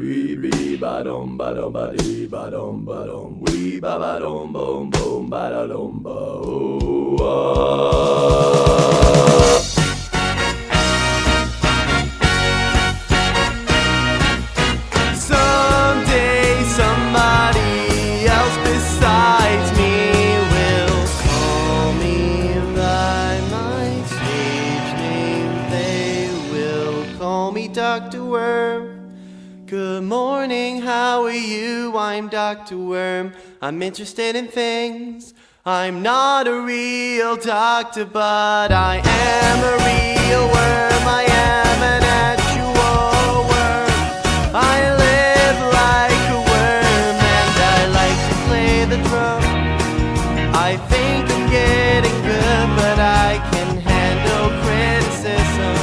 wee bee ba dum ba dum ba dee ba dum ba dum wee ba dum boom boom ba da dum ba Someday somebody else besides me will call me by my stage name. They will call me Dr. Worm. Good morning, how are you? I'm Dr. Worm. I'm interested in things. I'm not a real doctor, but I am a real worm. I am an actual worm. I live like a worm and I like to play the drum. I think I'm getting good, but I can handle criticism.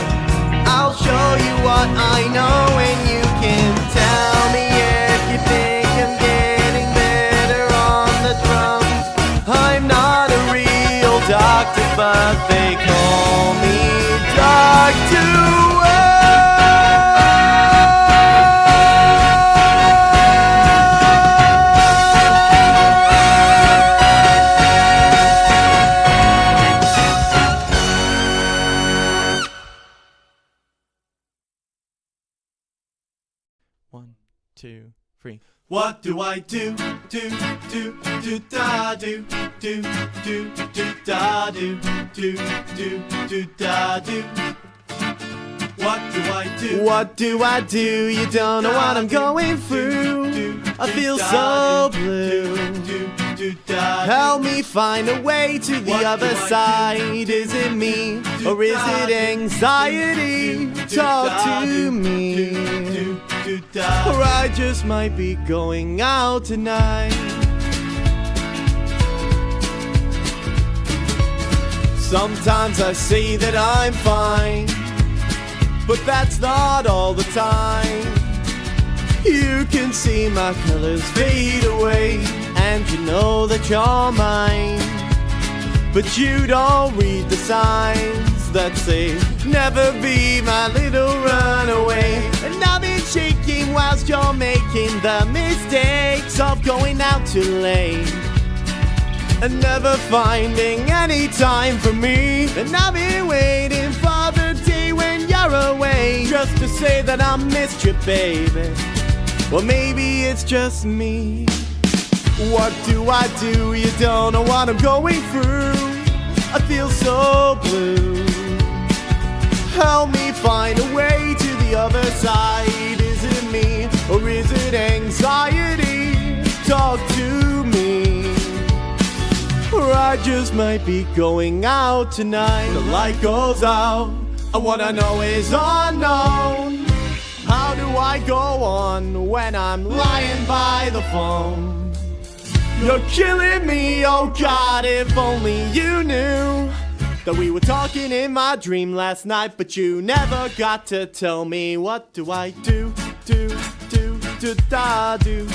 I'll show you what I know and you can tell me if you think I'm getting better on the drums. I'm not a real doctor, but they call me Dr. One, two, three. What do I do da do da do da do? What do I do? You don't know what I'm going through. I feel so blue. Help me find a way to the other side. Is it me or is it anxiety? Talk to me. Or I just might be going out tonight. Sometimes I say that I'm fine, but that's not all the time. You can see my colors fade away, and you know that you're mine. But you don't read the signs that say, never be my little runaway. And I've been shaking whilst you're making the mistakes of going out too late and never finding any time for me. And I've been waiting for the day when you're away, just to say that I missed you, baby. Well, maybe it's just me. What do I do? You don't know what I'm going through. I feel so blue. Help me find a way to the other side. Is it me or is it anxiety? Talk to me. Or I just might be going out tonight. The light goes out and what I know is unknown. How do I go on when I'm lying by the phone? You're killing me, oh God, if only you knew that we were talking in my dream last night, but you never got to tell me. What do I do da do da do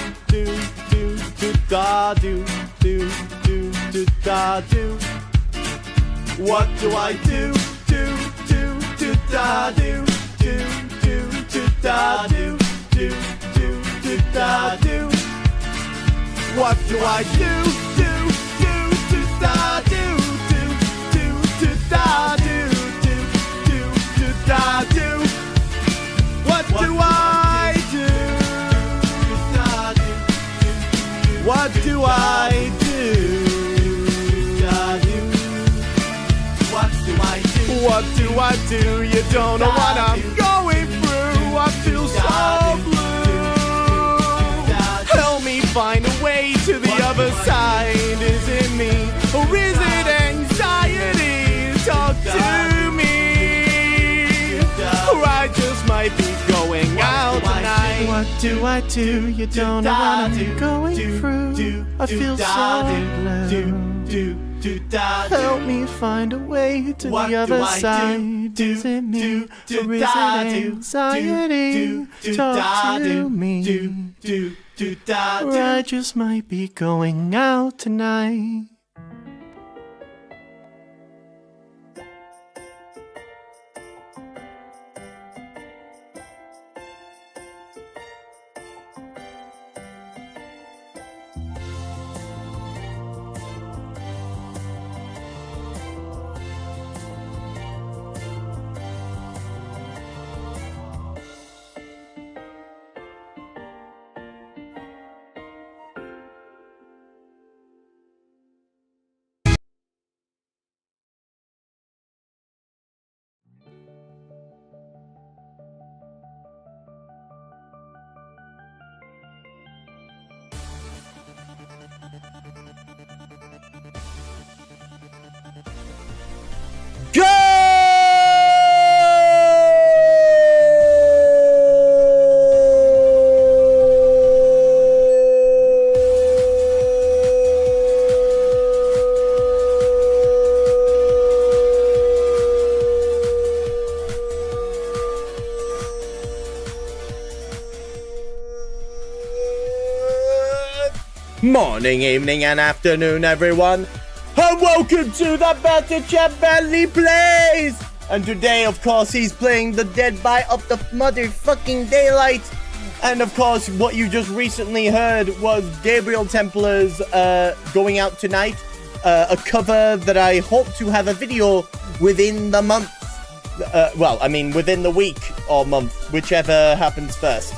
da do? What do I do da do da do da do? What do I do da do da do da do? What do I do? What do I do? What do I do? You don't know what I'm going through. I feel so blue. Help me find a way to the other side. Is it me or is it anxiety? Talk to me, or I just might be going out tonight. What do I do? You don't know what I'm going through. I feel so blue. Help me find a way to the other side. Is it me or is it anxiety? Talk to me, or I just might be going out tonight. Morning, evening, and afternoon, everyone. And welcome to the Better Chat Bentley Plays! And today, of course, he's playing the Dead by of the motherfucking daylight. And of course, what you just recently heard was Gabriel Templar's Going Out Tonight. A cover that I hope to have a video within the month. Well, I mean, within the week or month, whichever happens first.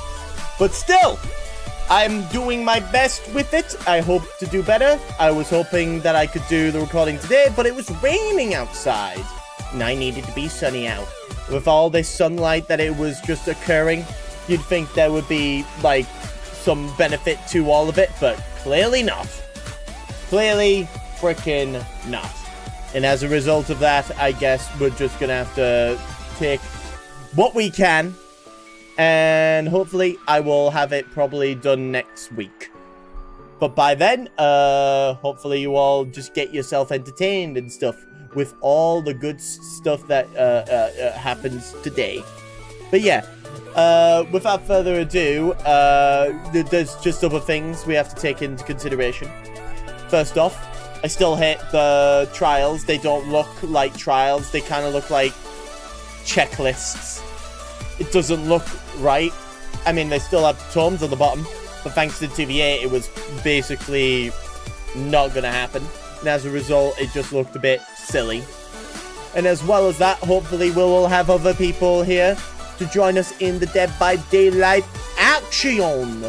But still, I'm doing my best with it. I hope to do better. I was hoping that I could do the recording today, but it was raining outside. And I needed to be sunny out. With all this sunlight that it was just occurring, you'd think there would be, like, some benefit to all of it, but clearly not. Clearly freaking not. And as a result of that, I guess we're just gonna have to take what we can. And hopefully I will have it probably done next week. But by then, hopefully you all just get yourself entertained and stuff with all the good stuff that happens today. But yeah, without further ado, there's just other things we have to take into consideration. First off, I still hate the trials. They don't look like trials. They kind of look like checklists. It doesn't look right. I mean, they still have tomes on the bottom, but thanks to TVA, it was basically not gonna happen. And as a result, it just looked a bit silly. And as well as that, hopefully we will have other people here to join us in the Dead by Daylight action.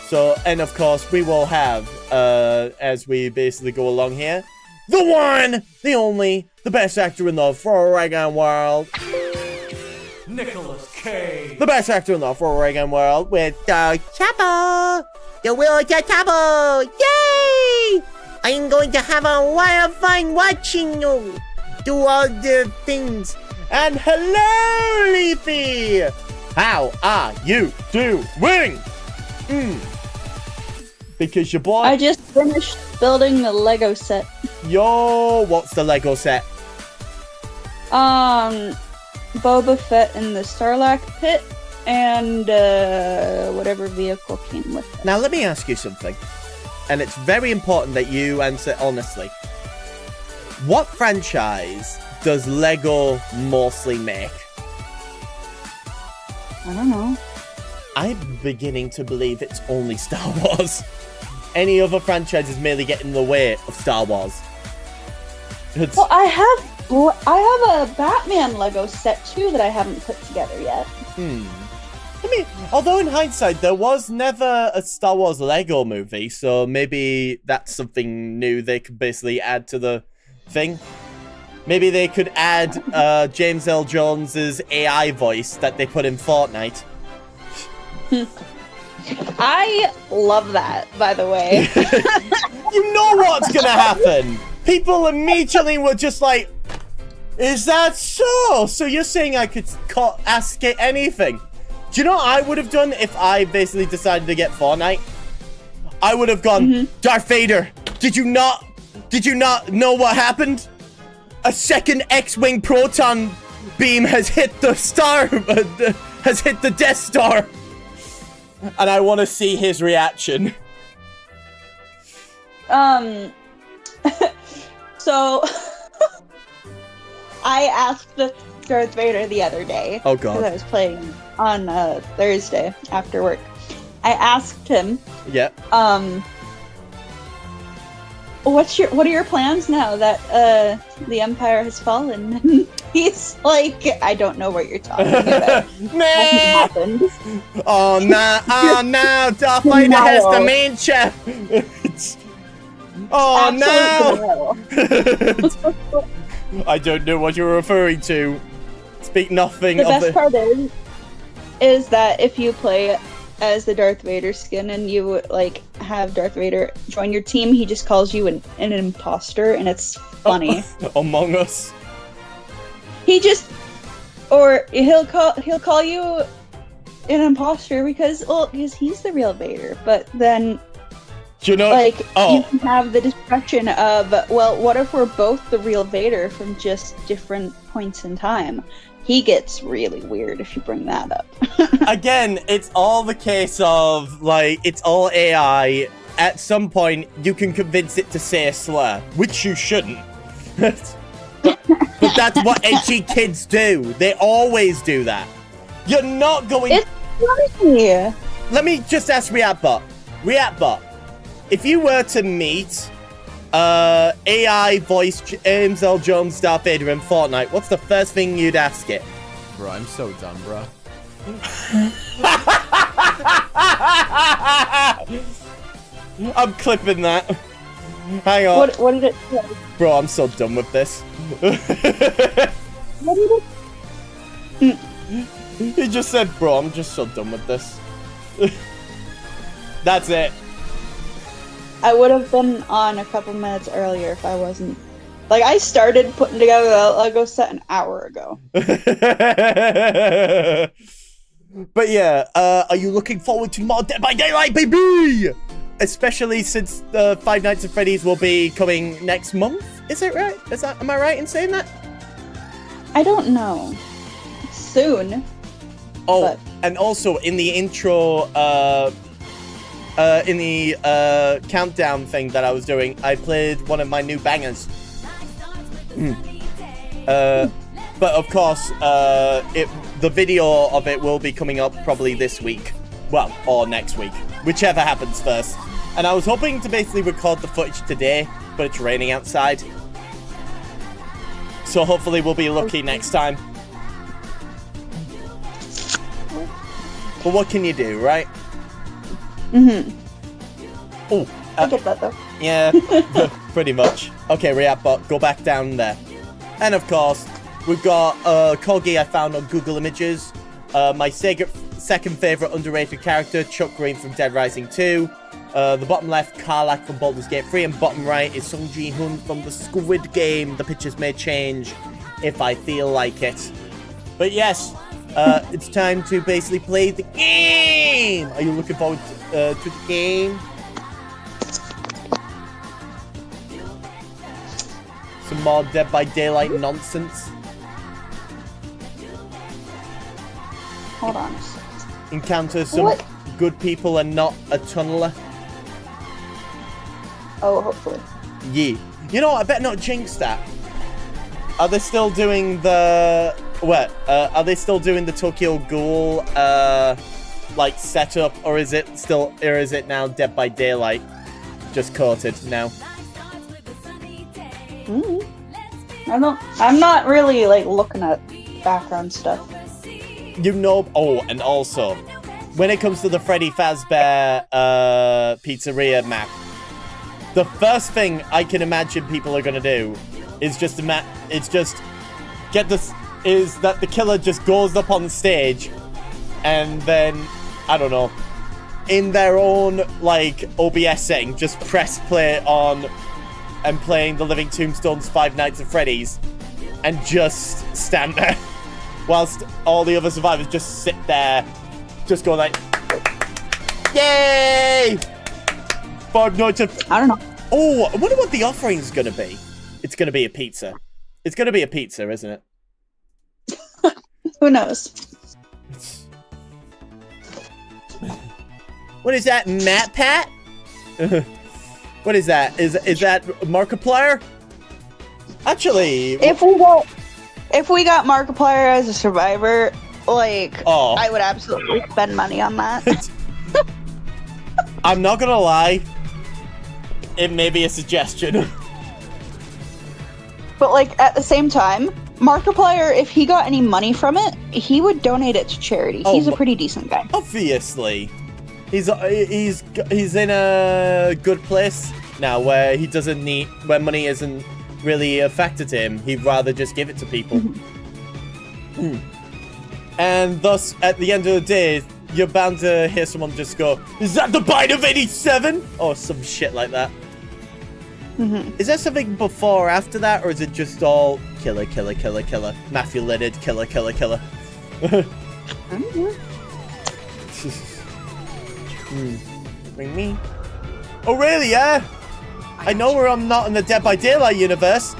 So, and of course, we will have, as we basically go along here, the one, the only, the best actor in the friggin' world, Nicolas Cage. the best actor in the friggin' world, with the Chapo, the Will Chapo. Yay! I'm going to have a lot of fun watching you do all the things. And hello, Leafy! How are you doing? Because your boy... I just finished building the Lego set. Yo, what's the Lego set? Boba Fett in the Sarlacc pit, and whatever vehicle came with it. Now, let me ask you something. And it's very important that you answer honestly. What franchise does Lego mostly make? I don't know. I'm beginning to believe it's only Star Wars. Any other franchises merely get in the way of Star Wars. Well, I have a Batman Lego set too that I haven't put together yet. I mean, although in hindsight, there was never a Star Wars Lego movie, so maybe that's something new they could basically add to the thing. Maybe they could add James L. Jones's AI voice that they put in Fortnite. I love that, by the way. You know what's gonna happen! People immediately were just like, is that so? So you're saying I could ask it anything? Do you know what I would have done if I basically decided to get Fortnite? I would have gone, Darth Vader, did you not know what happened? A second X-Wing proton beam has hit the star, has hit the Death Star. And I want to see his reaction. So, I asked Darth Vader the other day. Oh, God. Because I was playing on Thursday after work. I asked him, Yeah. what are your plans now that the Empire has fallen? He's like, I don't know what you're talking about. Nothing happened. Oh no, Darth Vader has the main chap. Oh no. I don't know what you're referring to. Speak nothing The of best part is that if you play as the Darth Vader skin and you like have Darth Vader join your team, he just calls you an imposter, and it's funny. Among Us. He'll call you an imposter because he's the real Vader, but then Do you know? like Oh. you can have the discussion of, well, what if we're both the real Vader from just different points in time? He gets really weird if you bring that up. Again, it's all the case of, like, it's all AI, at some point you can convince it to say a slur, which you shouldn't. but that's what edgy kids do. They always do that. You're not going... It's funny. Let me just ask Reactbot. Reactbot, if you were to meet AI voice James L. Jones, Darth Vader in Fortnite, what's the first thing you'd ask it? Bro, I'm so done, bro. I'm clipping that. Hang on. What did it say? Bro, I'm so done with this. What did it... He just said, bro, I'm just so done with this. That's it. I would have been on a couple minutes earlier if I wasn't. Like, I started putting together the Lego set an hour ago. But yeah, are you looking forward to more Dead by Daylight, baby? Especially since Five Nights at Freddy's will be coming next month. Is it right? Am I right in saying that? I don't know. Soon. Oh, But- and also in the intro, in the countdown thing that I was doing, I played one of my new bangers. But of course, the video of it will be coming up probably this week. Well, or next week. Whichever happens first. And I was hoping to basically record the footage today, but it's raining outside. So hopefully we'll be lucky next time. But what can you do, right? Mm-hmm. Oh, I get that, though. yeah, pretty much. Okay, Reactbot, go back down there. And of course, we've got Corgi I found on Google Images. My second favorite underrated character, Chuck Green from Dead Rising 2. The bottom left, Karlach from Baldur's Gate 3. And bottom right is Sung Ji-hoon from the Squid Game. The pictures may change if I feel like it. But yes, it's time to basically play the game. Are you looking forward to the game? Some more Dead by Daylight nonsense. Hold on a second. Encounter some What? good people and not a tunneler. Oh, hopefully. Yeah. You know what? I better not jinx that. Are they still doing the... What? Are they still doing the Tokyo Ghoul, like, setup? Or is it still... Or is it now Dead by Daylight? Just coated now. I'm not really, like, looking at background stuff. You know... Oh, and also... When it comes to the Freddy Fazbear, pizzeria map, the first thing I can imagine people are gonna do is just get this, is that the killer just goes up on stage and then, I don't know, in their own, like, OBS setting, just press play on and playing the Living Tombstone's Five Nights at Freddy's and just stand there whilst all the other survivors just sit there, just go like, yay! Five Nights at... I don't know. Oh, I wonder what the offering's gonna be. It's gonna be a pizza. It's gonna be a pizza, isn't it? Who knows? What is that, Matt Pat? What is that? Is that Markiplier? Actually, If we got Markiplier as a survivor, like, Oh. I would absolutely spend money on that. I'm not gonna lie. It may be a suggestion. But, like, at the same time, Markiplier, if he got any money from it, he would donate it to charity. Oh, He's a pretty decent guy. Obviously, he's in a good place now where he doesn't need, where money isn't really a factor to him. He'd rather just give it to people. And thus, at the end of the day, you're bound to hear someone just go, "Is that the bite of 87?" Or some shit like that. Is there something before or after that, or is it just all killer, killer, killer, killer? Matthew Lillard, killer, killer, killer. Bring me. Oh, really, yeah? I know I'm not in the Dead by Daylight universe.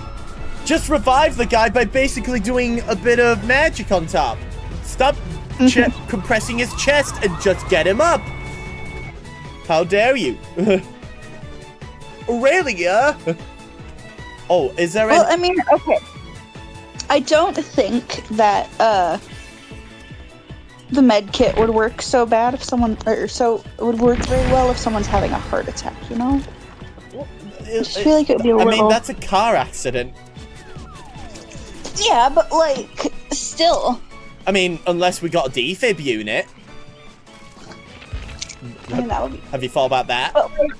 Just revive the guy by basically doing a bit of magic on top. Stop compressing his chest and just get him up. How dare you? Aurelia? Oh, is there Well, I mean, okay. I don't think that the med kit would work so bad if someone, or so it would work very well if someone's having a heart attack. You know? I just feel like it would be a I little. mean, that's a car accident. Yeah, but like, still. I mean, unless we got a defib unit. I mean, that would be. Have you thought about that? But like,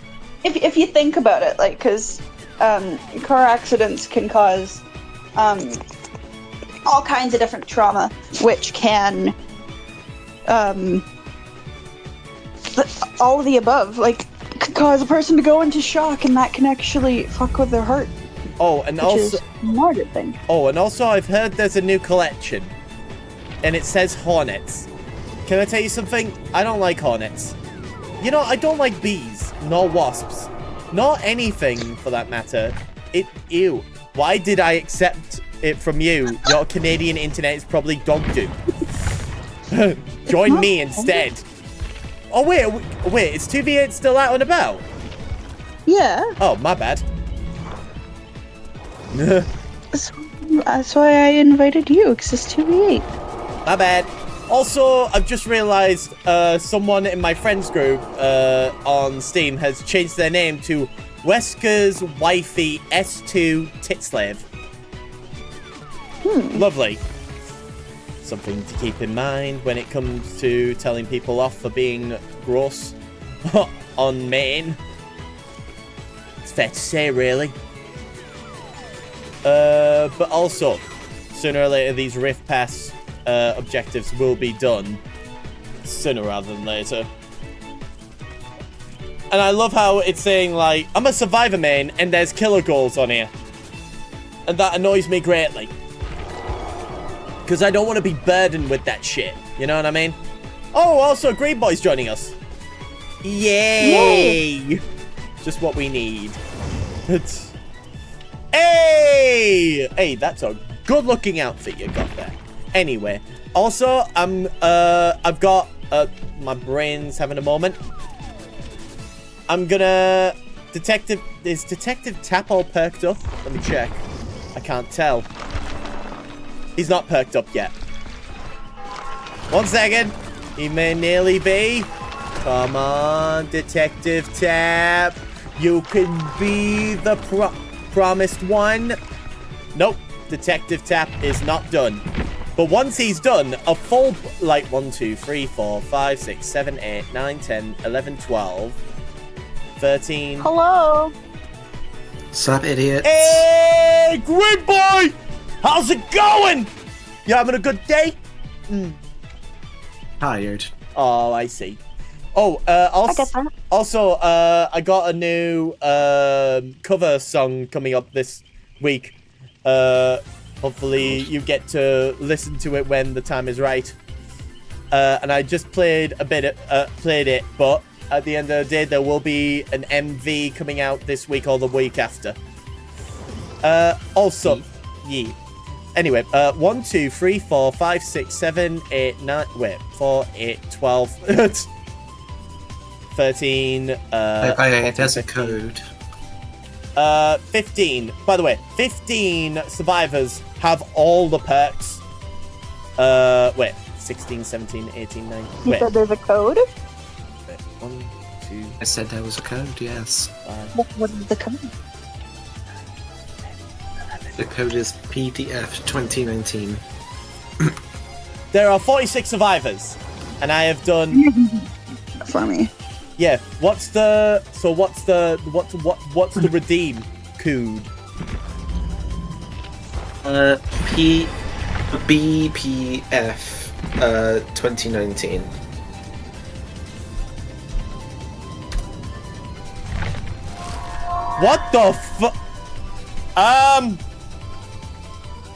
if you think about it, like, because car accidents can cause all kinds of different trauma, which can all of the above, like, could cause a person to go into shock, and that can actually fuck with their heart. Oh, and Which also, is not a good thing. I've heard there's a new collection, and it says hornets. Can I tell you something? I don't like hornets. You know, I don't like bees, nor wasps, nor anything for that matter. Ew. Why did I accept it from you? Your Canadian internet is probably dog do. Join me instead. Oh wait, is 2v8 still out and about? Yeah. Oh, my bad. That's why I invited you, because it's 2v8. My bad. Also, I've just realized someone in my friends group on Steam has changed their name to Wesker's Wifey S2 Titslave. Lovely. Something to keep in mind when it comes to telling people off for being gross on main. It's fair to say, really. But also, sooner or later, these Rift Pass objectives will be done. Sooner rather than later. And I love how it's saying, like, I'm a survivor main, and there's killer goals on here. And that annoys me greatly. Because I don't want to be burdened with that shit. You know what I mean? Oh, also, Green Boy's joining us. Yay! Just what we need. Hey! Hey, that's a good-looking outfit you got there. Anyway, also, I've got, my brain's having a moment. I'm gonna, is Detective Tap all perked up? Let me check. I can't tell. He's not perked up yet. 1 second. He may nearly be. Come on, Detective Tap. You can be the promised one. Nope. Detective Tap is not done. But once he's done, a full, like, 1, 2, 3, 4, 5, 6, 7, 8, 9, 10, 11, 12, 13. Hello. Sup, idiots? Hey, Grid Boy! How's it going? You having a good day? Tired. Oh, I see. Oh, I get that. also, I got a new cover song coming up this week. Hopefully you get to listen to it when the time is right. And I just played a bit, played it, but at the end of the day, there will be an MV coming out this week or the week after. Also, yeah. Anyway, 1, 2, 3, 4, 5, 6, 7, 8, 9, wait, 4, 8, 12, 13, There's a code. 15. By the way, 15 survivors have all the perks. Wait, 16, 17, 18, 19. You Wait, said there's a code? wait, 1, 2, I said there was a code, yes. 5. What is the code? The code is PDF 2019. There are 46 survivors, and I have done. For me. Yeah. What's the redeem code? BPF 2019. What the fuck?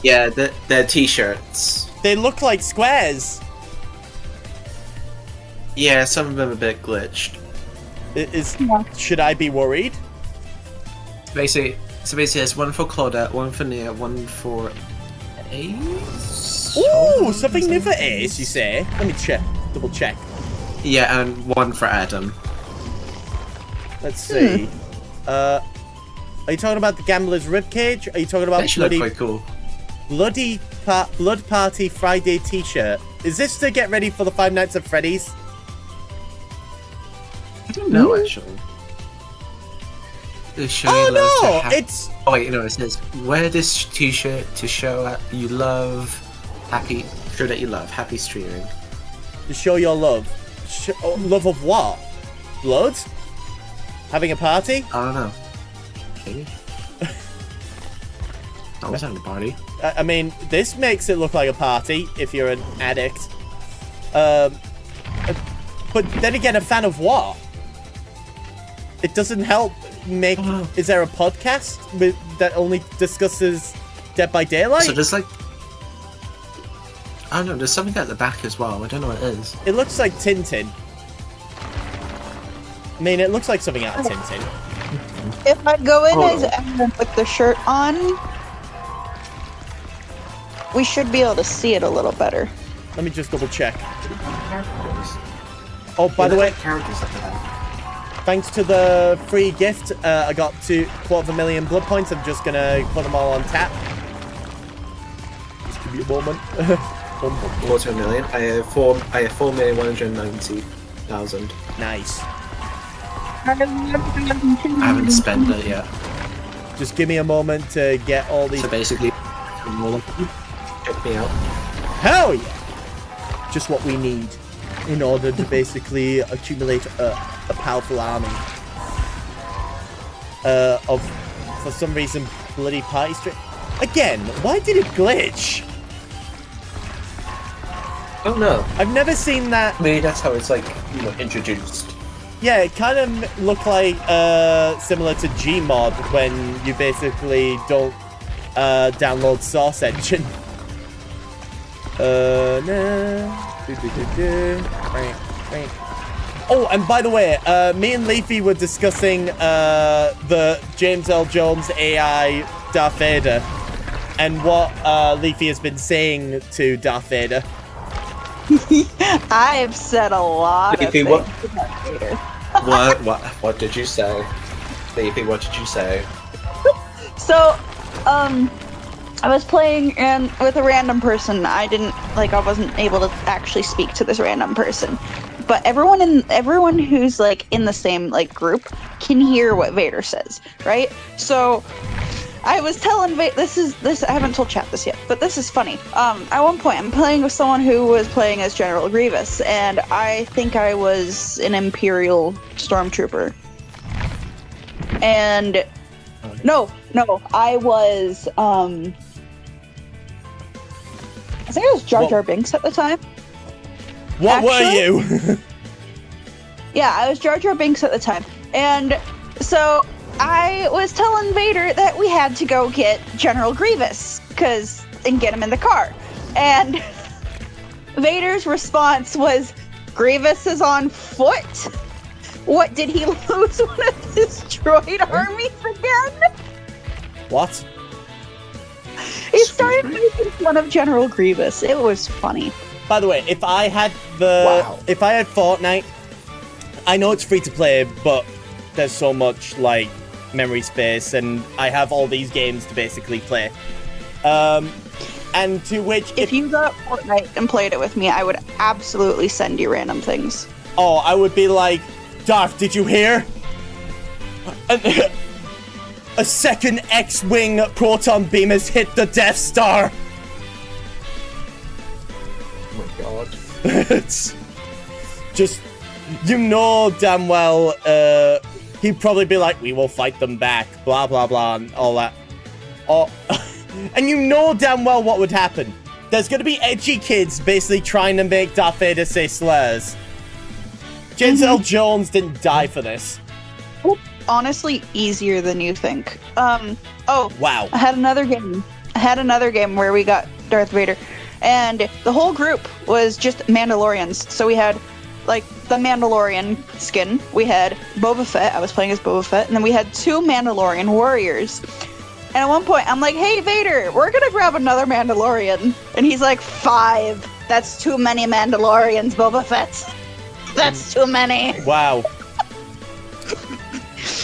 Yeah, they're t-shirts. They look like squares. Yeah, some of them are a bit glitched. Should I be worried? So basically there's one for Claudette, one for Nia, one for Ace? Ooh, something new for Ace, you say? Let me check. Double check. Yeah, and one for Adam. Let's see. Are you talking about the gambler's ribcage? Are you talking about That should look bloody, quite cool. Blood Party Friday t-shirt? Is this to get ready for the Five Nights at Freddy's? I don't know, actually. It's showing Oh love to no! It's Oh wait, no, it says, wear this t-shirt to show that you love happy streaming. to show your love. Love of what? Blood? Having a party? I don't know. Maybe? I was having a party. I mean, this makes it look like a party if you're an addict. But then again, a fan of what? It doesn't help make... Is there a podcast that only discusses Dead by Daylight? So there's like... I don't know, there's something at the back as well. I don't know what it is. It looks like Tintin. I mean, it looks like something out of Tintin. If I go in Oh. as Aaron with the shirt on, we should be able to see it a little better. Let me just double check. Oh, by the way, Characters at the back. thanks to the free gift, I got 250,000 blood points. I'm just gonna put them all on tap. Just give me a moment. Quarter million. I have 4,190,000. Nice. I haven't spent it yet. Just give me a moment to get all these. So basically, check me out. Hell yeah! Just what we need in order to basically accumulate a powerful army. Of, for some reason, bloody party street. Again, why did it glitch? Oh no. I've never seen that. Maybe that's how it's like, introduced. Yeah, it kind of looked like similar to Gmod when you basically don't download Source Engine. Oh, and by the way, me and Leafy were discussing the James L. Jones AI Darth Vader and what Leafy has been saying to Darth Vader. I've said a lot of Leafy, things what- about Vader. What did you say? Leafy, what did you say? So, I was playing with a random person. I wasn't able to actually speak to this random person. But everyone who's like in the same like group can hear what Vader says, right? So I was telling this I haven't told chat this yet, but this is funny. At one point I'm playing with someone who was playing as General Grievous, and I think I was an Imperial Stormtrooper. And no, I was I think I was Jar Jar Binks at the time. What were Actually? you? Yeah, I was Jar Jar Binks at the time. And so I was telling Vader that we had to go get General Grievous and get him in the car. And Vader's response was, Grievous is on foot? What, did he lose one of his droid armies again? What? He started making fun of General Grievous. It was funny. By the way, if I had Fortnite, I know it's free to play, but there's so much like memory space, and I have all these games to basically play. And to which, If you got Fortnite and played it with me, I would absolutely send you random things. I would be like, Darth, did you hear? A second X-Wing proton beam has hit the Death Star. Oh my god. It's just, damn well, he'd probably be like, we will fight them back, blah, blah, blah, and all that. Oh, and damn well what would happen. There's gonna be edgy kids basically trying to make Darth Vader say slurs. James L. Jones didn't die for this. Honestly, easier than you think. Wow. I had another game where we got Darth Vader, and the whole group was just Mandalorians. So we had like the Mandalorian skin. We had Boba Fett. I was playing as Boba Fett, and then we had 2 Mandalorian warriors. And at one point, I'm like, "Hey Vader, we're gonna grab another Mandalorian," and he's like, 5. That's too many Mandalorians, Boba Fett. That's too many. Wow.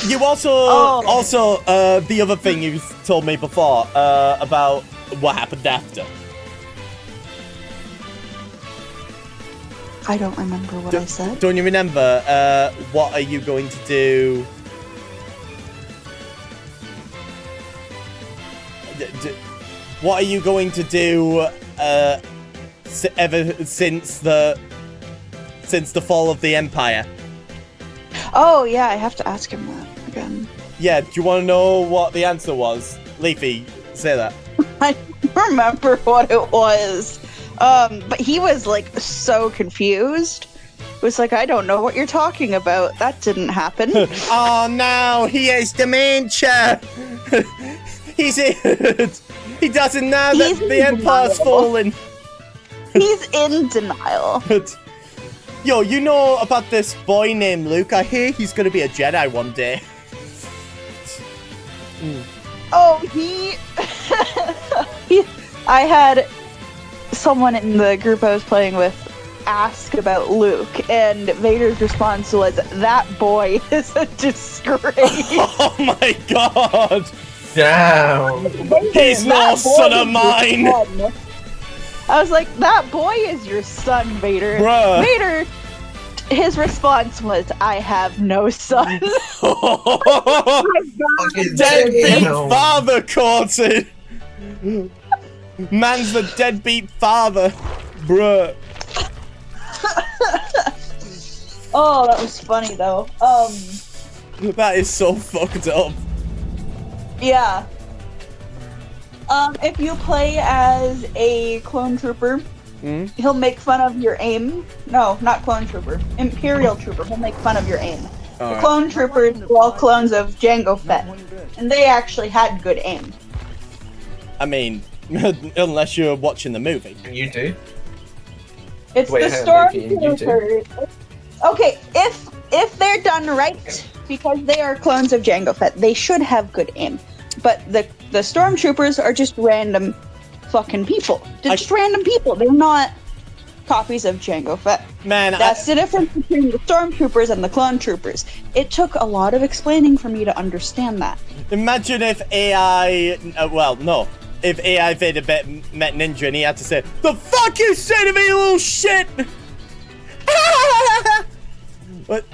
You also, the other thing you told me before, about what happened after. I don't remember what I said. Don't you remember, what are you going to do? What are you going to do, ever since the fall of the Empire? Oh, yeah, I have to ask him that again. Yeah, do you want to know what the answer was? Leafy, say that. I don't remember what it was. But he was, like, so confused. It was like, I don't know what you're talking about. That didn't happen. Oh, no, he has dementia. He doesn't know that the Empire's fallen. He's in denial. Yo, you know about this boy named Luke? I hear he's gonna be a Jedi one day. Oh, I had someone in the group I was playing with ask about Luke, and Vader's response was, "That boy is a disgrace." Oh my god! Damn. He's no son of mine! I was like, "That boy is your son, Vader." Bruh. Vader, his response was, "I have no son." Deadbeat father caught it! Man's the deadbeat father. Bruh. Oh, that was funny though. That is so fucked up. Yeah. If you play as a clone trooper, he'll make fun of your aim. No, not clone trooper. Imperial trooper. He'll make fun of your aim. The clone troopers were all clones of Jango Fett, and they actually had good aim. I mean, unless you're watching the movie. You do? It's Wait, the hang on, Vicky, you stormtroopers. Okay, if they're done right, because they are clones of Jango Fett, they should have good aim. But the stormtroopers are just random fucking people. They're just random people. They're not copies of Jango Fett. Man, That's the difference between the stormtroopers and the clone troopers. It took a lot of explaining for me to understand that. Imagine if AI, if AI Vader met Ninja and he had to say, "The fuck you say to me, you little shit!" What?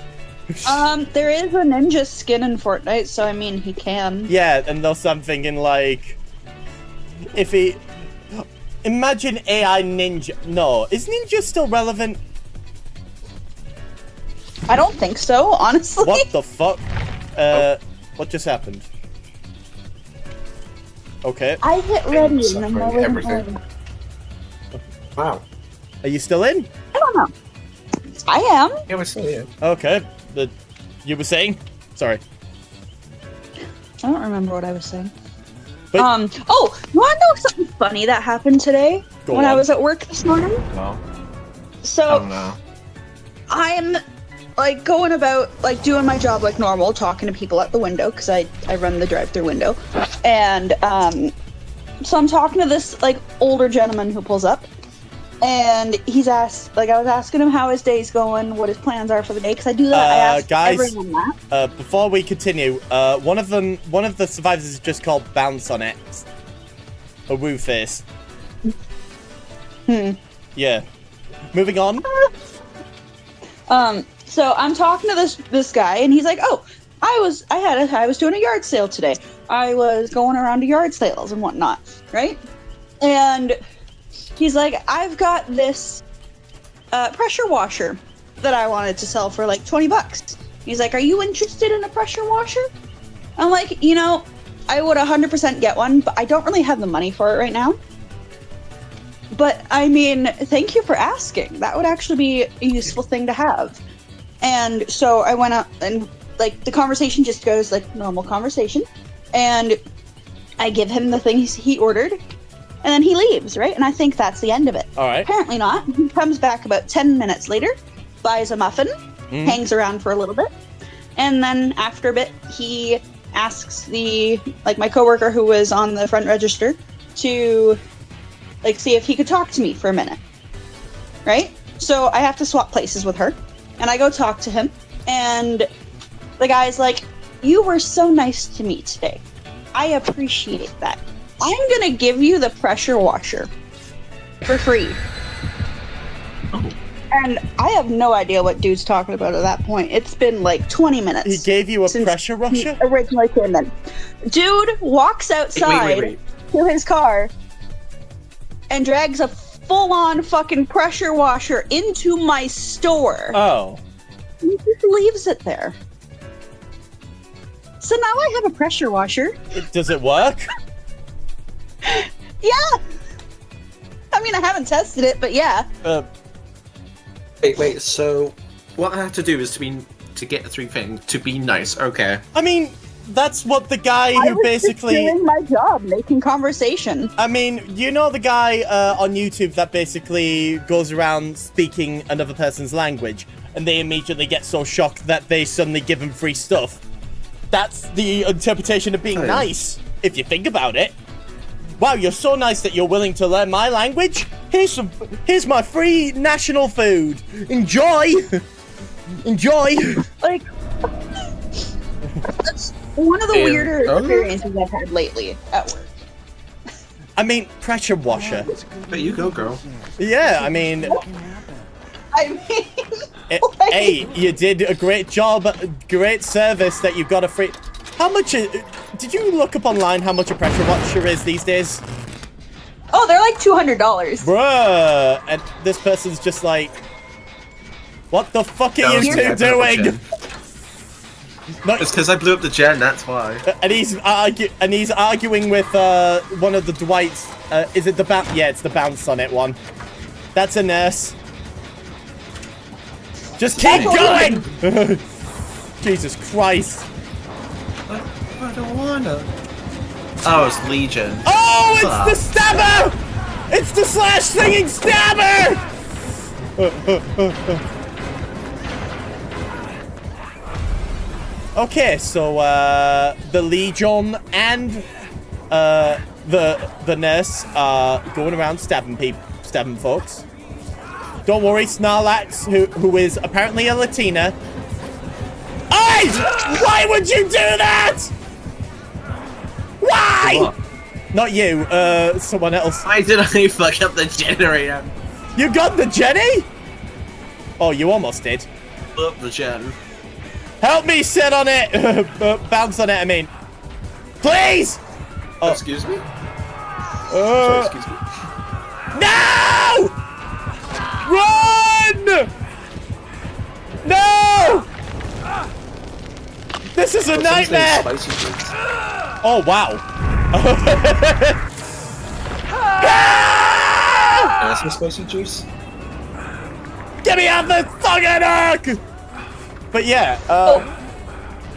There is a ninja skin in Fortnite, so I mean, he can. Yeah, and thus I'm thinking like, if he, imagine AI Ninja. No, is Ninja still relevant? I don't think so, honestly. What the fuck? What just happened? Okay. I hit ready and I'm already everything. on. Wow. Are you still in? I don't know. I am. Yeah, we're still here. Okay. You were saying? Sorry. I don't remember what I was saying. But- Oh, you wanna know something funny that happened today Go when I on. was at work this morning? No. So no. I'm like going about like doing my job like normal, talking to people at the window because I run the drive-through window, and so I'm talking to this like older gentleman who pulls up, and he's asked I was asking him how his day's going, what his plans are for the day, because I do that. I ask guys, everyone that. Before we continue, one of the survivors is just called Bounce on X. A woo face. Yeah. Moving on. So I'm talking to this guy, and he's like, "Oh, I was doing a yard sale today. I was going around to yard sales and whatnot, right?" And he's like, "I've got this pressure washer that I wanted to sell for like $20." He's like, "Are you interested in a pressure washer?" I'm like, I would 100% get one, but I don't really have the money for it right now. But I mean, thank you for asking. That would actually be a useful thing to have. And so I went up, and like the conversation just goes like normal conversation, and I give him the things he ordered, and then he leaves, right? And I think that's the end of it. All right. Apparently not. He comes back about 10 minutes later, buys a muffin, hangs around for a little bit, and then after a bit, he asks my coworker who was on the front register to see if he could talk to me for a minute, right? So I have to swap places with her, and I go talk to him, and the guy's like, you were so nice to me today. I appreciate that. I'm gonna give you the pressure washer for free. Oh. And I have no idea what dude's talking about at that point. It's been like 20 minutes. He gave you a since pressure he washer? originally came in. Dude walks outside Wait. to his car and drags a full-on fucking pressure washer into my store. Oh. He just leaves it there. So now I have a pressure washer. Does it work? Yeah. I mean, I haven't tested it, but yeah. Wait. So, what I have to do is to get the 3 things to be nice. Okay. I mean, that's what the guy I who was basically... just doing my job, making conversation. I mean, you know the guy on YouTube that basically goes around speaking another person's language, and they immediately get so shocked that they suddenly give him free stuff? That's the interpretation of being Oh, yeah. nice, if you think about it. Wow, you're so nice that you're willing to learn my language? Here's my free national food. Enjoy! Enjoy! Like, that's one of the And- weirder oh. experiences I've had lately at work. I mean, pressure washer. But you go, girl. Yeah, I mean... I mean, like, Hey, you did a great job, great service that you got a free... How much... Did you look up online how much a pressure washer is these days? oh, they're like $200. Bruh! And this person's just like... What the fuck are you two doing? No, It's because I blew up the gen. That's why. and he's arguing with one of the Dwights. Is it the bounce? Yeah, it's the bounce on it one. That's a nurse. Just keep going! Jesus Christ. I don't wanna. Oh, it's Legion. Oh, it's Fuck. the stabber! It's the slash singing stabber! Okay, so the Legion and the nurse are going around stabbing folks. Don't worry, Snarlax, who is apparently a Latina. Hey! Why would you do that? Why? What? Not you, someone else. Why did I fuck up the generator? You got the Jenny? Oh, you almost did. Blew up the gen. Help me sit on it! Bounce on it, I mean. Please! Oh, excuse me? Sorry, Uh, excuse me. no! Run! No! This is a Someone's saying nightmare! Spicy juice. Oh, wow. Some spicy juice? Get me out the fucking ark! But yeah,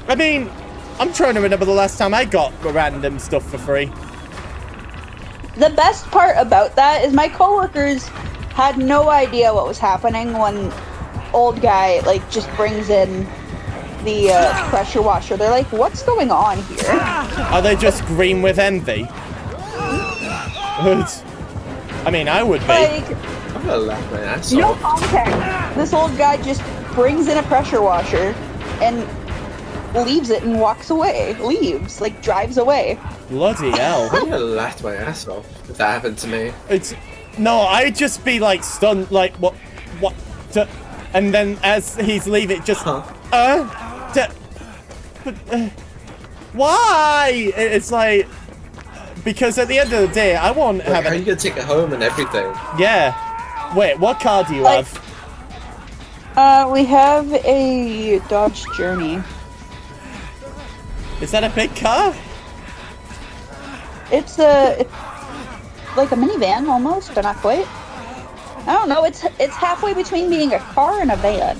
I mean, I'm trying to remember the last time I got random stuff for free. The best part about that is my coworkers had no idea what was happening when old guy like just brings in the pressure washer. They're like, "What's going on here?" Are they just green with envy? I mean, I would be. Like, I'm gonna laugh my ass no off. context. This old guy just brings in a pressure washer and leaves it and walks away. Leaves, like drives away. Bloody hell. I'm gonna laugh my ass off if that happened to me. It's no, I'd just be like stunned, like what, and then as he's leaving, just why? It's like because at the end of the day, I won't Like, have how are any. you gonna take it home and everything? Yeah. Wait, what car do you Like- have? We have a Dodge Journey. Is that a big car? It's like a minivan almost, but not quite. I don't know. It's halfway between being a car and a van.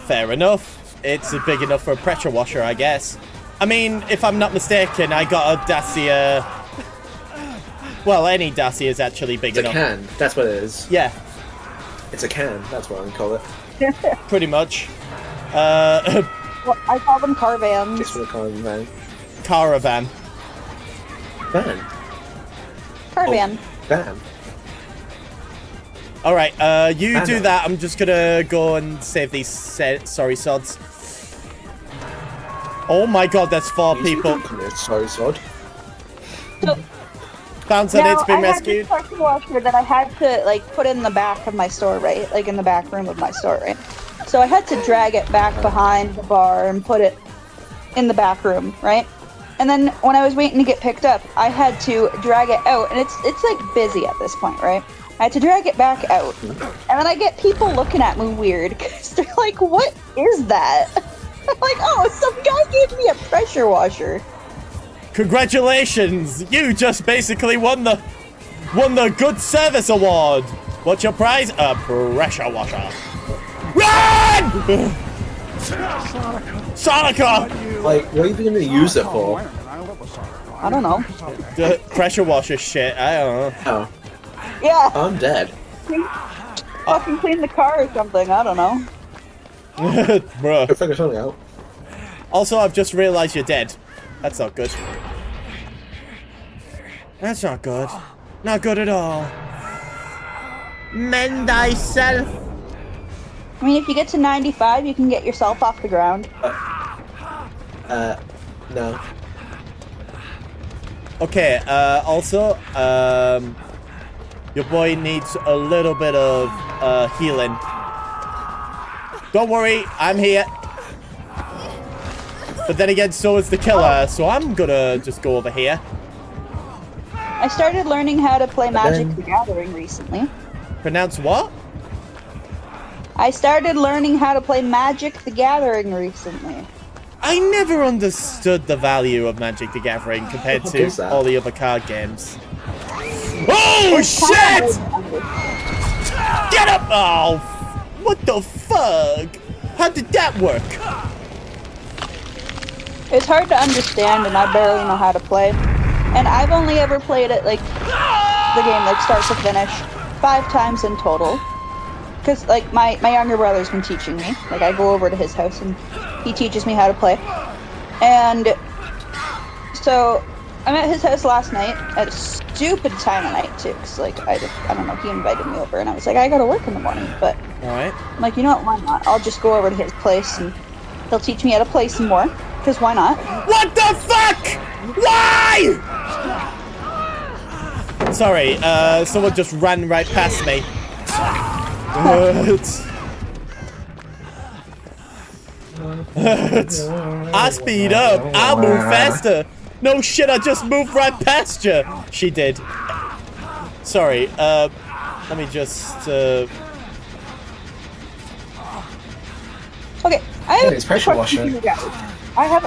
Fair enough. It's big enough for a pressure washer, I guess. I mean, if I'm not mistaken, I got a Dacia. Well, any Dacia is actually big It's a enough. can. That's what it is. Yeah, It's a can. That's what I'm gonna call it. pretty much. Well, I call them car vans. Just wanna call it van. Caravan. Van. Car Oh. van. Van. All right, you I do know. that. I'm just gonna go and save these sorry sods. Oh my god, that's 4 people. Sorry, Sod. So, Bouncer now, needs to be I had rescued. this pressure washer that I had to like put in the back of my store, right? Like in the back room of my store, right? So I had to drag it back behind the bar and put it in the back room, right? And then when I was waiting to get picked up, I had to drag it out, and it's like busy at this point, right? I had to drag it back out, and then I get people looking at me weird because they're like, "What is that?" I'm like, "Oh, some guy gave me a pressure washer." Congratulations! You just basically won the Good Service Award. What's your prize? A pressure washer. Run! Sonica! Like, what are you going to use it for? I don't know. The pressure washer shit. I don't know. Oh, Yeah, I'm dead. fucking clean the car or something. I don't know. Bruh. Go figure something out. Also, I've just realized you're dead. That's not good. That's not good. Not good at all. Mend thyself. I mean, if you get to 95, you can get yourself off the ground. No. Okay, also, your boy needs a little bit of healing. Don't worry, I'm here. But then again, so is the killer, so I'm gonna just go over here. I started learning how to play Magic the Gathering recently. Pronounce what? I started learning how to play Magic the Gathering recently. I never understood the value of Magic the Gathering compared What to is that? all the other card games. Oh, shit! Get up! Oh, what the fuck? How did that work? It's hard to understand, and I barely know how to play. And I've only ever played it, like, the game, like, start to finish, 5 times in total. Because, like, my younger brother's been teaching me. Like, I go over to his house, and he teaches me how to play. And so, I'm at his house last night, at a stupid time of night, too. Because, like, I don't know, he invited me over, and I was like, I gotta work in the morning. But Alright. I'm like, you know what, why not? I'll just go over to his place, and he'll teach me how to play some more. Because why not? What the fuck? Why? Sorry, someone just ran right past me. I speed up. I move faster. No shit, I just moved right past you. She did. Sorry, let me just, Okay, I have it's pressure a question washer. for you guys. I have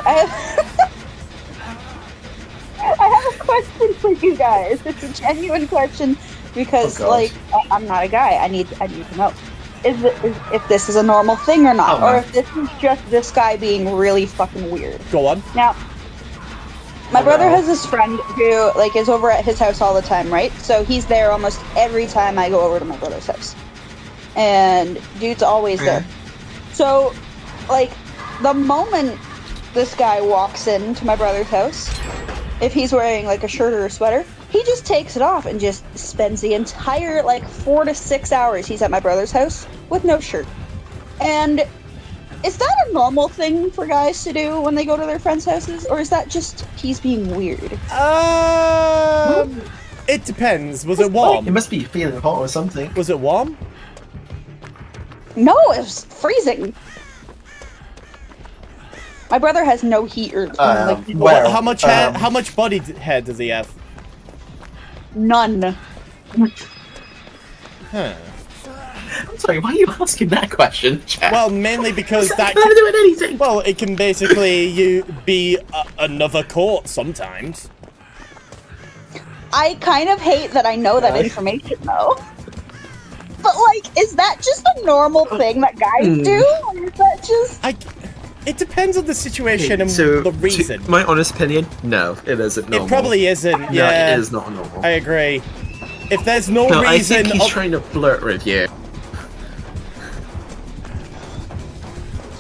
I have a question for you guys. It's a genuine question because, Oh, God. like, I'm not a guy. I need to know if this is a normal thing or not, Oh, or no. if this is just this guy being really fucking weird. go on. Now, my Oh, brother no. has this friend who, like, is over at his house all the time, right? So he's there almost every time I go over to my brother's house, and dude's always Yeah. there. So, like, the moment this guy walks into my brother's house, if he's wearing like a shirt or a sweater, he just takes it off and just spends the entire like 4 to 6 hours he's at my brother's house with no shirt. And is that a normal thing for guys to do when they go to their friends' houses, or is that just he's being weird? It depends. Was it It warm? must be feeling hot or something. Was it warm? No, it was freezing. My brother has no heat or like Well, How much hair, how much body hair does he have? none. Huh. I'm sorry, why are you asking that question, Jack? Well, mainly because that. I'm not doing anything. Well, it can basically be another court sometimes. I kind of hate that I know that information though. But like, is that just a normal thing that guys do? Or is that just It depends on the situation and So, the reason. my honest opinion, no, it isn't normal. It probably isn't. No, Yeah, it is not normal. I agree. If there's no, No, I reason, think he's of- trying to flirt with you.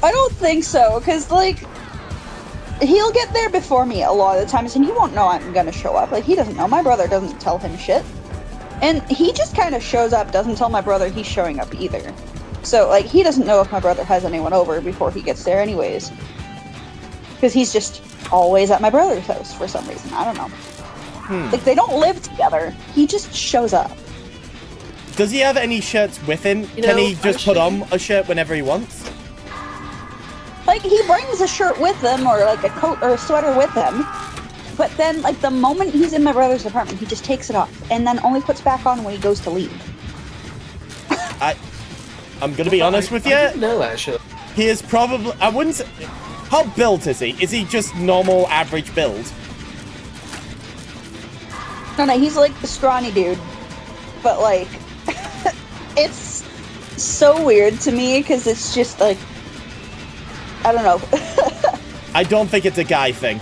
I don't think so, because like he'll get there before me a lot of the times and he won't know I'm gonna show up. Like he doesn't know. My brother doesn't tell him shit. And he just kind of shows up, doesn't tell my brother he's showing up either. So like he doesn't know if my brother has anyone over before he gets there anyways. because he's just always at my brother's house for some reason. I don't know. Like, they don't live together. He just shows up. Does he have any shirts with him? Can he just put on a shirt whenever he wants? Like, he brings a shirt with him, or like a coat or a sweater with him. But then, like, the moment he's in my brother's apartment, he just takes it off and then only puts back on when he goes to leave. I'm gonna be honest with you. No, actually. He is probably. I wouldn't say. How built is he? Is he just normal, average build? No, he's like the scrawny dude. But, like, it's so weird to me because it's just like, I don't know. I don't think it's a guy thing.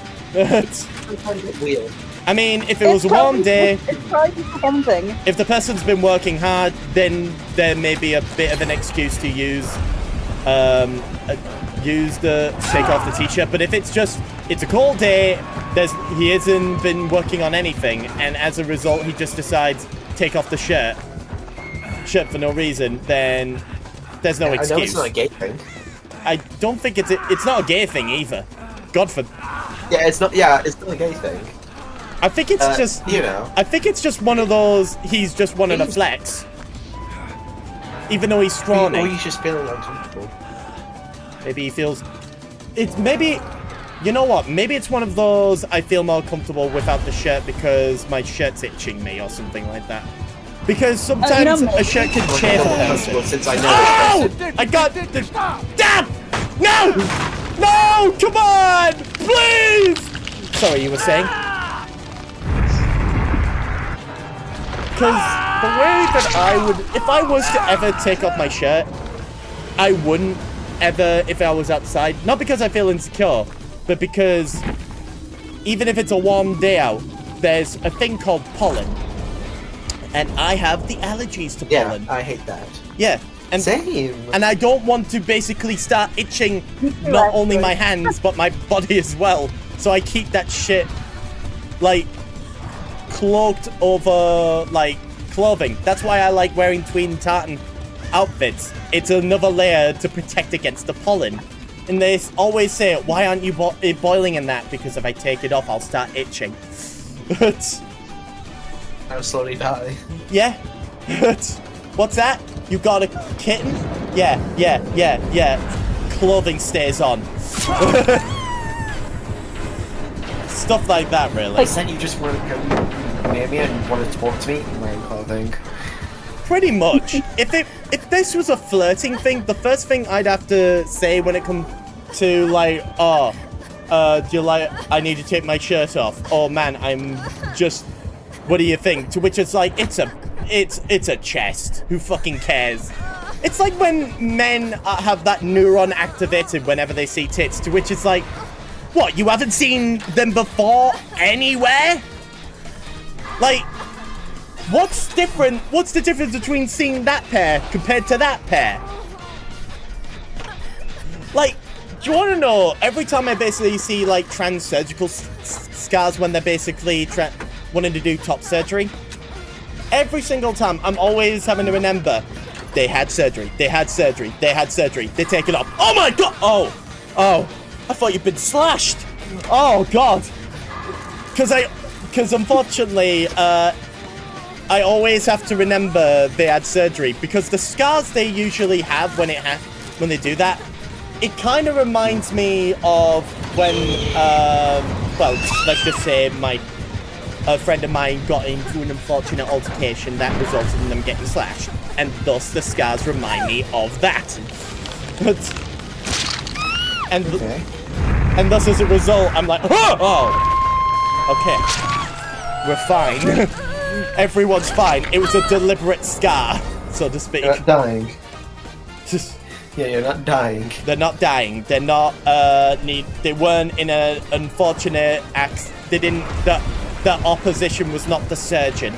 Weird. I mean, if it was a warm day, It's probably just one thing. if the person's been working hard, then there may be a bit of an excuse to use the take off the t-shirt. But if it's a cold day, he hasn't been working on anything, and as a result, he just decides to take off the shirt for no reason, then there's no excuse. I know it's not a gay thing. I don't think it's not a gay thing either. God forbid. Yeah, it's not. Yeah, it's not a gay thing. I think it's just, you know. I think it's just one of those, he's just wanting to flex. Even though he's Or scrawny. he's just feeling uncomfortable. Maybe he feels, you know what, maybe it's one of those, I feel more comfortable without the shirt because my shirt's itching me or something like that. Because sometimes a shirt can chafe a person. Since I know Oh! I got the, damn! No! No! Come on! Please! Sorry, you were saying? Because the way that I would, if I was to ever take off my shirt, I wouldn't ever if I was outside. Not because I feel insecure, but because even if it's a warm day out, there's a thing called pollen. And I have the allergies to pollen. Yeah, I hate that. Yeah. And, Same. and I don't want to basically start itching not only my hands, but my body as well. So I keep that shit, like, cloaked over, like, clothing. That's why I like wearing tweed and tartan outfits. It's another layer to protect against the pollen. And they always say, why aren't you boiling in that? Because if I take it off, I'll start itching. I'll slowly die. Yeah. What's that? You got a kitten? Yeah. Clothing stays on. Stuff like that, really. Then you just want to go near me and want to talk to me in my own clothing. Pretty much. If this was a flirting thing, the first thing I'd have to say when it comes to, like, do you like, I need to take my shirt off. Oh man, I'm just, what do you think? To which it's like, it's a chest. Who fucking cares? It's like when men have that neuron activated whenever they see tits, to which it's like, what, you haven't seen them before anywhere? Like, what's different? What's the difference between seeing that pair compared to that pair? Like, do you want to know, every time I basically see, like, trans surgical scars when they're basically wanting to do top surgery, every single time, I'm always having to remember, they had surgery, they take it off. Oh my god! Oh, I thought you'd been slashed. Oh god. Because unfortunately, I always have to remember they had surgery, because the scars they usually have when they do that, it kind of reminds me of when, well, let's just say a friend of mine got into an unfortunate altercation that resulted in them getting slashed, and thus the scars remind me of that. And thus as a result, I'm like, oh, okay, we're fine. Everyone's fine. It was a deliberate scar, so to speak. You're not dying. Yeah, you're not dying. They're not dying. They're not, they weren't in an unfortunate they didn't, the opposition was not the surgeon.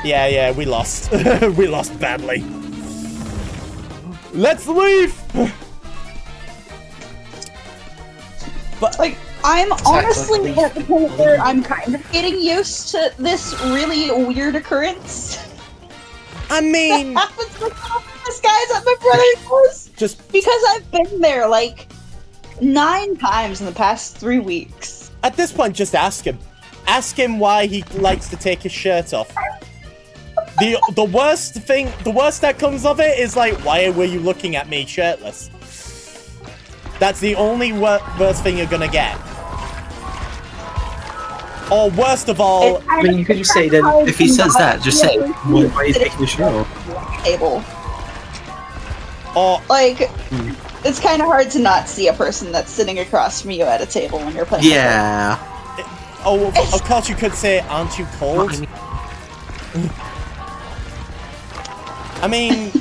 Yeah, we lost. We lost badly. Let's leave! But, Like, I'm honestly at the point where I'm kind of getting used to this really weird occurrence. I mean, Happens with all the guys at my brother's house. just, Because I've been there, like, 9 times in the past 3 weeks. At this point, just ask him. Ask him why he likes to take his shirt off. The worst that comes of it is like, why were you looking at me shirtless? That's the only worst thing you're gonna get. Or worst of all, I mean, you could just say then, if he says that, just say, why are you taking the shirt off? Table. or Like, it's kind of hard to not see a person that's sitting across from you at a table when you're playing. Yeah. of course you could say, aren't you cold? I mean,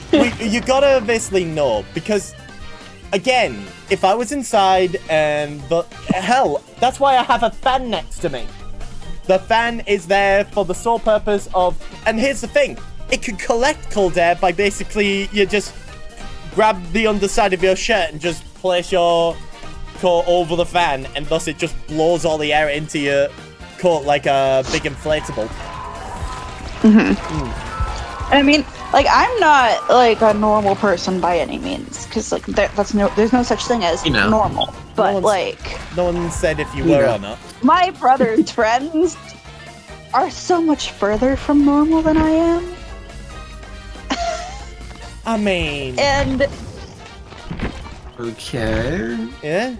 you gotta basically know, because, again, if I was inside and hell, that's why I have a fan next to me. The fan is there for the sole purpose of, and here's the thing, it can collect cold air by basically, you just grab the underside of your shirt and just place your coat over the fan, and thus it just blows all the air into your coat like a big inflatable. I mean, like, I'm not like a normal person by any means, because like there's no such thing as You know. normal. But one's- like, No one said if you were or not. my brother's friends are so much further from normal than I am, I mean, and Okay. yeah.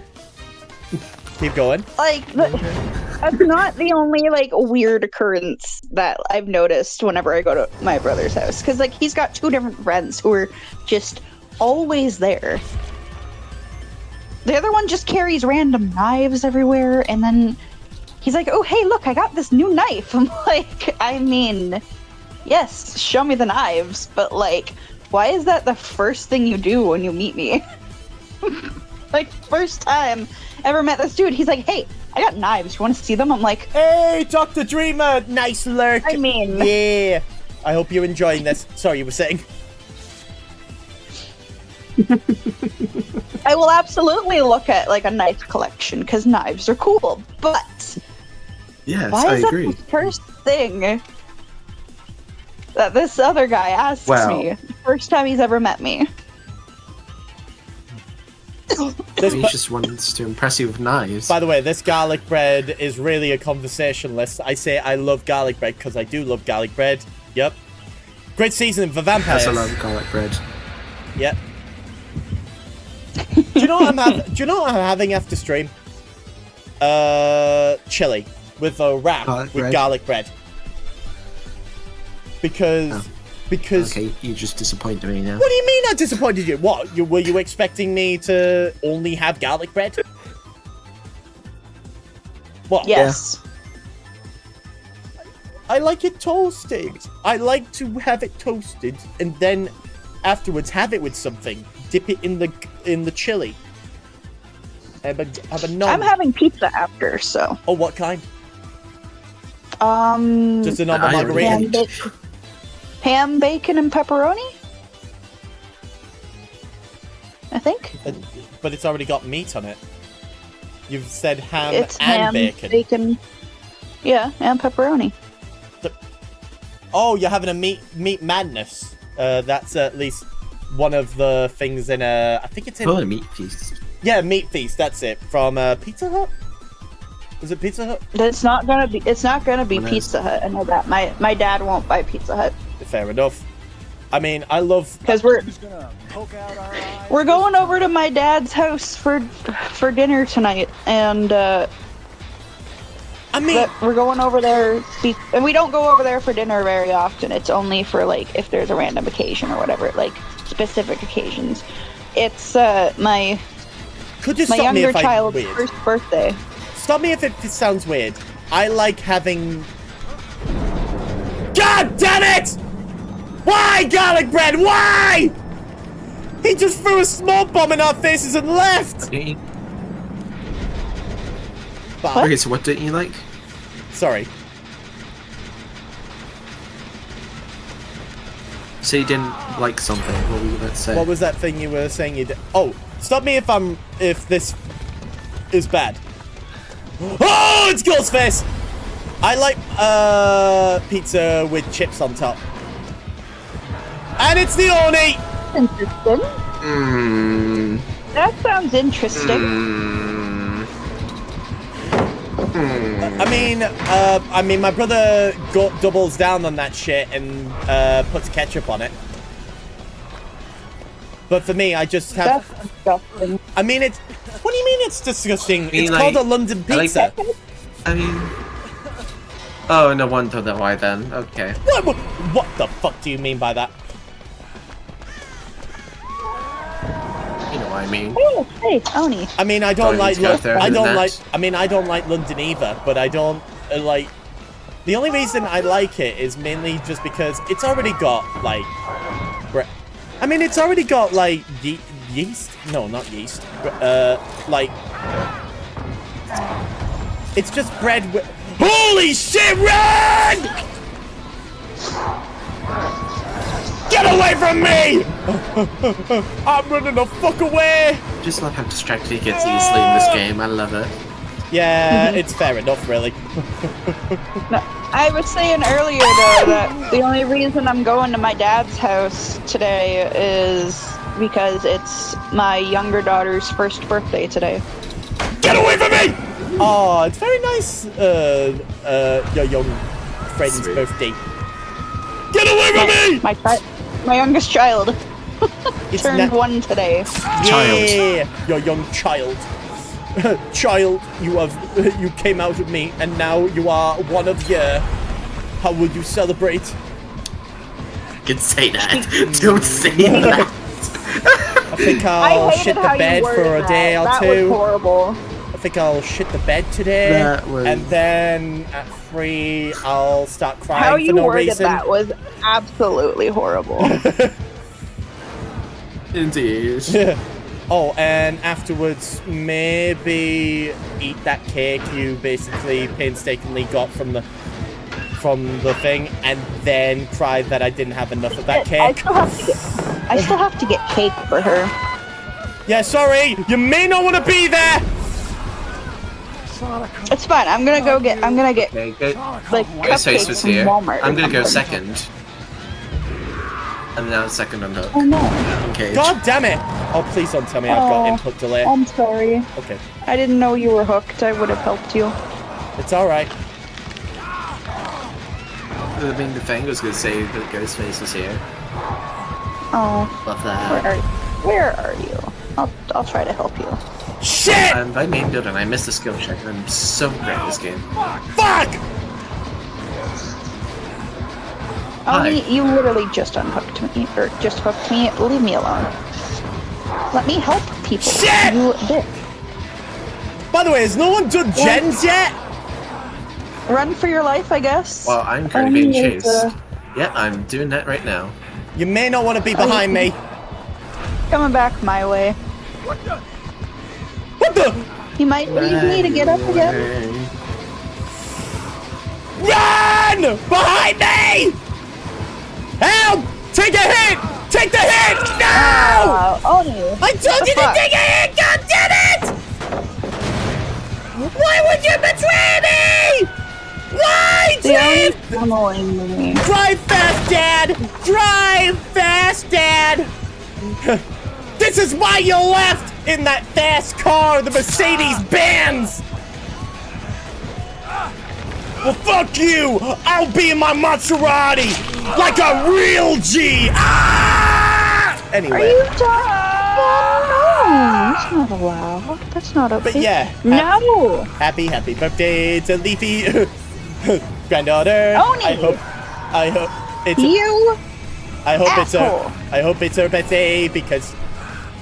Keep going. like that's not the only like weird occurrence that I've noticed whenever I go to my brother's house, because like he's got 2 different friends who are just always there. The other one just carries random knives everywhere, and then he's like, oh hey look, I got this new knife. I'm like, I mean, yes, show me the knives, but like, why is that the first thing you do when you meet me? Like, first time ever met this dude, he's like, hey, I got knives, you want to see them? I'm like, Hey, Dr. Dreamer! Nice lurk! I mean, Yeah! I hope you're enjoying this. Sorry, you were saying. I will absolutely look at like a knife collection because knives are cool, but Yes, why I is agree. that the first thing that this other guy asks Wow. me the first time he's ever met me? This, He just wants to impress you with knives. by the way, this garlic bread is really a conversationalist. I say I love garlic bread because I do love garlic bread. Yep. Great seasoning for vampires. That's a lot of garlic bread. Yep. Do you know what I'm having after stream? Chili with a wrap Garlic with bread? garlic bread. Because Okay, you just disappointed me now. What do you mean I disappointed you? What? Were you expecting me to only have garlic bread? What? Yes. I like it toasted. I like to have it toasted and then afterwards have it with something. Dip it in the chili. Have a naan. I'm having pizza after, so Oh, what kind? Just a normal I already margarita. ham, ham, bacon, and pepperoni. I think But it's already got meat on it. You've said ham it's and ham, bacon. Yeah, and pepperoni. Oh, you're having a meat madness. That's at least one of the things in I think it's in. Oh, a meat feast. Yeah, Meat Feast. That's it from Pizza Hut. Was it Pizza Hut? It's not gonna be. It's not gonna be When I Pizza Hut. I know that. My dad won't buy Pizza Hut Fair enough. I mean, I love. because we're going over to my dad's house for dinner tonight, and I mean, but we're going over there. And we don't go over there for dinner very often. It's only for like if there's a random occasion or whatever, like specific occasions. It's my could you my stop me younger if I'm child's weird? first birthday. Stop me if it sounds weird. I like having. God damn it! Why garlic bread? Why? He just threw a smoke bomb in our faces and left. Don't you- Bah, Okay, so what don't you like? sorry. So you didn't like something. What were you about to say? What was that thing you were saying you did? Oh, stop me if this is bad. Oh, it's Ghostface! I like pizza with chips on top. And it's the Oni! Interesting. That sounds interesting. I mean, my brother doubles down on that shit and puts ketchup on it. But for me, I just have. That's disgusting. I mean, it's. What do you mean it's disgusting? mean, It's like- called a London I like pizza. I mean... Oh, no wonder why then. Okay. What the fuck do you mean by that? You know what I mean. Oh, hey, Oni. I mean, I don't Don't like. need to go there I with don't that. like. I mean, I don't like London either. But I don't like. The only reason I like it is mainly just because it's already got like. I mean, it's already got like yeast. No, not yeast. Like. It's just bread with. Holy shit! Run! Get away from me! I'm running the fuck away! Just love how distracted he gets easily in this game. I love it. Yeah, it's fair enough, really. No, I was saying earlier though that the only reason I'm going to my dad's house today is because it's my younger daughter's first birthday today. Get away from me! Oh, it's very nice, your young friend's Sweet. birthday. Get away from me! My youngest child It's turned 1 today. Yeah, your young child. Child, you came out of me, and now you are one of your. How will you celebrate? I can say that. Don't say that. I think I I'll hated shit the how you bed worded for a day that. or That two. was horrible. I think I'll shit the bed today, That was- and then at 3 I'll start crying How for you no worded reason. that was absolutely horrible. Indeed. Oh, and afterwards, maybe eat that cake you basically painstakingly got from the thing, and then cry that I didn't have enough of that I cake. still have to get cake for her. Yeah, sorry, you may not want to be there. It's fine. I'm gonna get Okay, go. like Ghostface cupcakes was from here. Walmart. I'm gonna or go something. second. And now second on hook. Oh no! Okay. God damn it! Oh, please don't tell me I've got Oh. input delay. I'm sorry. Okay, I didn't know you were hooked. I would have helped you. it's all right. I mean, the thing was gonna say that Ghostface was here. Oh, Love that. where are you? I'll try to help you. Shit! And I main build and I missed the skill check. I'm so great at this game. Fuck! Oni, you literally just unhooked me, or just hooked me. Leave me alone. Let me help people. Shit! You bitch. By the way, has no one done gens yet? Run for your life, I guess. Well, I'm currently being Oni is, chased. Yeah, I'm doing that right now. You may not want to be behind me. coming back my way. What the? He might leave me to get up again. Run! Behind me! Help! Take a hit! Take the hit! No! Oni. I told you to fuck? take a hit! God damn it! Why would you betray me? Why, The Oni's Dave? pummeling me. Drive fast, Dad! Drive fast, Dad! This is why you left in that fast car, the Mercedes-Benz! Well, fuck you! I'll be in my Maserati like a real G! Ah! Are Anyway. you done? No, that's not allowed. That's not okay. But yeah. No! Happy birthday to Leafy granddaughter. Oni! I hope it's You? I hope it's asshole. I hope it's her birthday because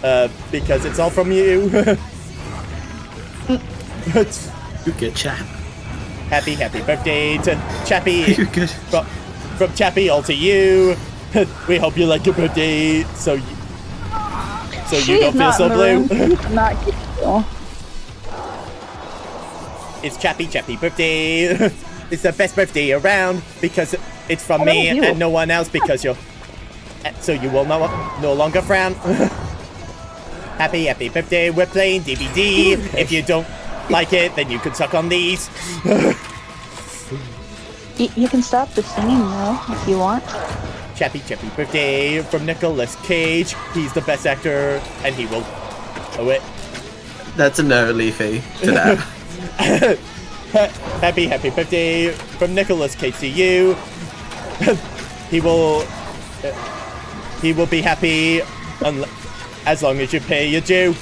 it's all from you. You're good, chap. happy birthday to Chappie. You're good. From Chappie all to you. We hope you like your birthday so you She don't is feel not so in the blue. room. She's not you. It's Chappie birthday. It's the best birthday around because it's from Oh, me you. and no one else because you're so you will no longer frown. Happy birthday. We're playing DBD. If you don't like it, then you can suck on these. You can stop the singing though if you want. Chappie birthday from Nicolas Cage. He's the best actor and he will Oh wait. That's a no, Leafy. To that. Happy 50 from Nicholas Cage to you. He will be happy as long as you pay your due.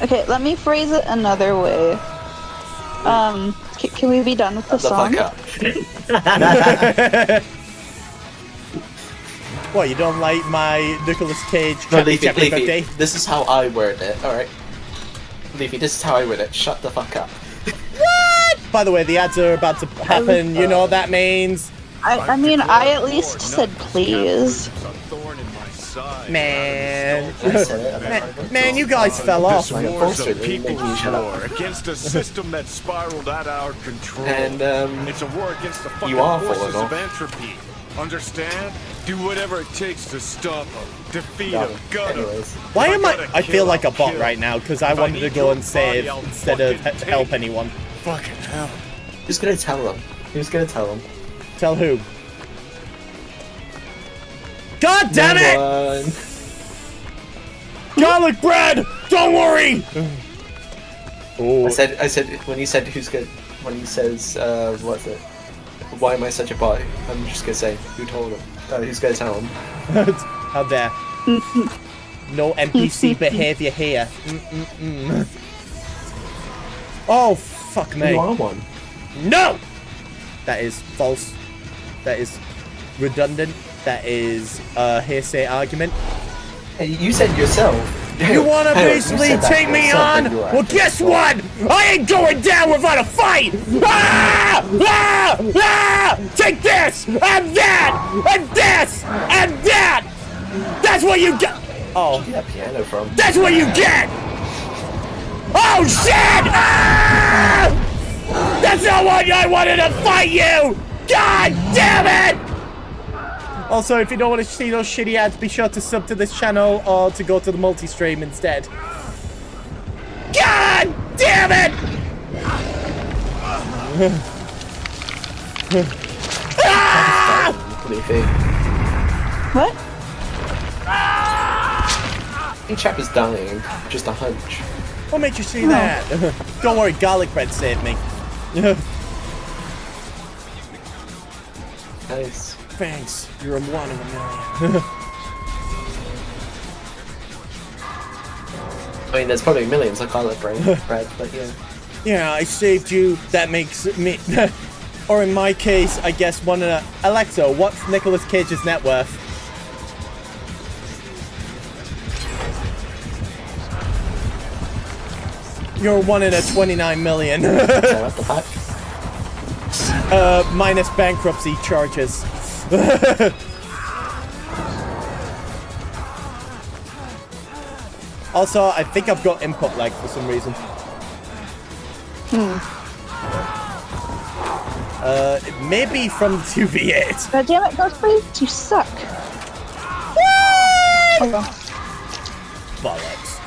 Okay, let me phrase it another way. Can we be done with the The song? fuck up. What, you don't like my Nicolas Cage No, Happy Leafy, 50? Leafy, this is how I word it, alright? Leafy, this is how I word it. Shut the fuck up. By the way, the ads are about to happen. You know what that means? I mean, I at least said please. Man. I said it. Man, you guys fell off. My Wars upholstery, of people's maybe you shut up. war against a system that spiraled out of our control. And, it's a war against the fucking you are forces falling of off. entropy. Understand? Do whatever it takes to stop them, defeat Yeah, them, gut them. anyways. Why am I? gotta I feel kill, like a I'll bot kill. right now because I If I wanted to need go your and save body, I'll instead of fucking take help it. anyone. Fucking hell. Who's gonna tell them? Who's gonna tell them? Tell who? God damn it! No one. Garlic bread! Don't worry! Oh, I said, when he said who's good, when he says, what's it? Why am I such a bot? I'm just gonna say, who told him? Who's gonna tell him? how dare. No NPC behavior here. Mm-mm-mm. Oh, fuck me. You are one. No! That is false. That is redundant. That is a hearsay argument. Hey, you said yourself. You wanna Hang on, you basically said that take me yourself, on? that you were Well, actually guess smart. what? I ain't going down without a fight! Ah! Ah! Ah! Take this! And that! And this! And that! That's what you get! Oh, Where'd you get that piano from? that's what you get! Oh, shit! Ah! That's not what I wanted to fight you! God damn it! Also, if you don't want to see those shitty ads, be sure to sub to this channel or to go to the multi-stream instead. God damn it! Ah! Leafy. What? The chap is dying. Just a hunch. What made you see that? Don't worry, garlic bread saved me. Nice. Thanks, you're a one in a million. I mean, there's probably millions of garlic bread, but yeah. Yeah, I saved you. That makes me... or in my case, I guess one of the... Alexa, what's Nicolas Cage's net worth? You're 1 in a 29 million. So what the fuck? Minus bankruptcy charges. Also, I think I've got input lag for some reason. Maybe from 2v8. God damn it, Ghostface, you suck. Oh, well. Bollocks.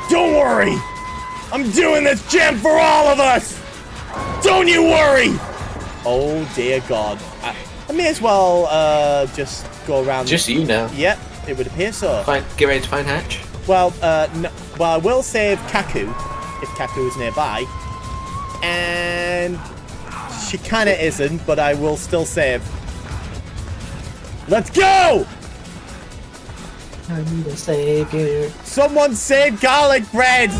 Don't worry! I'm doing this jam for all of us! Don't you worry! Oh dear God. I may as well just go around. Just you now. Yep, it would appear so. Get ready to find Hatch. Well, no, well, I will save Kaku if Kaku is nearby, and she kind of isn't, but I will still save. Let's go! I need a savior. Someone save garlic bread!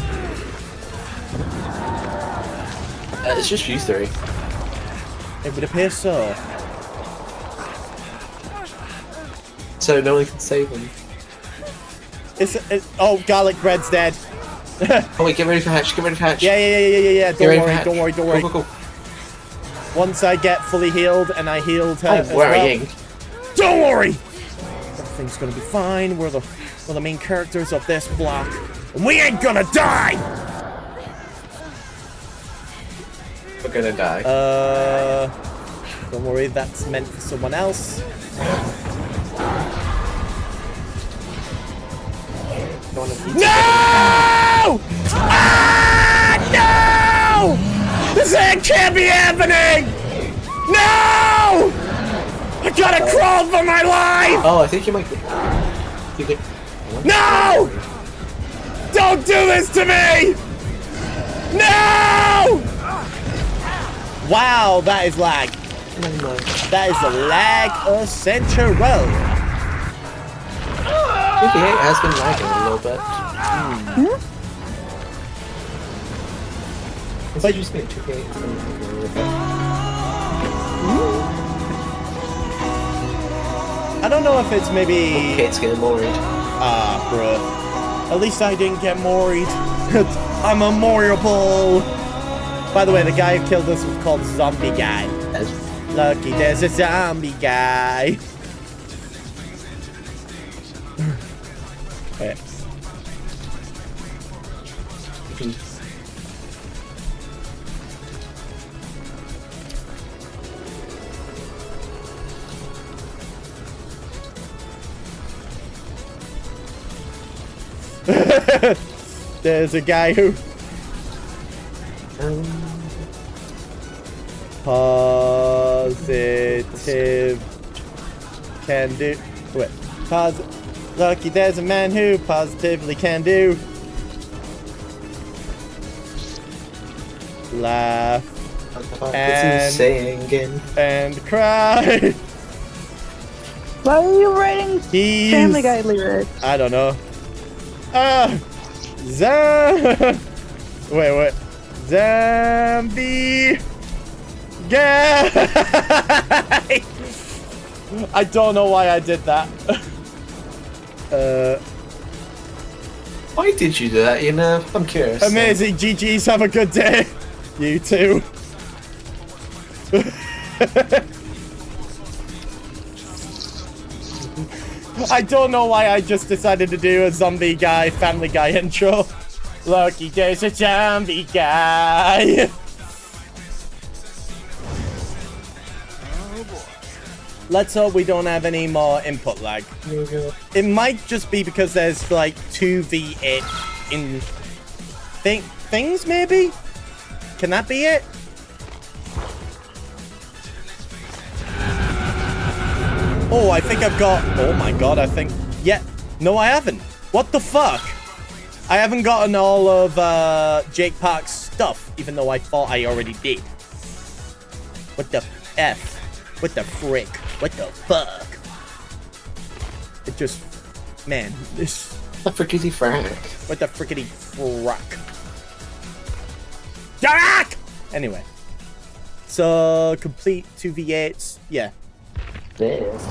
It's just you three. It would appear so. So no one can save him. Oh, garlic bread's dead. Oh wait, get ready for Hatch. Get ready for Hatch. Yeah. Get ready for Don't Hatch. worry. Go, go, go. Once I get fully healed, and I healed her I'm as worrying. well. Don't worry! Everything's gonna be fine. We're the main characters of this block. And we ain't gonna die! We're gonna die. Don't worry, that's meant for someone else. No! Ah! No! This can't be happening! No! I gotta crawl for my life! Oh, I think you might be. You get... No! Don't do this to me! No! Wow, that is lag. That is the lag essential. BB-8 has been lagging a little bit. But just me, 2K8 has been lagging a little bit. I don't know if it's maybe... Kate's getting worried. Ah, bruh. At least I didn't get worried. I'm a memorable. By the way, the guy who killed us was called Zombie Guy. Lucky there's a zombie guy. Wait. There's a guy who positive can do. Wait, lucky there's a man who positively can do. Laugh and singing and cry. Why are you writing He's, Family Guy lyrics? I don't know. Wait. Zombie guy. I don't know why I did that. Why did you do that, you know? I'm curious. Amazing, GG's, have a good day. You too. I don't know why I just decided to do a zombie guy, Family Guy intro. Lucky there's a zombie guy. Let's hope we don't have any more input lag. It might just be because there's like 2v8 in things, maybe? Can that be it? Oh, I think I've got... Oh my god, I think... Yeah. No, I haven't. What the fuck? I haven't gotten all of Jake Park's stuff, even though I thought I already did. What the F? What the frick? What the fuck? It just... Man, this... What the frickity frack? What the frickity frack? Jack! Anyway. So, complete 2v8s. Yeah. This.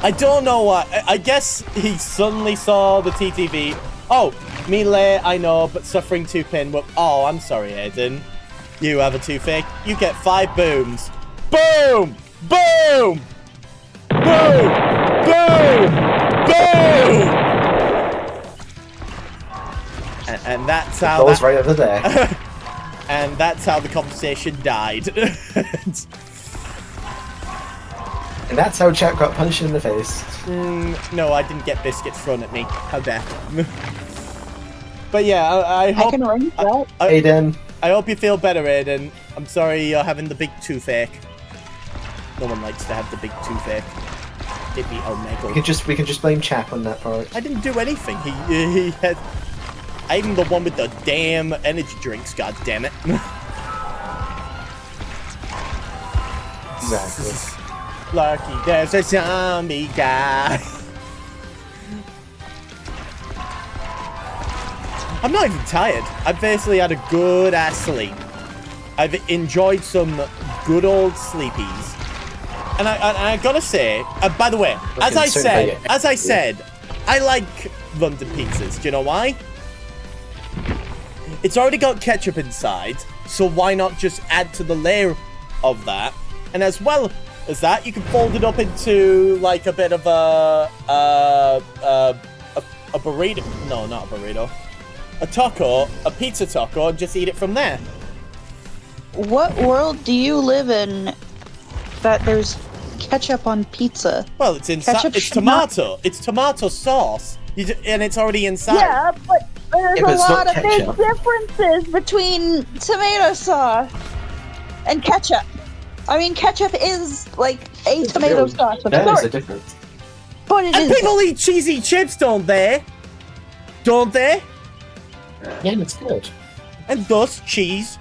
I don't know what. I guess he suddenly saw the TTV. Oh, melee, I know, but suffering 2-pin. Well, oh, I'm sorry, Aiden. You have a toothache. You get 5 booms. Boom! Boom! Boom! Boom! Boom! And that's how. The ball's right over there. And that's how the conversation died. And that's how Jack got punched in the face. No, I didn't get biscuits thrown at me. How dare. But yeah, I hope... I can ring that. Aiden. I hope you feel better, Aiden. I'm sorry you're having the big toothache. No one likes to have the big toothache. It'd be Omega. We can just blame Chap on that part. I didn't do anything. He had... I'm the one with the damn energy drinks, god damn it. Exactly. Lucky there's a zombie guy. I'm not even tired. I've basically had a good ass sleep. I've enjoyed some good old sleepies. And I gotta say, by the way, as I said, I like London pizzas. Do you know why? It's already got ketchup inside, so why not just add to the layer of that? And as well as that, you can fold it up into like a bit of a burrito. No, not a burrito. A taco, a pizza taco, and just eat it from there. What world do you live in that there's ketchup on pizza? Well, it's inside. Ketchup It's should not- tomato. It's tomato sauce, and it's already inside. Yeah, but there's Yeah, but a it's not lot of big ketchup. differences between tomato sauce and ketchup. I mean, ketchup is like a tomato sauce of That is a sorts, difference. but it And is. people eat cheesy chips, don't they? Don't they? Yeah, it's good. And thus cheese,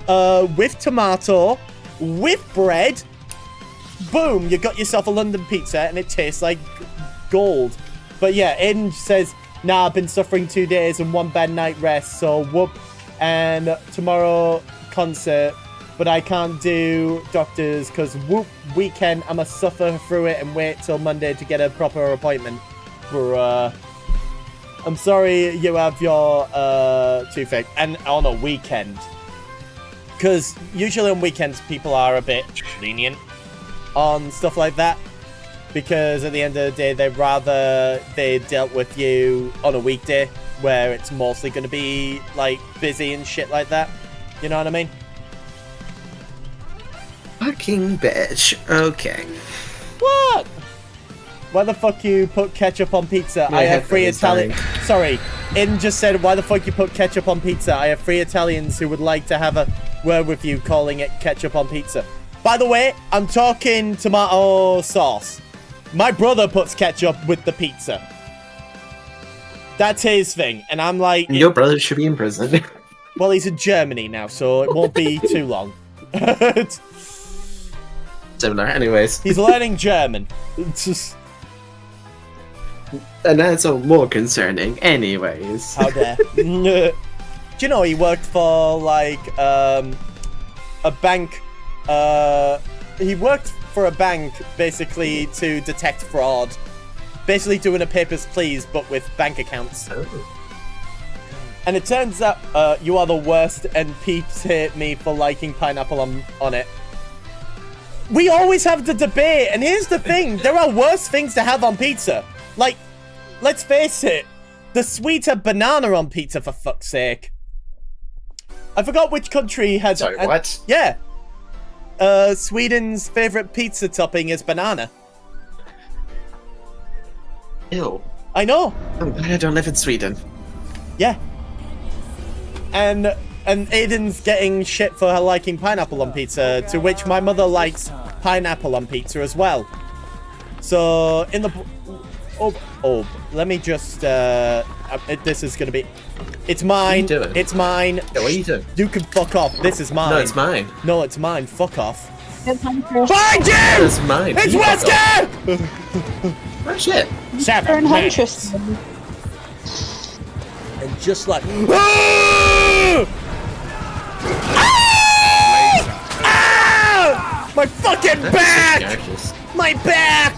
with tomato, with bread. Boom! You got yourself a London pizza, and it tastes like gold. But yeah, Aiden says, "Nah, I've been suffering 2 days and 1 bad night rest, so whoop." And tomorrow concert, but I can't do doctors because whoop weekend. I'ma suffer through it and wait till Monday to get a proper appointment. Bruh. I'm sorry you have your toothache and on a weekend. Because usually on weekends people are a bit lenient on stuff like that. Because at the end of the day they'd rather they dealt with you on a weekday where it's mostly going to be like busy and shit like that. You know what I mean? Fucking bitch. Okay. What? Why the fuck you put ketchup on pizza? My I have 3 headphones Italian. dying. Sorry, In just said, why the fuck you put ketchup on pizza? I have 3 Italians who would like to have a word with you calling it ketchup on pizza. By the way, I'm talking tomato sauce. My brother puts ketchup with the pizza. That's his thing. And I'm like... Your brother should be in prison. Well, he's in Germany now, so it won't be too long. Similar, anyways. He's learning German. It's just... And that's all more concerning, anyways. How dare. Do you know he worked for, like, a bank... he worked for a bank, basically, to detect fraud. Basically doing a papers, please, but with bank accounts. Oh. And it turns out you are the worst, and peeps hate me for liking pineapple on it. We always have the debate, and here's the thing. There are worse things to have on pizza. Like, let's face it. The sweeter banana on pizza, for fuck's sake. I forgot which country has... Sorry, what? Yeah. Sweden's favorite pizza topping is banana. Ew. I know. I'm glad I don't live in Sweden. Yeah. And Aiden's getting shit for her liking pineapple on pizza, to which my mother likes pineapple on pizza as well. So, in the... Oh, let me just... this is gonna be... It's mine. What are you doing? It's mine. Yeah, what are you doing? You can fuck off. This is mine. No, it's mine. No, it's mine. Fuck off. It's Find you! It's mine. It's You fuck off. Wesker! Oh, shit. 7 minutes. Huntress. And just like... Ah! Ah! My fucking That's back! just characters. My back!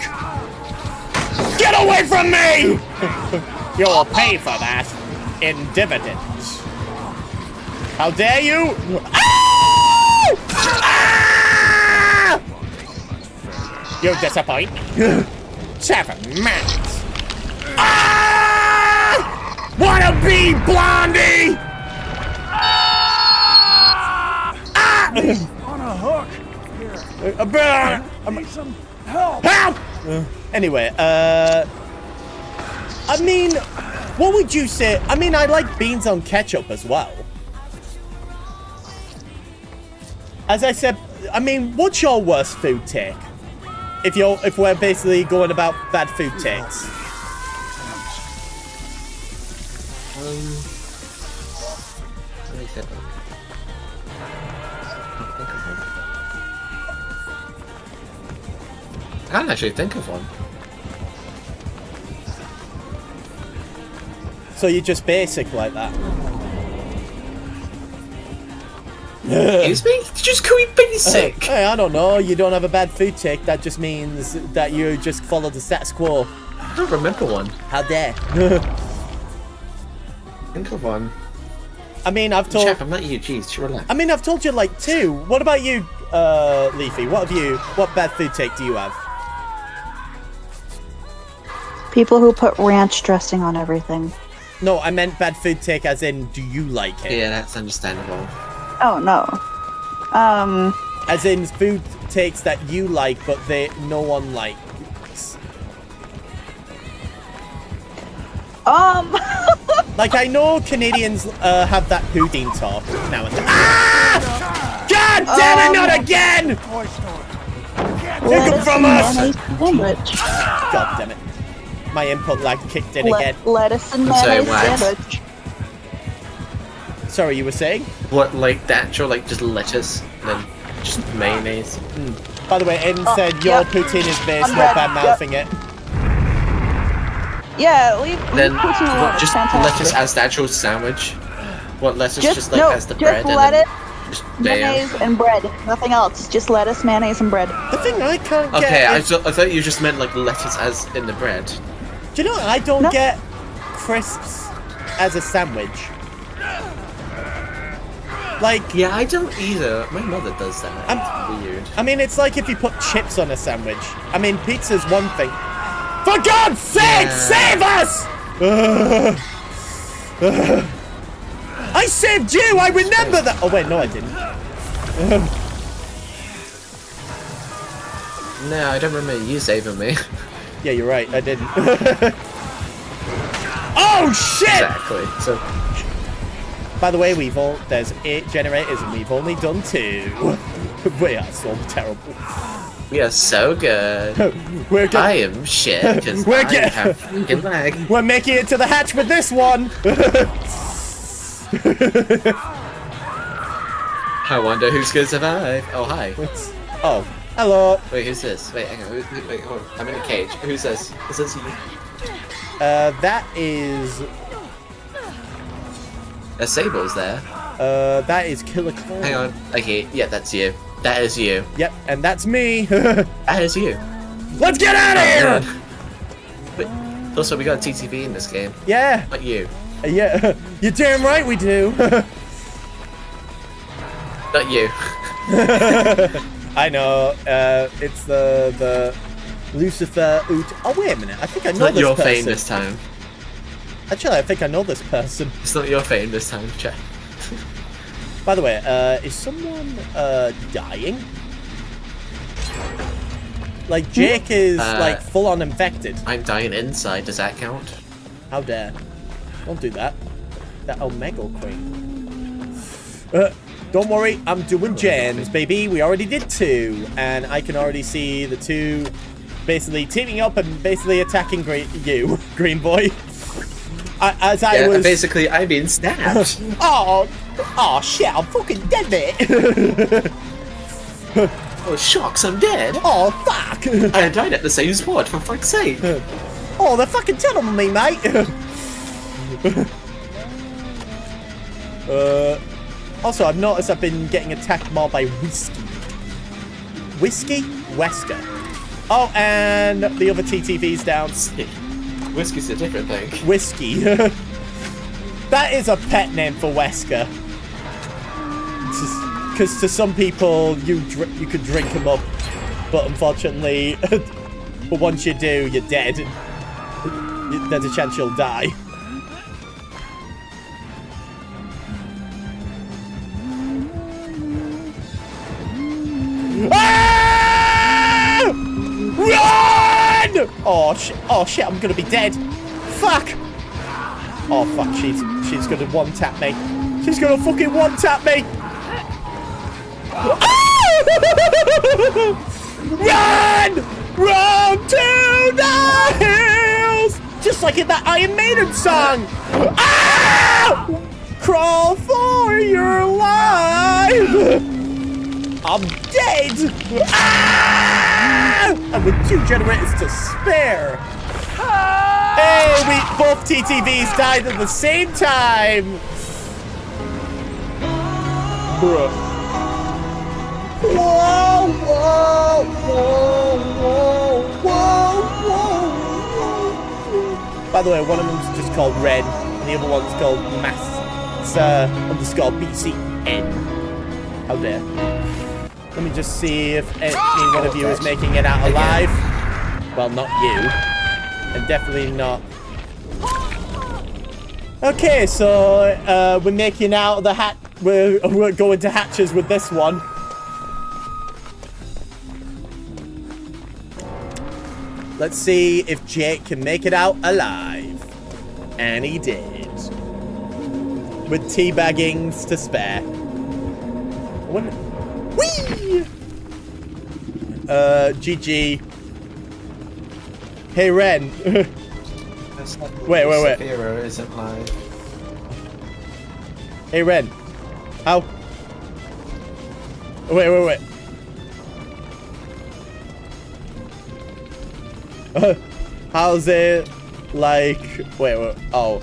Get away from me! You'll pay for that in dividends. How dare you? Ah! Ah! You disappoint. 7 minutes. Ah! Wanna be Blondie? Ah! On a hook. I Need some help. Help! Anyway, I mean, what would you say? I mean, I like beans on ketchup as well. As I said, I mean, what's your worst food take? If we're basically going about bad food takes. Let me think. I can't actually think of one. So you're just basic like that. Excuse me? Did you just call me basic? Hey, I don't know. You don't have a bad food take. That just means that you just follow the status quo. I don't remember one. How dare. Think of one. I mean, I've told... Chef, I'm not you. Jeez, relax. I mean, I've told you like 2. What about you, Leafy? What bad food take do you have? People who put ranch dressing on everything. No, I meant bad food take as in, do you like it? Yeah, that's understandable. Oh no. As in food takes that you like, but no one likes. Like, I know Canadians have that poutine talk now and then. Ah! God damn it, not again! Toy Story. lettuce from and us! mayonnaise sandwich. God damn it. My input lag kicked in again. Lettuce and I'm sorry, mayonnaise Wax. sandwich. Sorry, you were saying? What, like the actual, like just lettuce and then just mayonnaise? By the way, Aiden Oh, said your yep. poutine is based, I'm not red, bad mouthing it. Yeah, leave Then poutine alone. what, It's just fantastic. lettuce as the actual sandwich? What, lettuce just like no, as the just bread lettuce, and then just mayo? mayonnaise, and bread. Nothing else. Just lettuce, mayonnaise, and bread. The thing I can't get Okay, I is, thought you just meant like lettuce as in the bread. do you know what? I don't No. get crisps as a sandwich. Like, Yeah, I don't either. My mother does that. I'm- Weird. I mean, it's like if you put chips on a sandwich. I mean, pizza's one thing. For God's sake, Yeah. save us! I saved you! I remember that! Oh, wait, no, I didn't. No, I don't remember you saving me. Yeah, you're right, I didn't. Oh, shit! Exactly. So, By the way, there's 8 generators and we've only done 2. We are so terrible. we are so good. We're good. I am shit because We're I get- have fucking lag. We're making it to the hatch with this one. I wonder who's gonna survive. Oh, hi. Oh, hello. Wait, who's this? Wait, hang on. Wait, hold on. I'm in a cage. Who's this? Is this you? That is Sable's there. that is Killer Clown. Hang on. Okay, yeah, that's you. That is you. Yep, and that's me. That is you. Let's get out of here. But also, we got a TTV in this game. Yeah, Not you. yeah. You're damn right we do. Not you. I know. It's the Lucifer Oot. Oh wait a minute. I think I It's know not this your person. fame this time. Actually, I think I know this person. It's not your fame this time, chat. By the way, is someone dying? Like Jake is like full on infected. I'm dying inside. Does that count? How dare? Don't do that. That Omega Queen. Don't worry, I'm doing gens, baby. We already did 2, and I can already see the 2 basically teaming up and basically attacking Green Boy. As I was. Basically, I'm being stabbed. Oh shit! I'm fucking dead, mate. Oh, shucks, I'm dead. Oh fuck! I died at the same spot, for fuck's sake. Oh, they're fucking telling me, mate. Also, I've noticed I've been getting attacked more by Whiskey. Whiskey? Wesker. Oh, and the other TTV's down. Whiskey's a different thing. Whiskey. That is a pet name for Wesker. Because to some people, you could drink them up. But unfortunately, but once you do, you're dead. There's a chance you'll die. Ah! Run! Oh shit, I'm gonna be dead. Fuck! Oh fuck, she's gonna one-tap me. She's gonna fucking one-tap me! Ah! Run! Run to the hills! Just like in that Iron Maiden song! Ah! Crawl for your life! I'm dead! Ah! And with 2 generators to spare. Hey, we both TTVs died at the same time! Bruh. Whoa, whoa, whoa, whoa, whoa, whoa. By the way, one of them's just called Red, and the other one's called Master_BCN. How dare. Let me just see if any one of you is making it out alive. Well, not you. And definitely not. Okay, so we're making out the hat. We're going to hatches with this one. Let's see if Jake can make it out alive. And he did. With teabaggings to spare. Whee! GG. Hey, Ren. Wait. Zafira isn't live. Hey, Ren. How? Wait. How's it like? Wait. Oh,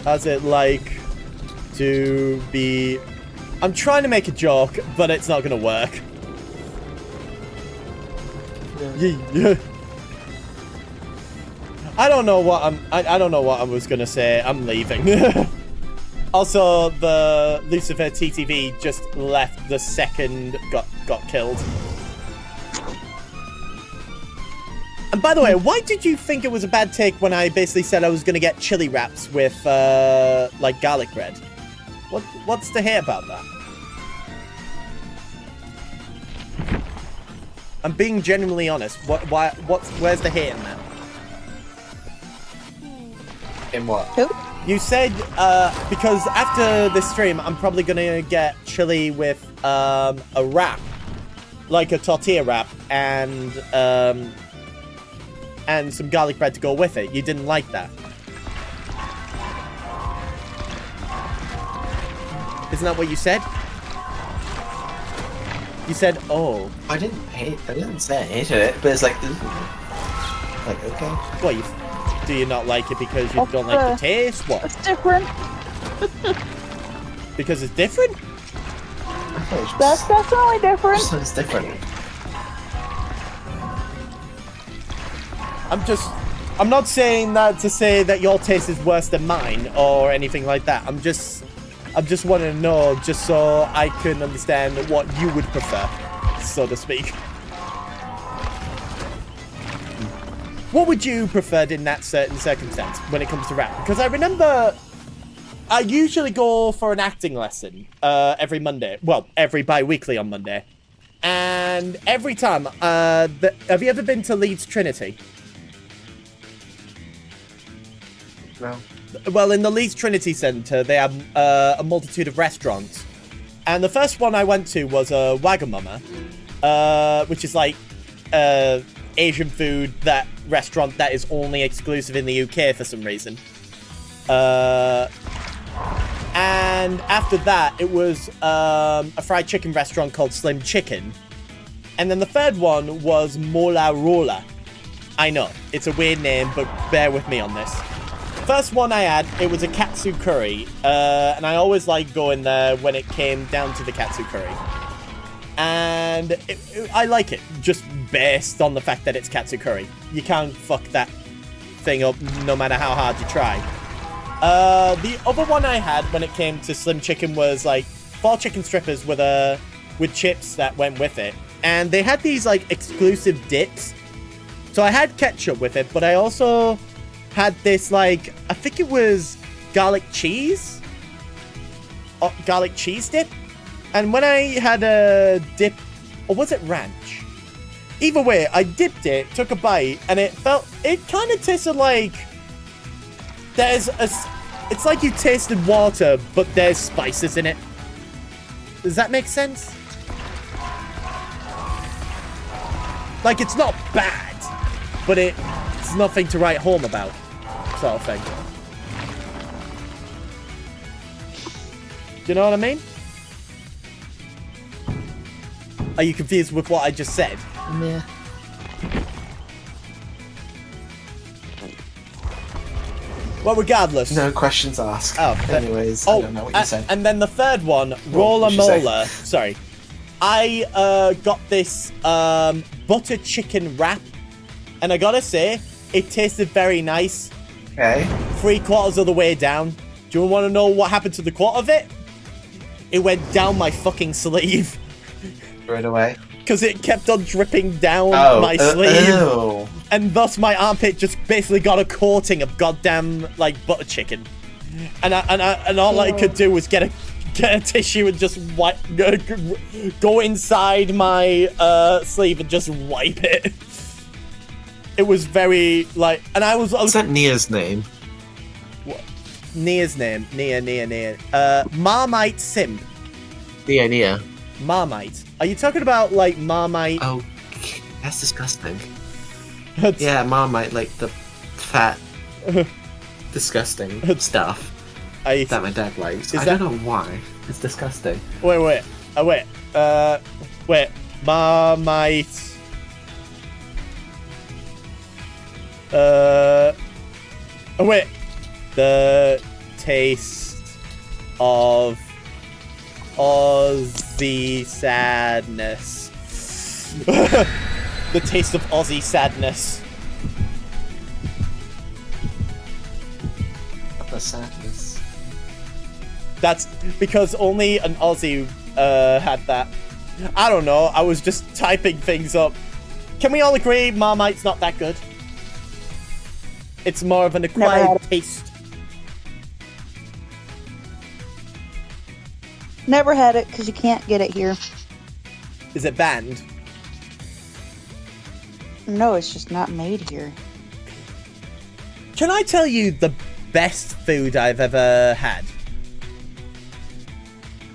how's it like to be? I'm trying to make a joke, but it's not gonna work. Yeah. I don't know what I don't know what I was gonna say. I'm leaving. Also, the Lucifer TTV just left the second got killed. And by the way, why did you think it was a bad take when I basically said I was gonna get chili wraps with like garlic bread? What's to hate about that? I'm being genuinely honest. Where's the hate in that? In what? Who? You said because after this stream, I'm probably gonna get chili with a wrap, like a tortilla wrap, and some garlic bread to go with it. You didn't like that. Isn't that what you said? You said, "Oh." I didn't say I hated it, but it's like, ooh. Like, okay. What, do you not like it because you don't like the taste? What? It's different. Because it's different? That's definitely different. It's different. I'm not saying that to say that your taste is worse than mine or anything like that. I'm just wanting to know just so I can understand what you would prefer, so to speak. What would you prefer in that certain circumstance when it comes to rap? Because I remember I usually go for an acting lesson every Monday. Well, every bi-weekly on Monday. And every time, have you ever been to Leeds Trinity? No. Well, in the Leeds Trinity Centre, they have a multitude of restaurants. And the first one I went to was Wagamama, which is like Asian food, that restaurant that is only exclusive in the UK for some reason. And after that, it was a fried chicken restaurant called Slim Chicken. And then the third one was Mola Rola. I know, it's a weird name, but bear with me on this. First one I had, it was a katsu curry, and I always liked going there when it came down to the katsu curry. And I like it, just based on the fact that it's katsu curry. You can't fuck that thing up no matter how hard you try. The other one I had when it came to Slim Chicken was like 4 chicken strippers with chips that went with it. And they had these like exclusive dips. So I had ketchup with it, but I also had this like, I think it was garlic cheese dip. And when I had a dip, or was it ranch? Either way, I dipped it, took a bite, and it kind of tasted like it's like you tasted water, but there's spices in it. Does that make sense? Like, it's not bad, but it's nothing to write home about, sort of thing. Do you know what I mean? Are you confused with what I just said? Yeah. Well, regardless. No questions asked. Oh, anyways, I don't know what you said. And then the third one, Roller what'd you say? Mola. Sorry. I got this butter chicken wrap, and I gotta say, it tasted very nice. Okay. 3/4 of the way down. Do you want to know what happened to the quarter of it? It went down my fucking sleeve. Right away. Because it kept on dripping down my Oh, sleeve. And thus my armpit just basically got a coating of goddamn, like, butter chicken. And all I could do was get a tissue and just go inside my sleeve and just wipe it. It was very, like, and I was... What's that Nia's name? What? Nia's name? Nia. Marmite Simp. Nia. Marmite. Are you talking about, like, Marmite? Oh, That's disgusting. That's- Yeah, Marmite, like the fat, disgusting stuff I that my dad likes. Is I that- don't know why. It's disgusting. wait. Marmite. Wait. The taste of Aussie sadness. The taste of Aussie sadness. What the sadness. That's because only an Aussie had that. I don't know. I was just typing things up. Can we all agree Marmite's not that good? It's more of an had acquired it. taste. Never had it because you can't get it here. Is it banned? No, it's just not made here. Can I tell you the best food I've ever had?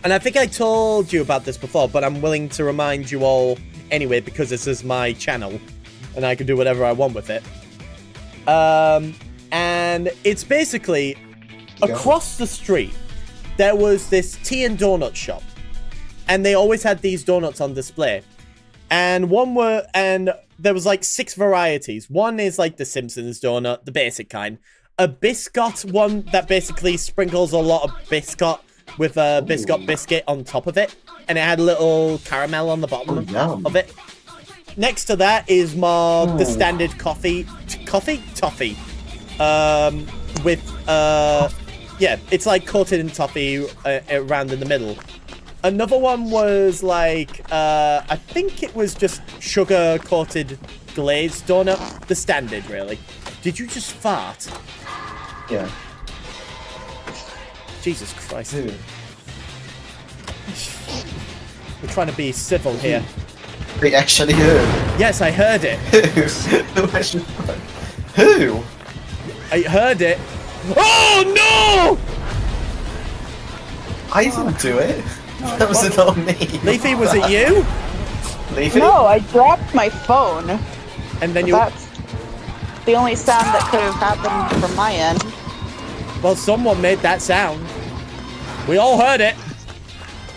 And I think I told you about this before, but I'm willing to remind you all anyway because this is my channel and I can do whatever I want with it. And it's basically across the street, there was this tea and donut shop, and they always had these donuts on display. And there was like 6 varieties. One is like the Simpsons donut, the basic kind. A biscuit one that basically sprinkles a lot of biscuit with a biscuit on top of it, and it had a little caramel on the bottom yum. of it. Next to that is more the standard toffee, with yeah, it's like coated in toffee around in the middle. Another one was like I think it was just sugar coated glazed donut, the standard really. Did you just fart? Yeah. Jesus Christ. Dude. We're trying to be civil here. Wait, actually, who? Yes, I heard it. Who? I heard it. Oh I didn't do it. That was not me. no! Leafy, was it you? Leafy? No, I dropped my phone. And then you. That's the only sound that could have happened from my end. Well, someone made that sound. We all heard it.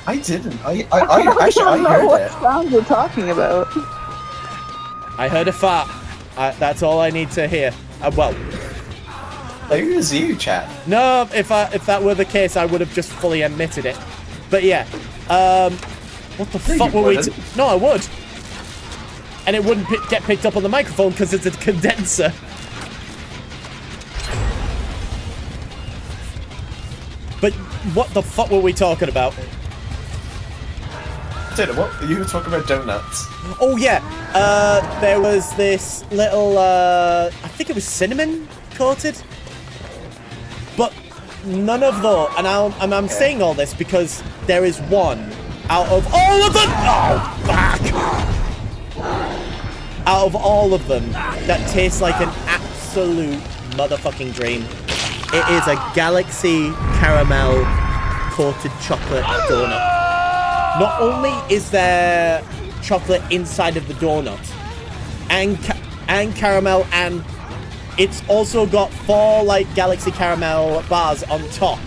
I didn't. I don't know what heard it. sound you're talking about. I heard a fart. That's all I need to hear. Well, Who was you, chat? no, if that were the case, I would have just fully admitted it. But yeah, what the fuck you were we? wouldn't. No, I would. And it wouldn't get picked up on the microphone because it's a condenser. But what the fuck were we talking about? Dude, what? You were talking about donuts. Oh yeah, there was this little, I think it was cinnamon coated, but none of those. And I'm saying all this because there is one out of all of them. Oh fuck! Out of all of them, that tastes like an absolute motherfucking dream. It is a Galaxy caramel coated chocolate donut. Not only is there chocolate inside of the donut and caramel, and it's also got 4 like Galaxy caramel bars on top,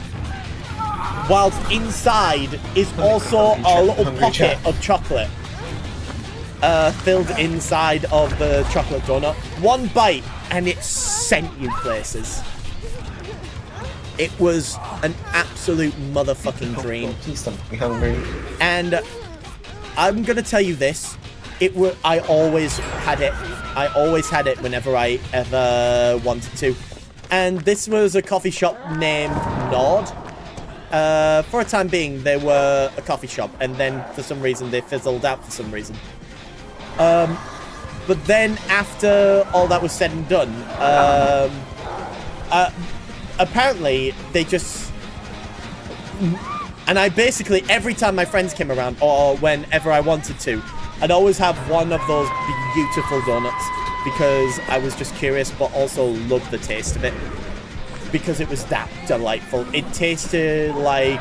whilst inside is also a little pocket of chocolate filled inside of the chocolate donut. One bite and it sent you places. It was an absolute motherfucking dream. Please don't be hungry. And I'm gonna tell you this: I always had it. I always had it whenever I ever wanted to. And this was a coffee shop named Nord. For a time being, they were a coffee shop, and then for some reason they fizzled out for some reason. But then after all that was said and done, apparently they just, and I basically, every time my friends came around or whenever I wanted to, I'd always have one of those beautiful donuts because I was just curious but also loved the taste of it because it was that delightful. It tasted like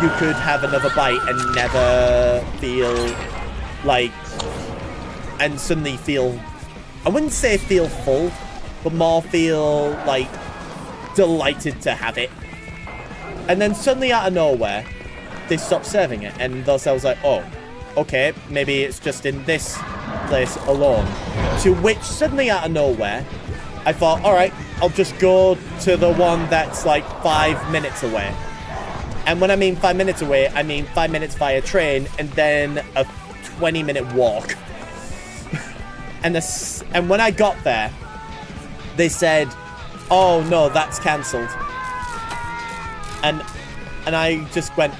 you could have another bite and never feel like and suddenly feel, I wouldn't say feel full, but more feel like delighted to have it. And then suddenly out of nowhere, they stopped serving it, and thus I was like, oh, okay, maybe it's just in this place alone. To which suddenly out of nowhere, I thought, all right, I'll just go to the one that's like 5 minutes away. And when I mean 5 minutes away, I mean 5 minutes via train and then a 20-minute walk. And when I got there, they said, oh no, that's cancelled. And I just went,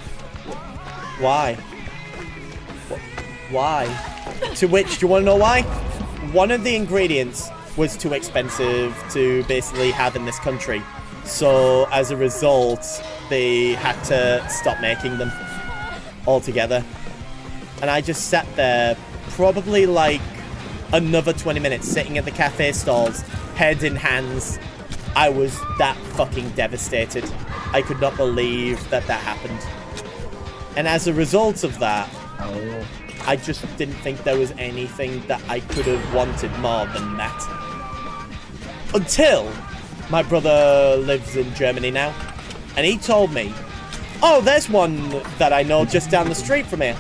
why? Why? To which, do you want to know why? One of the ingredients was too expensive to basically have in this country. So as a result, they had to stop making them altogether. And I just sat there probably like another 20 minutes sitting at the cafe stalls, head in hands. I was that fucking devastated. I could not believe that happened. And as a result of that, I just didn't think there was anything that I could have wanted more than that. Until my brother lives in Germany now, and he told me, oh, there's one that I know just down the street from here.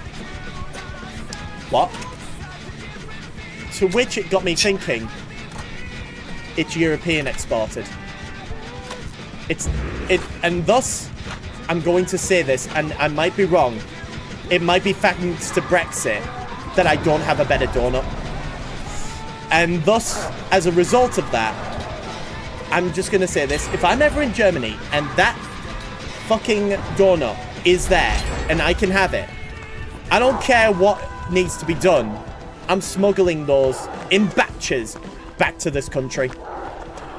What? To which it got me thinking, it's European exported. And thus, I'm going to say this, and I might be wrong. It might be thanks to Brexit that I don't have a better donut. And thus, as a result of that, I'm just going to say this. If I'm ever in Germany and that fucking donut is there and I can have it, I don't care what needs to be done. I'm smuggling those in batches back to this country.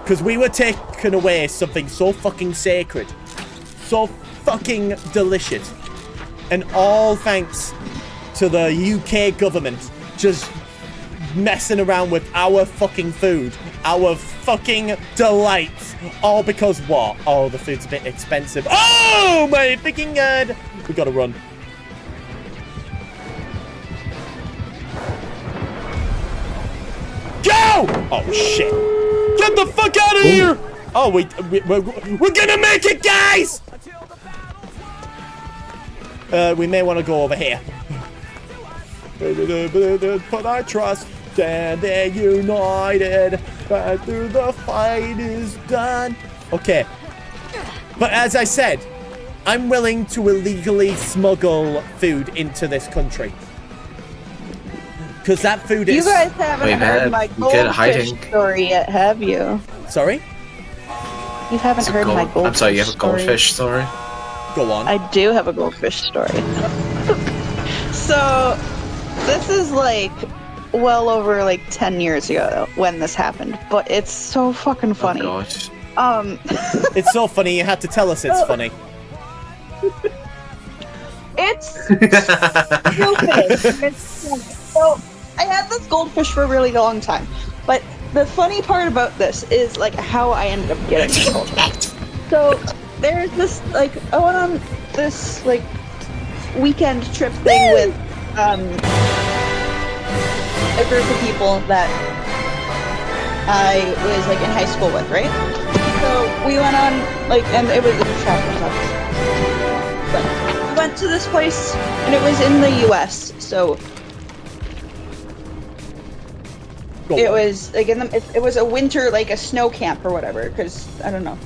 Because we were taking away something so fucking sacred. So fucking delicious. And all thanks to the UK government just messing around with our fucking food. Our fucking delights. All because what? Oh, the food's a bit expensive. Oh, my freaking god. We gotta run. Go! Oh, shit. Get the fuck out of here! Oh, we're gonna make it, guys! We may want to go over here. But I trust, standing united, after the fight is done. Okay. But as I said, I'm willing to illegally smuggle food into this country. Because that food is... You guys haven't heard my goldfish story yet, have you? Sorry? You haven't heard my goldfish story. I'm sorry, you have a goldfish story? Go on. I do have a goldfish story. So, this is like well over like 10 years ago when this happened, but it's so fucking funny. Oh gosh. It's so funny you have to tell us it's funny. It's stupid. So, I had this goldfish for a really long time, but the funny part about this is like how I ended up getting the goldfish. So there's this like I went on this like weekend trip thing with a group of people that I was like in high school with, right? So we went on like, and it was travel stuff. But we went to this place, and it was in the U.S. So it was like it was a winter, like a snow camp or whatever. Because I don't know.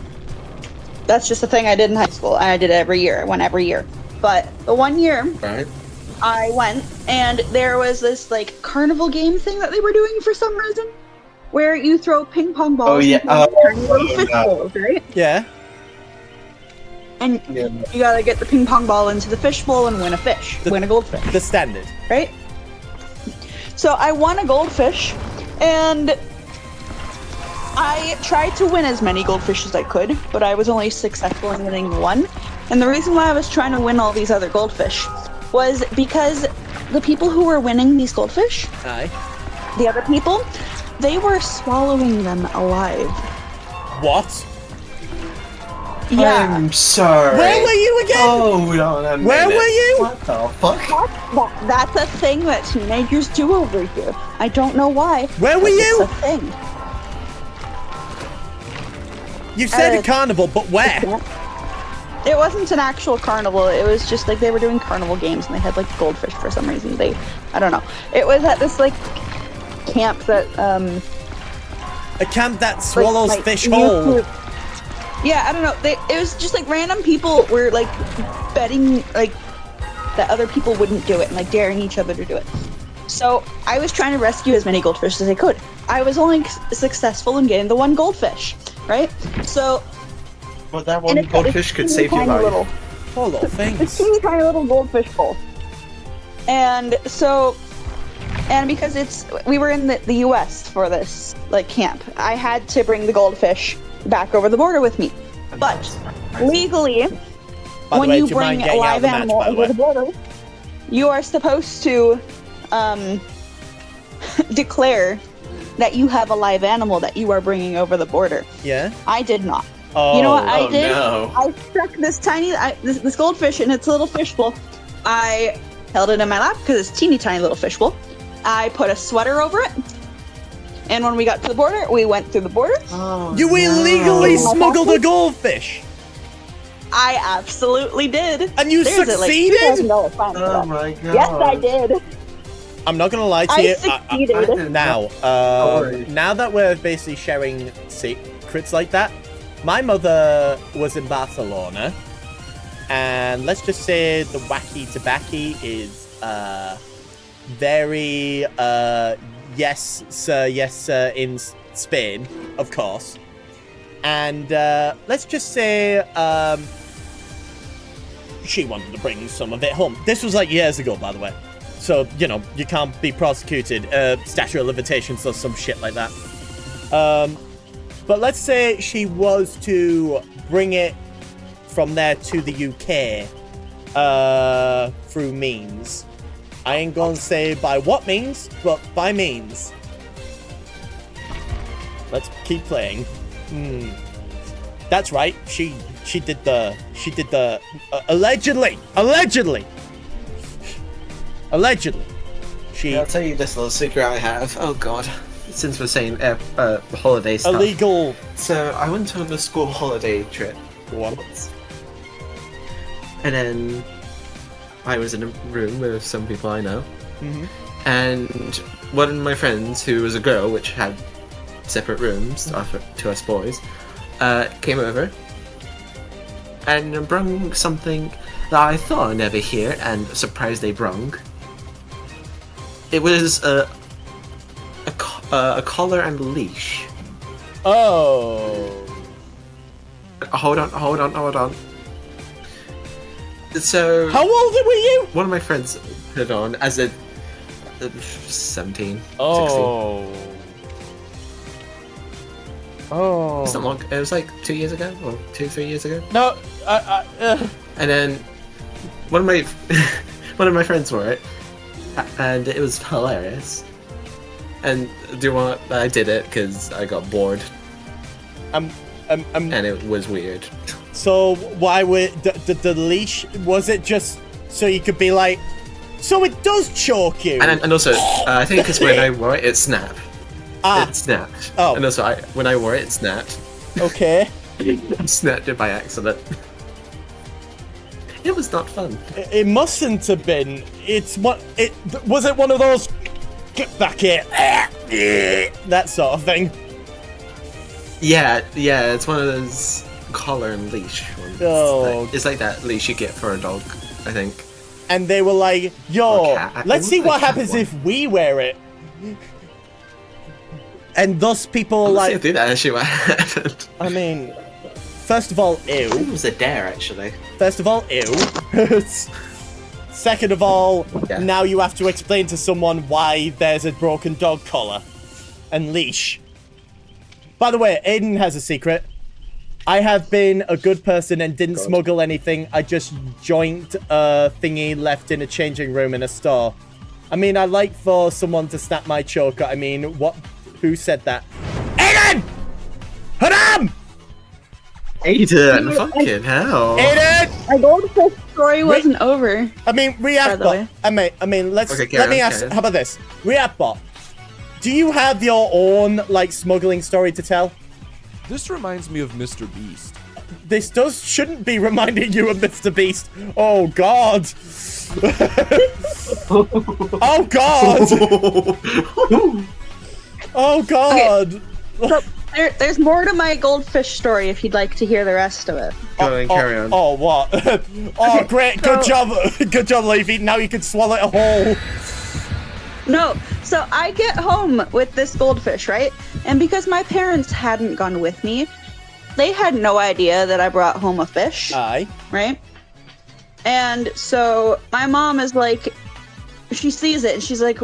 That's just a thing I did in high school. I did it every year. I went every year. But the one year, Right. I went, and there was this like carnival game thing that they were doing for some reason, where you throw ping pong balls. Oh, yeah. Into little fish bowls, right? Yeah. And you gotta get the ping pong ball into the fish bowl and win a fish, win a goldfish, The standard. right? So I won a goldfish, and I tried to win as many goldfish as I could, but I was only successful in winning one. And the reason why I was trying to win all these other goldfish was because the people who were winning these goldfish, Aye. the other people, they were swallowing them alive. What? Yeah. I'm sorry. Where were you again? Hold on a minute. Where were you? What the fuck? That's a thing that teenagers do over here. I don't know why. Where were but you? It's a thing. You said a Uh, carnival, but where? It wasn't an actual carnival. It was just like they were doing carnival games and they had like goldfish for some reason. I don't know. It was at this like camp that A camp that swallows like, fish youth whole. group. Yeah, I don't know. It was just like random people were like betting like that other people wouldn't do it and like daring each other to do it. So I was trying to rescue as many goldfish as I could. I was only successful in getting the one goldfish, right? So Well, that and one it's goldfish could save your tiny life. little- Poor little It's things. teeny tiny little goldfish bowl. And so, and because we were in the U.S. for this like camp, I had to bring the goldfish back over the border with me. But legally, By the when way, you do you mind bring a getting out of live the match, animal by the over way? the border, you are supposed to declare that you have a live animal that you are bringing over the border. Yeah? I did not. Oh, You know what I Oh did? no. I stuck this tiny, this goldfish in its little fishbowl. I held it in my lap because it's teeny tiny little fishbowl. I put a sweater over it. And when we got to the border, we went through the border. Oh, You no. illegally No. smuggled a goldfish! I absolutely did. And you There's succeeded? a, like, $2,000 fine for Oh that. my god. Yes, I did. I'm not gonna lie to I you. succeeded. Now, worry. now that we're basically sharing secrets like that, my mother was in Barcelona, and let's just say the wacky tobacco is very yes sir in Spain, of course, and let's just say she wanted to bring some of it home. This was like years ago, by the way. So, you know, you can't be prosecuted, statute of limitations or some shit like that. But let's say she was to bring it from there to the UK through means. I ain't gonna say by what means, but by means. Let's keep playing. That's right. She did the allegedly. She I'll tell you this little secret I have. Oh god. Since we're saying holiday stuff. illegal. So I went on a school holiday trip What? once. And then I was in a room with some people I know. Mhm. And one of my friends, who was a girl, which had separate rooms to us boys, came over and brung something that I thought I'd never hear, and surprised they brung. It was a collar and leash. Oh. Hold on. So How old were you? one of my friends put it on as a 17, 16. Oh. It's not long. It was like 2 years ago, or 3 years ago. No. And then one of my one of my friends wore it, and it was hilarious. And do you want? I did it because I got bored, and it was weird. So why would the leash? Was it just so you could be like? So it does choke you. And also, I think because when I wore it, it snapped. Ah. It snapped. Oh. And also, when I wore it, it snapped. Okay. I snapped it by accident. It was not fun. It mustn't have been. It's what it was. It one of those. Get back here. That sort of thing. Yeah, it's one of those collar and leash ones. Oh. It's like that leash you get for a dog, I think. And they were like, "Yo, Or cat. let's It see was what like cat happens one. if we wear it." And thus people Let's see like. if that actually what happened. I mean, first of all, I think ew. it was a dare, actually. First of all, ew. Second of all, Yeah. now you have to explain to someone why there's a broken dog collar and leash. By the way, Aiden has a secret. I have been a good person and didn't smuggle anything. I just joined a thingy left in a changing room in a store. I mean, I like for someone to snap my choker. I mean, what? Who said that? Aiden! Hadam! Aiden, fucking hell. Aiden! My goldfish story wasn't over. I mean, By the Reactbot. way. I mean, let Okay, me ask. carry on. How about this, Reactbot? Do you have your own like smuggling story to tell? This reminds me of Mr. Beast. This shouldn't be reminding you of Mr. Beast. Oh God. Oh God. Oh God. So there's more to my goldfish story if you'd like to hear the rest of it. Go on, carry on. Oh what? Oh great, good so- job, good job, Leafy. Now you can swallow it whole. No, so I get home with this goldfish, right? And because my parents hadn't gone with me, they had no idea that I brought home a fish, Aye. right? And so my mom is like, she sees it and she's like,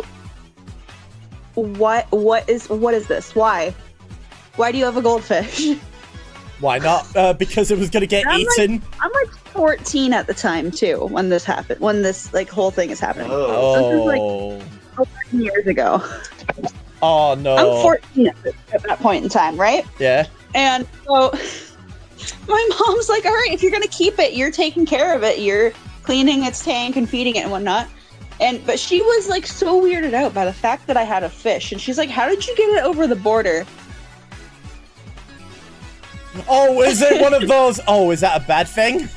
what is this? Why do you have a goldfish? Why not? Because it was gonna get I'm like- eaten. I'm like 14 at the time too when this happened, when this like whole thing is happening. Oh. This is like Oh. 11 years ago. Oh no. I'm 14 at that point in time, right? Yeah. And so my mom's like, all right, if you're going to keep it, you're taking care of it. You're cleaning its tank and feeding it and whatnot. But she was like so weirded out by the fact that I had a fish. And she's like, how did you get it over the border? Oh, is it one of those? Oh, is that a bad thing?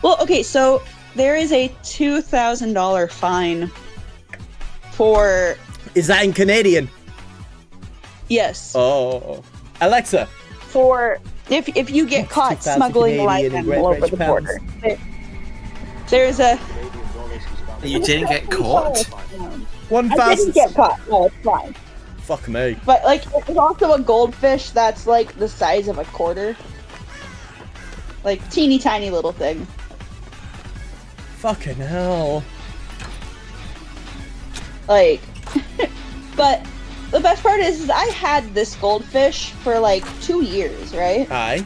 Well, okay, so there is a $2,000 fine for, Is that in Canadian? yes, Oh. Alexa. for if you get caught 2,000 smuggling a live Canadian in animal Great over the British border. There's a... You didn't get caught? I didn't 1,000. get caught. No, it's fine. Fuck me. But like, it's also a goldfish that's like the size of a quarter. Like teeny tiny little thing. Fucking hell. Like, but the best part is I had this goldfish for like 2 years, right? Aye.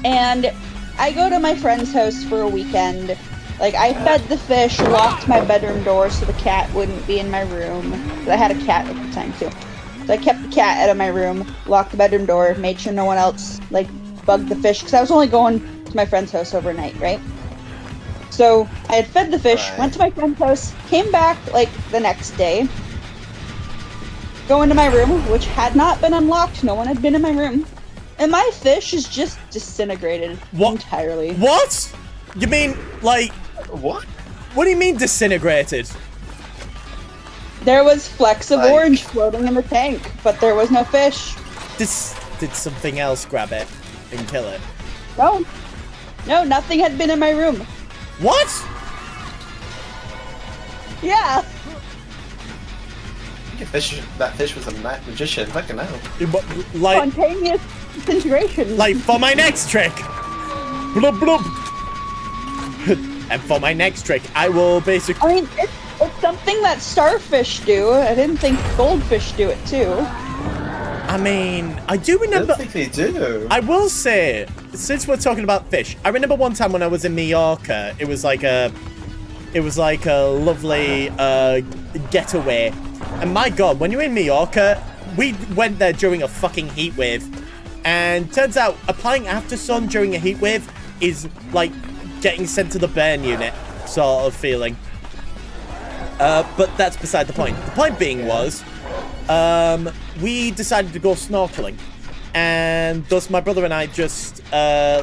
And I go to my friend's house for a weekend. Like, I fed the fish, locked my bedroom door so the cat wouldn't be in my room. 'Cause I had a cat at the time, too. So I kept the cat out of my room, locked the bedroom door, made sure no one else, like, bugged the fish. Because I was only going to my friend's house overnight, right? So I had fed the fish, Right. went to my friend's house, came back, like, the next day. Go into my room, which had not been unlocked. No one had been in my room. And my fish is just disintegrated What? entirely. What? You mean, like, What? what do you mean disintegrated? There was flecks of Like- orange floating in the tank, but there was no fish. Did something else grab it and kill it? No. No, nothing had been in my room. What? Yeah. That fish was a magician. Fucking hell. Like, Spontaneous disintegration. like for my next trick. Blub blub. And for my next trick, I will basically. I mean, it's something that starfish do. I didn't think goldfish do it too. I mean, I do I remember. don't think they do. I will say, since we're talking about fish, I remember one time when I was in Mallorca, it was like a lovely getaway. And my God, when you're in Mallorca, we went there during a fucking heat wave, and turns out applying after sun during a heat wave is like getting sent to the burn unit sort of feeling. But that's beside the point. The point being was, we decided to go snorkeling, and thus my brother and I just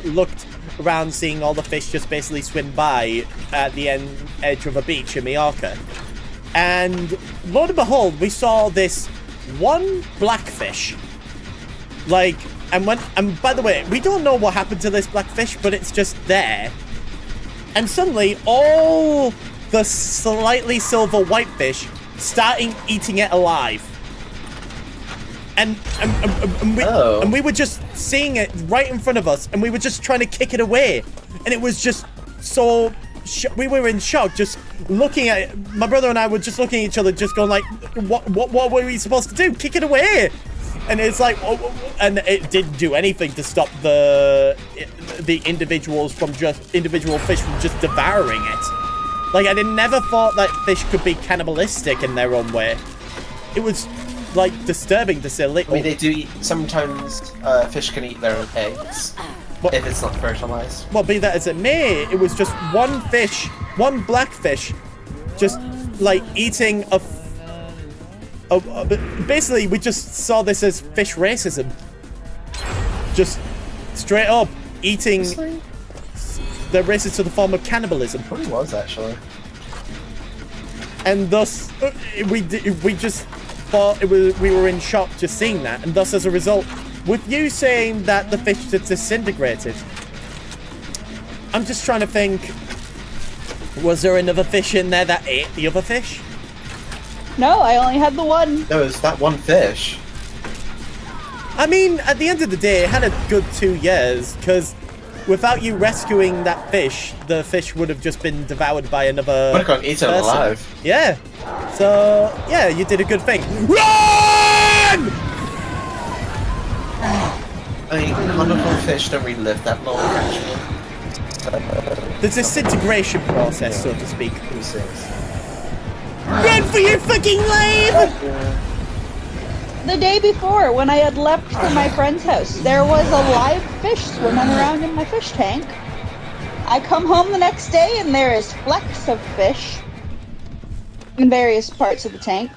looked around, seeing all the fish just basically swim by at the edge of a beach in Mallorca. And lo and behold, we saw this one blackfish. Like, and by the way, we don't know what happened to this blackfish, but it's just there. And suddenly, all the slightly silver whitefish starting eating it alive. And Oh. we were just seeing it right in front of us, and we were just trying to kick it away. And it was just so... we were in shock, just looking at it. My brother and I were just looking at each other, just going like, what were we supposed to do? Kick it away! And it's like, and it didn't do anything to stop the individual fish from just devouring it. Like, I never thought that fish could be cannibalistic in their own way. It was like disturbing to say I mean, little. they do eat. Sometimes fish can eat their own eggs What? if it's not fertilized. Well, be that as it may, it was just one fish, one blackfish, just like eating basically, we just saw this as fish racism. Just straight up eating. They're racist to the form of cannibalism, Probably was actually. and thus we just thought we were in shock just seeing that, and thus as a result, with you saying that the fish had disintegrated, I'm just trying to think. Was there another fish in there that ate the other fish? No, I only had the one. No, it's that one fish. I mean, at the end of the day, it had a good 2 years, because without you rescuing that fish, the fish would have just been devoured by another Would have got eaten person. alive. Yeah. So, yeah, you did a good thing. Run! I mean, conical fish don't really live that long, actually. The disintegration process, so to speak. Who says? Run for your fucking life! The day before, when I had left for my friend's house, there was a live fish swimming around in my fish tank. I come home the next day and there is flecks of fish in various parts of the tank.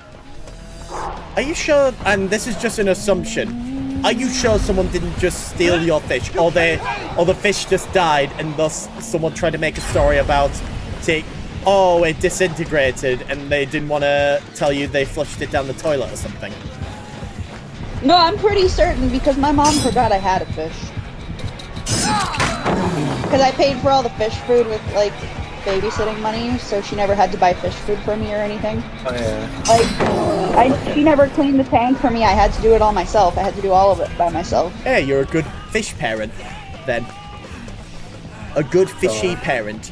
Are you sure, and this is just an assumption, are you sure someone didn't just steal your fish, or the fish just died, and thus someone tried to make a story about, it disintegrated, and they didn't want to tell you they flushed it down the toilet or something? No, I'm pretty certain because my mom forgot I had a fish. Because I paid for all the fish food with, like, babysitting money, so she never had to buy fish food for me or anything. Oh yeah. She never cleaned the tank for me. I had to do it all myself. I had to do all of it by myself. Hey, you're a good fish parent, then. A good fishy parent.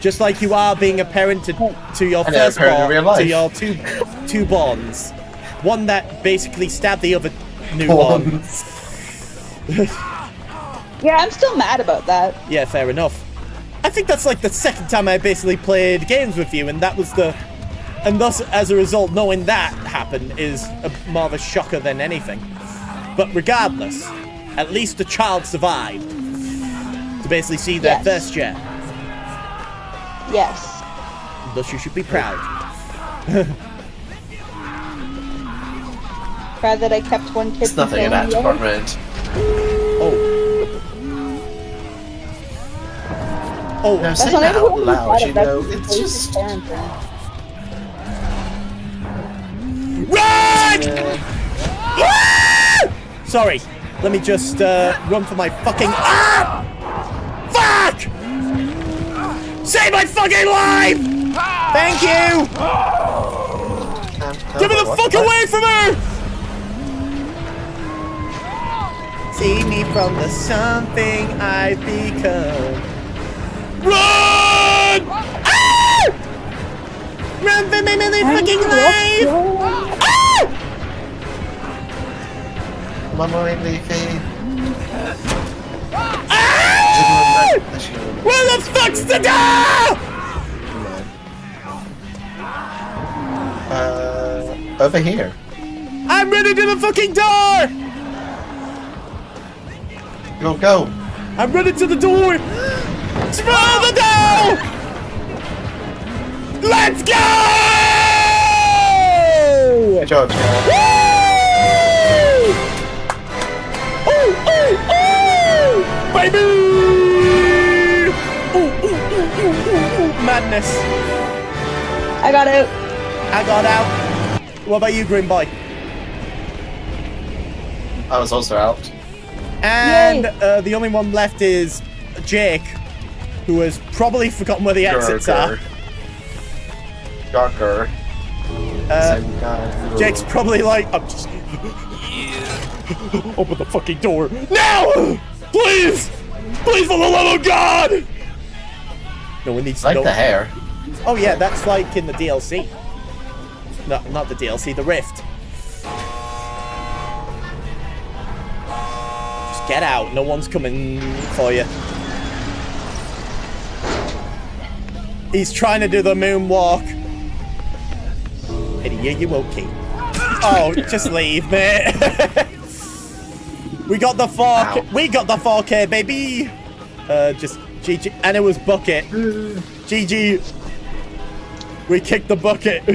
Just like you are being a parent to your And a parent in real life. to your two bonds. One that basically stabbed the other newborn. Yeah, I'm still mad about that. Yeah, fair enough. I think that's like the second time I basically played games with you, and that was and thus, as a result, knowing that happened is more of a shocker than anything. But regardless, at least the child survived to basically see their Yes. first jet. Yes. Thus, you should be proud. Proud that I kept one kid It's from nothing in failing that the other. department. Oh. Oh. No, That's say not that even out what loud, I you thought know. of. It's That's just. parenting. Run! Sorry. Let me just run for my fucking. Ah! Fuck! Save my fucking life! Thank you! Get me the fuck away from her! See me from the something I've become. Run! Ah! Run for my motherfucking life! Ah! Mama ain't leafy. Ah! Where the fuck's the door? Over here. I'm ready to the fucking door! Go. I'm ready to the door! Throw the door! Let's go! Good job, Joe. Woo! Ooh, ooh, ooh! Baby! Ooh. Madness. I got out. I got out. What about you, Green Boy? I was also out. And the only one left is Jake, who has probably forgotten where the exits are. Darker. Same guy. Jake's probably like, I'm just... Open the fucking door. No! Please! Please, for the love of God! No one needs to Like know. the hair. Oh yeah, that's like in the DLC. No, not the DLC, the Rift. Just get out. No one's coming for you. He's trying to do the moonwalk. Eddie, are you okay? Oh, just leave, mate. We got the 4K. Ow. We got the 4K, baby. Just GG. And it was bucket. GG. We kicked the bucket.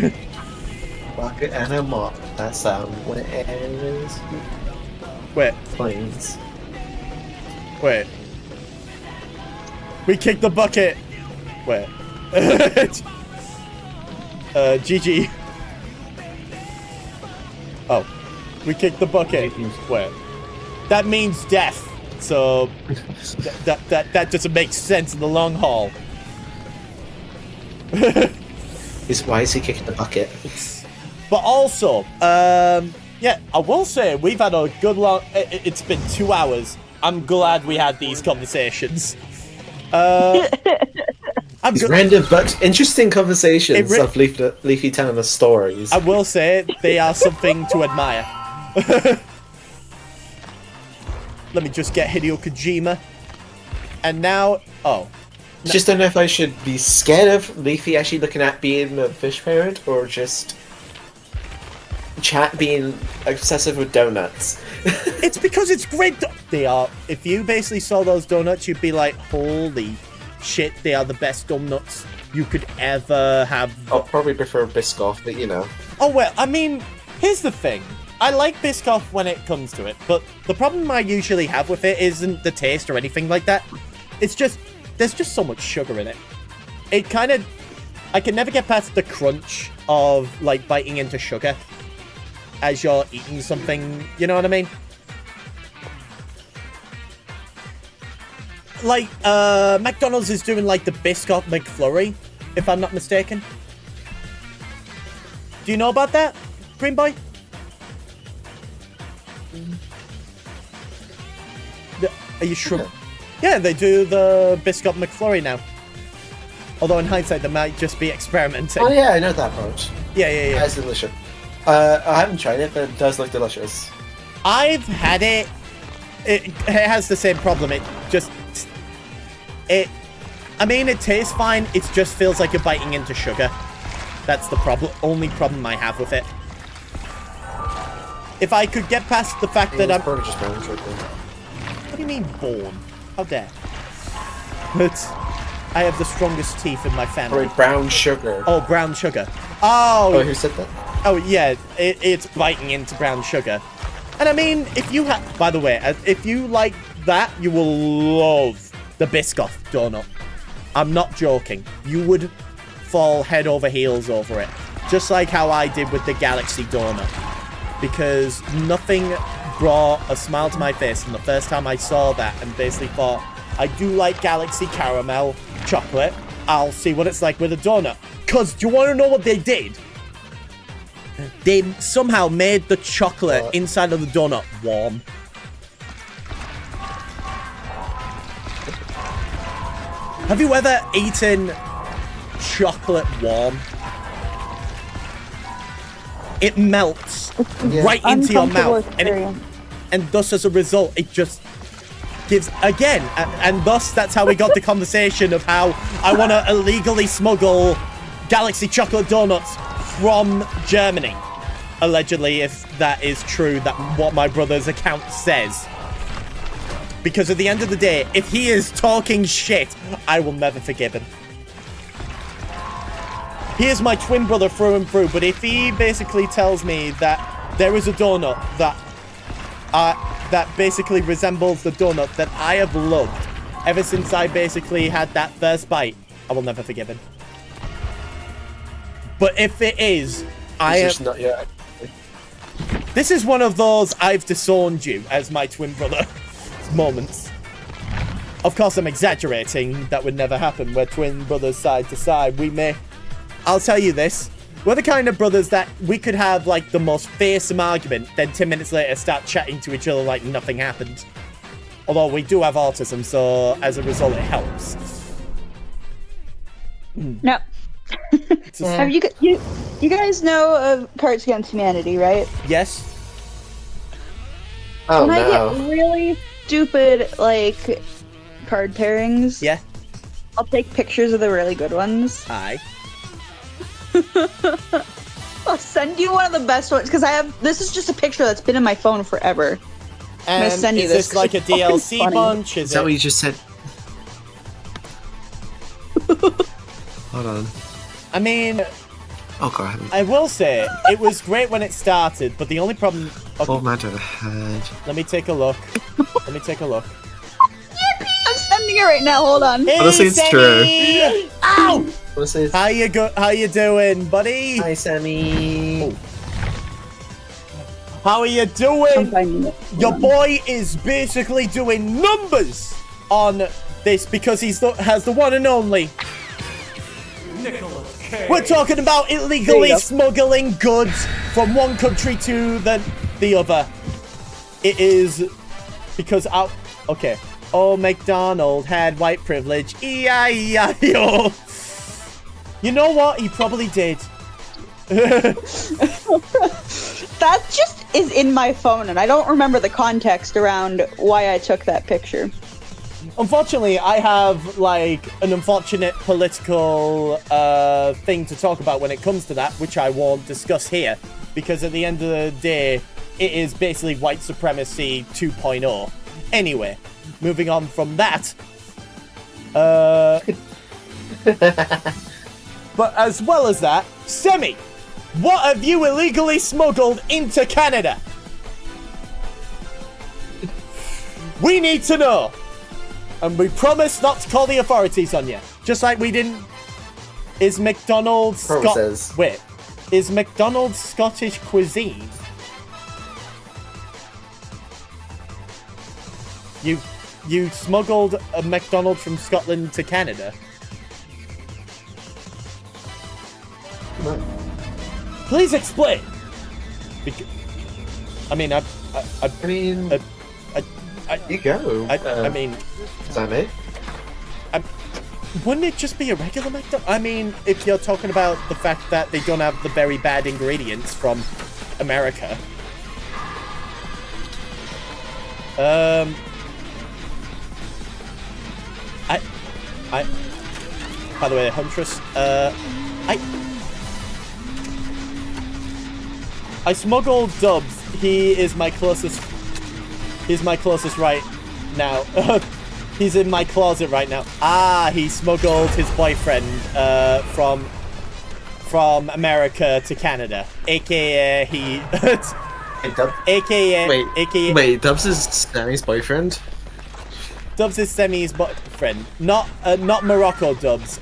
Bucket and a mop. That sound when it is Wait. planes. Wait. We kicked the bucket. Wait. GG. Oh. We kicked the bucket. Wait. That means death. So that doesn't make sense in the long haul. Why is he kicking the bucket? But also, yeah, I will say we've had a good long. It's been 2 hours. I'm glad we had these conversations. I'm These good. random but interesting conversations It re- of Leafy telling us stories. I will say they are something to admire. Let me just get Hideo Kojima. And now, oh, Just don't know if I should be scared of Leafy actually looking at being a fish parent or just chat being obsessive with donuts. it's because it's great. They are. If you basically saw those donuts, you'd be like, holy shit, they are the best donuts you could ever have. I'll probably prefer Biscoff, but you know. Oh, well, I mean, here's the thing. I like Biscoff when it comes to it, but the problem I usually have with it isn't the taste or anything like that. It's just, there's just so much sugar in it. It kind of, I can never get past the crunch of, like, biting into sugar as you're eating something, you know what I mean? Like, McDonald's is doing, like, the Biscoff McFlurry, if I'm not mistaken. Do you know about that, Green Boy? Are you sure? Yeah, they do the Biscuit McFlurry now. Although in hindsight, they might just be experimenting. Oh yeah, I know that part. Yeah. That's delicious. I haven't tried it, but it does look delicious. I've had it. It has the same problem. I mean, it tastes fine. It just feels like you're biting into sugar. That's the only problem I have with it. If I could get past the fact that It's I'm... probably just brown sugar. What do you mean, born? How dare? But I have the strongest teeth in my family. Probably brown sugar. Oh, brown sugar. Oh, Oh, who said that? oh yeah, it's biting into brown sugar. And I mean, if you have... By the way, if you like that, you will love the Biscoff donut. I'm not joking. You would fall head over heels over it. Just like how I did with the Galaxy donut. Because nothing brought a smile to my face and the first time I saw that and basically thought, I do like Galaxy caramel chocolate. I'll see what it's like with a donut. Because do you want to know what they did? They somehow made the chocolate inside of the donut warm. Have you ever eaten chocolate warm? It melts right into your mouth, and thus as a result, it just gives again, and thus that's how we got the conversation of how I want to illegally smuggle Galaxy chocolate donuts from Germany, allegedly, if that is true, that what my brother's account says. Because at the end of the day, if he is talking shit, I will never forgive him. He is my twin brother through and through, but if he basically tells me that there is a donut that basically resembles the donut that I have loved ever since I basically had that first bite, I will never forgive him. But if it is, It's just not yet. this is one of those I've disowned you as my twin brother moments. Of course, I'm exaggerating. That would never happen. We're twin brothers side to side. I'll tell you this. We're the kind of brothers that we could have, like, the most fearsome argument, then 10 minutes later start chatting to each other like nothing happened. Although we do have autism, so as a result, it helps. No. Have you guys know of Cards Against Humanity, right? Yes? Oh When I no. get really stupid, like, card pairings, Yeah? I'll take pictures of the really good ones. Aye. I'll send you one of the best ones because this is just a picture that's been in my phone forever. And gonna send you is this this like a 'cause it's fucking DLC funny. bunch? Is that what you just said? Hold on. I mean, Oh god. I will say it was great when it started, but the only problem. Okay, Format of a head. let me take a look. Let me take a look. I'm sending it right now. Hold on. Hey, Honestly, it's Sammy! Ow! What's this? How you doing, buddy? Hi, Sammy. How are you I'm doing? finding it. Your boy is basically doing numbers on this because has the one and only. We're talking about illegally go. smuggling goods from one country to the other. It is because okay. Oh, McDonald had white privilege. E-I-E-I-O. You know what? He probably did. That just is in my phone, and I don't remember the context around why I took that picture. Unfortunately, I have like an unfortunate political thing to talk about when it comes to that, which I won't discuss here, because at the end of the day, it is basically white supremacy 2.0. Anyway, moving on from that. But as well as that, Semi, what have you illegally smuggled into Canada? We need to know. And we promise not to call the authorities on you. Just like we didn't. Is McDonald's Promises. Wait. Is McDonald's Scottish cuisine? You smuggled a McDonald's from Scotland to Canada? Please explain. I mean, I mean, you go. I mean, Sammy. wouldn't it just be a regular McDonald's? I mean, if you're talking about the fact that they don't have the very bad ingredients from America. By the way, Huntress, I smuggled Dubs. He's my closest right now. He's in my closet right now. He smuggled his boyfriend from America to Canada, aka he, Hey, aka Wait, Dubs is Sammy's boyfriend? Dubs is Semi's boyfriend, not Morocco Dubs,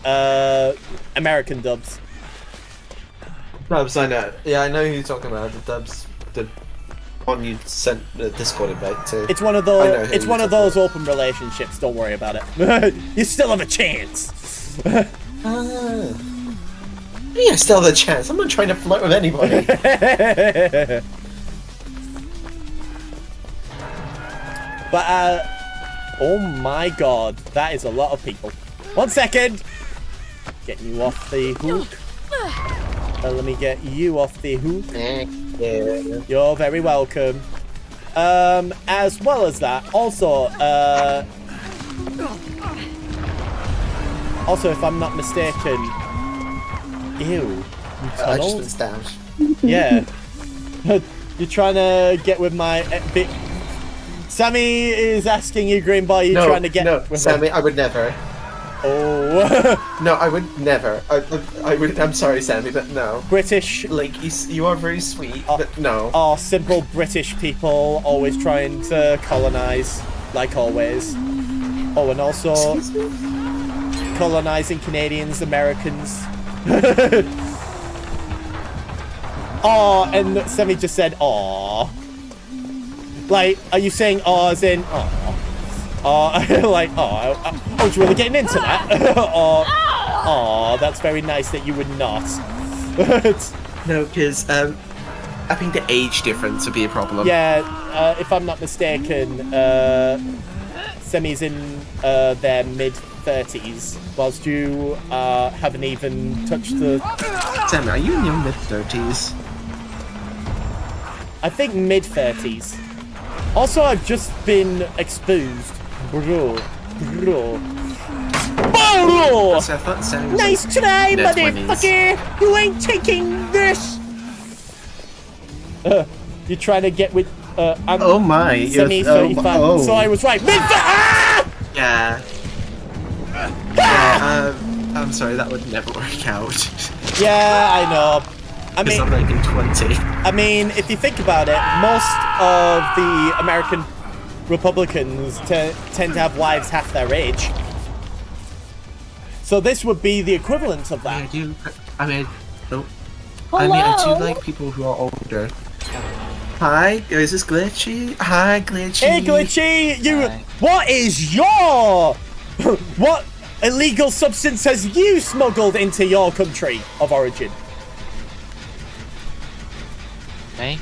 American Dubs. Dubs, I know. Yeah, I know who you're talking about. The Dubs, the one you sent the Discord invite to. It's one of I know those. who It's you're one of talking those open relationships. Don't worry about it. You still have a chance. Yeah, still the chance. I'm not trying to flirt with anybody. But oh my god, that is a lot of people. 1 second. Getting you off the hook. Let me get you off the hook. Yeah. You're very welcome. As well as that, also, if I'm not mistaken, ew, I just McDonald's? been stabbed. Yeah. You're trying to get with my bit. Sammy is asking you, Green Boy, you're trying to get with Sammy, my... I would never. Oh. No, I would never. I would. I'm sorry, Sammy, but no. British. Like, you are very sweet, but no. Are simple British people always trying to colonize, like always. Oh, and also Excuse me? colonizing Canadians, Americans. Oh, and Semi just said, "Aw." Like, are you saying "aw" as in "aw"? Like, "Oh, I was really getting into that." Oh, that's very nice that you would not. No, because I think the age difference would be a problem. Yeah, if I'm not mistaken, Semi's in their mid-30s, whilst you haven't even touched the... Sammy, are you in your mid-30s? I think mid-30s. Also, I've just been exposed. Bro. So I thought Sammy was Nice like try, mid-20s. motherfucker! You ain't taking this! You're trying to get with. I'm Oh my! Semi 35. Oh. So I was right. Yeah. Yeah. I'm sorry, that would never work out. Yeah, I know. I Because mean, I'm like in 20. I mean, if you think about it, most of the American Republicans tend to have wives half their age. So this would be the equivalent of I that. do. I mean, no. Hello? I mean, I do like people who are older. Hi, is this Glitchy? Hi, Glitchy. Hey, Glitchy, you. Hi. What is your? What illegal substance has you smuggled into your country of origin? Me?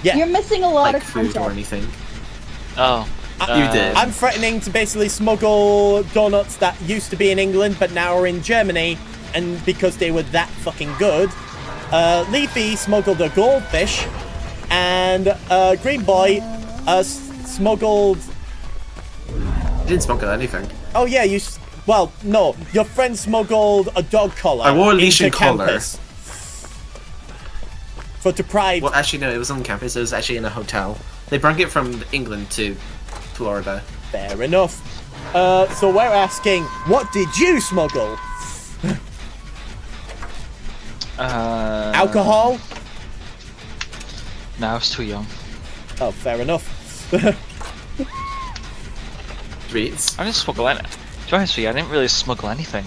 Yeah. You're missing a lot Like of food or content. anything. Oh. You did. I'm threatening to basically smuggle donuts that used to be in England but now are in Germany, and because they were that fucking good, Leafy smuggled a goldfish, and Green Boy smuggled. You didn't smuggle anything. Oh yeah, well, no, your friend smuggled a dog collar. I wore a leash into and collar. campus for deprived. Well, actually, no, it was on campus. It was actually in a hotel. They brought it from England to Florida. Fair enough. So we're asking, what did you smuggle? Alcohol? No, I was too young. Oh, fair enough. Treats. I didn't smuggle any. To be honest with you, I didn't really smuggle anything.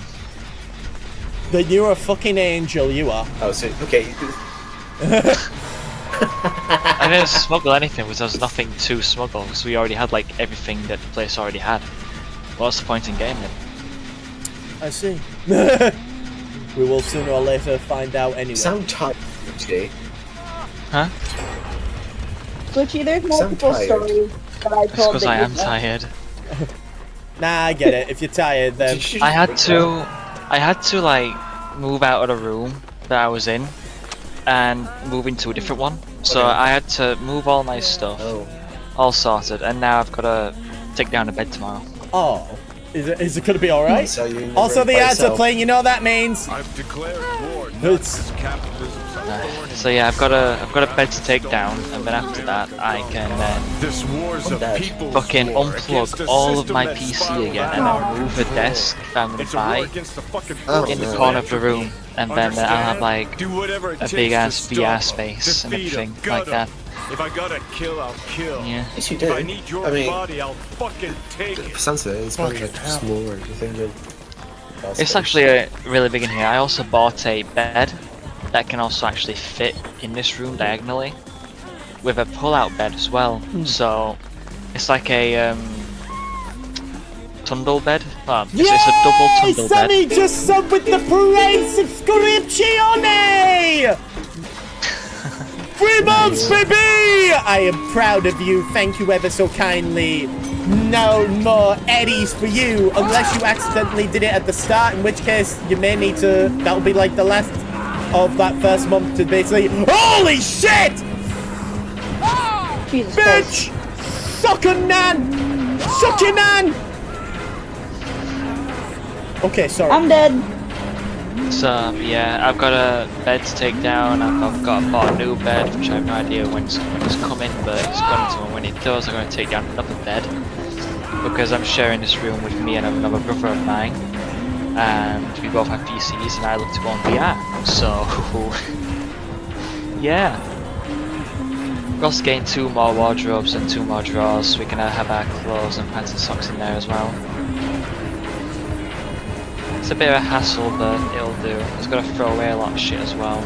Then you're a fucking angel, you are. Oh, so okay. I didn't smuggle anything because there was nothing to smuggle because we already had like everything that the place already had. What's the point in getting it? I see. We will sooner or later find out anyway. Sound tired, Glitchy. Huh? Glitchy, there's Sound multiple tired. stories that I It's told because that I you am know. tired. Nah, I get it. If you're tired, then... I had to like move out of the room that I was in and move into a different one. So Okay. I had to move all my stuff, Oh. all sorted, and now I've got to take down a bed tomorrow. Oh. Is it gonna be alright? So you never Also, the by ads are yourself. playing, you know what that means? I've declared war. It's... Capitalism's So yeah, I've got a bed to take down, and then after that I can then This war's a that? people's fucking war against unplug a all of system my that's PC spiraled again, out and of then move a control. desk that I'm gonna It's a war buy against the fucking Oh, in the no. corner of the room, and then I'll have like Do whatever it a takes big ass to VR stop 'em, space and defeat 'em, everything gut like that. 'em. If I gotta kill, I'll kill. Yeah. Yes, you If I did. need your I mean, body, I'll fucking take it. sounds like it's probably like Fucking smaller. You think that- It's actually really big in here. I also bought a bed that can also actually fit in this room diagonally with a pull-out bed as well. So it's like a Tundle bed. It's a double Yay! Tundle bed. Sammy just subbed with the parade subscription! 3 months, baby! I am proud of you. Thank you ever so kindly. No more Eddies for you, unless you accidentally did it at the start, in which case you may need to. That'll be like the last of that first month to basically. Holy shit! Jesus Christ. Bitch! Suck a nan! Suck your nan! Okay, sorry. I'm dead. So yeah, I've got a bed to take down. I've bought a new bed, which I have no idea when it's coming, but it's coming to me. When it does, I'm going to take down another bed because I'm sharing this room with me and another brother of mine, and we both have PCs, and I love to go on VR. So yeah, we're also getting 2 more wardrobes and 2 more drawers, so we can have our clothes and pants and socks in there as well. It's a bit of a hassle, but it'll do. I was gonna throw away a lot of shit as well.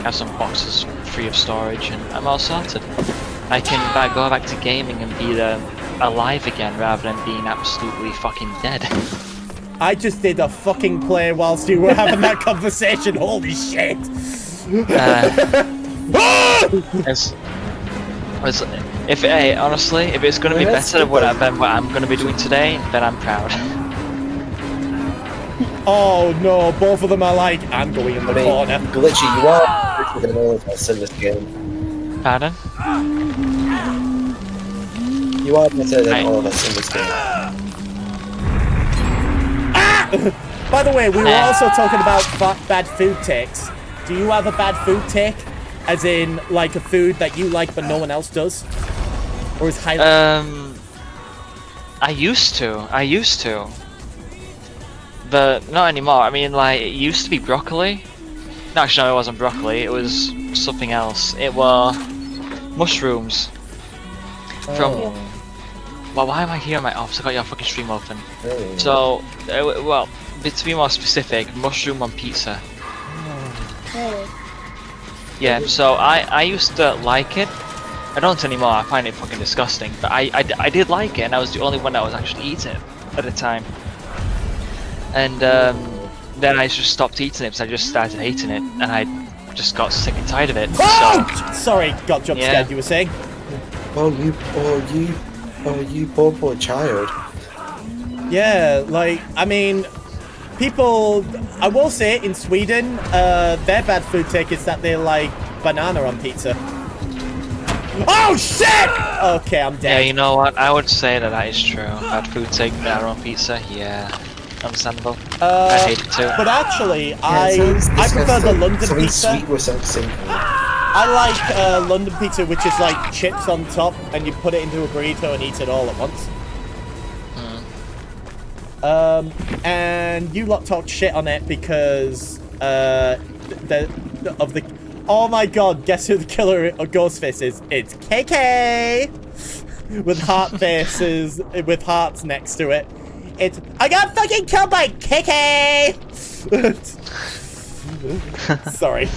Have some boxes free of storage, and I'm all sorted. I can go back to gaming and be alive again rather than being absolutely fucking dead. I just did a fucking play whilst you were having that conversation. Holy shit! Honestly, if it's gonna be better than what I'm gonna be doing today, then I'm proud. Oh no, both of them are like, I'm going in the corner. Glitchy, you are better than all of us in this game. Pardon? You are better than Right. all of us in this game. By the way, we were also talking about bad food takes. Do you have a bad food take? As in, like a food that you like but no one else does? Or is highly... I used to. But not anymore. I mean, like, it used to be broccoli. No, actually, no, it wasn't broccoli. It was something else. It was mushrooms. From... Well, why am I here on my ops? I got your fucking stream open. Really? So, well, to be more specific, mushroom on pizza. Yeah, so I used to like it. I don't anymore, I find it fucking disgusting. But I did like it, and I was the only one that was actually eating it at the time. And then I just stopped eating it because I just started hating it, and I just got sick and tired of it. So, Sorry, got jump Yeah. scared, you were saying? Oh, you poor child. Yeah, like, I mean, people, I will say, in Sweden, their bad food take is that they like banana on pizza. Oh, shit! Okay, I'm yeah, dead. you know what? I would say that is true. Bad food take banana on pizza. Yeah, understandable. I hate it too. But actually, I prefer the London Something pizza. sweet was something. I like London pizza, which is like chips on top, and you put it into a burrito and eat it all at once. And you lot talked shit on it because oh my god, guess who the killer of Ghostface is? It's KK with heart faces with hearts next to it. It's I got fucking killed by KK. Sorry.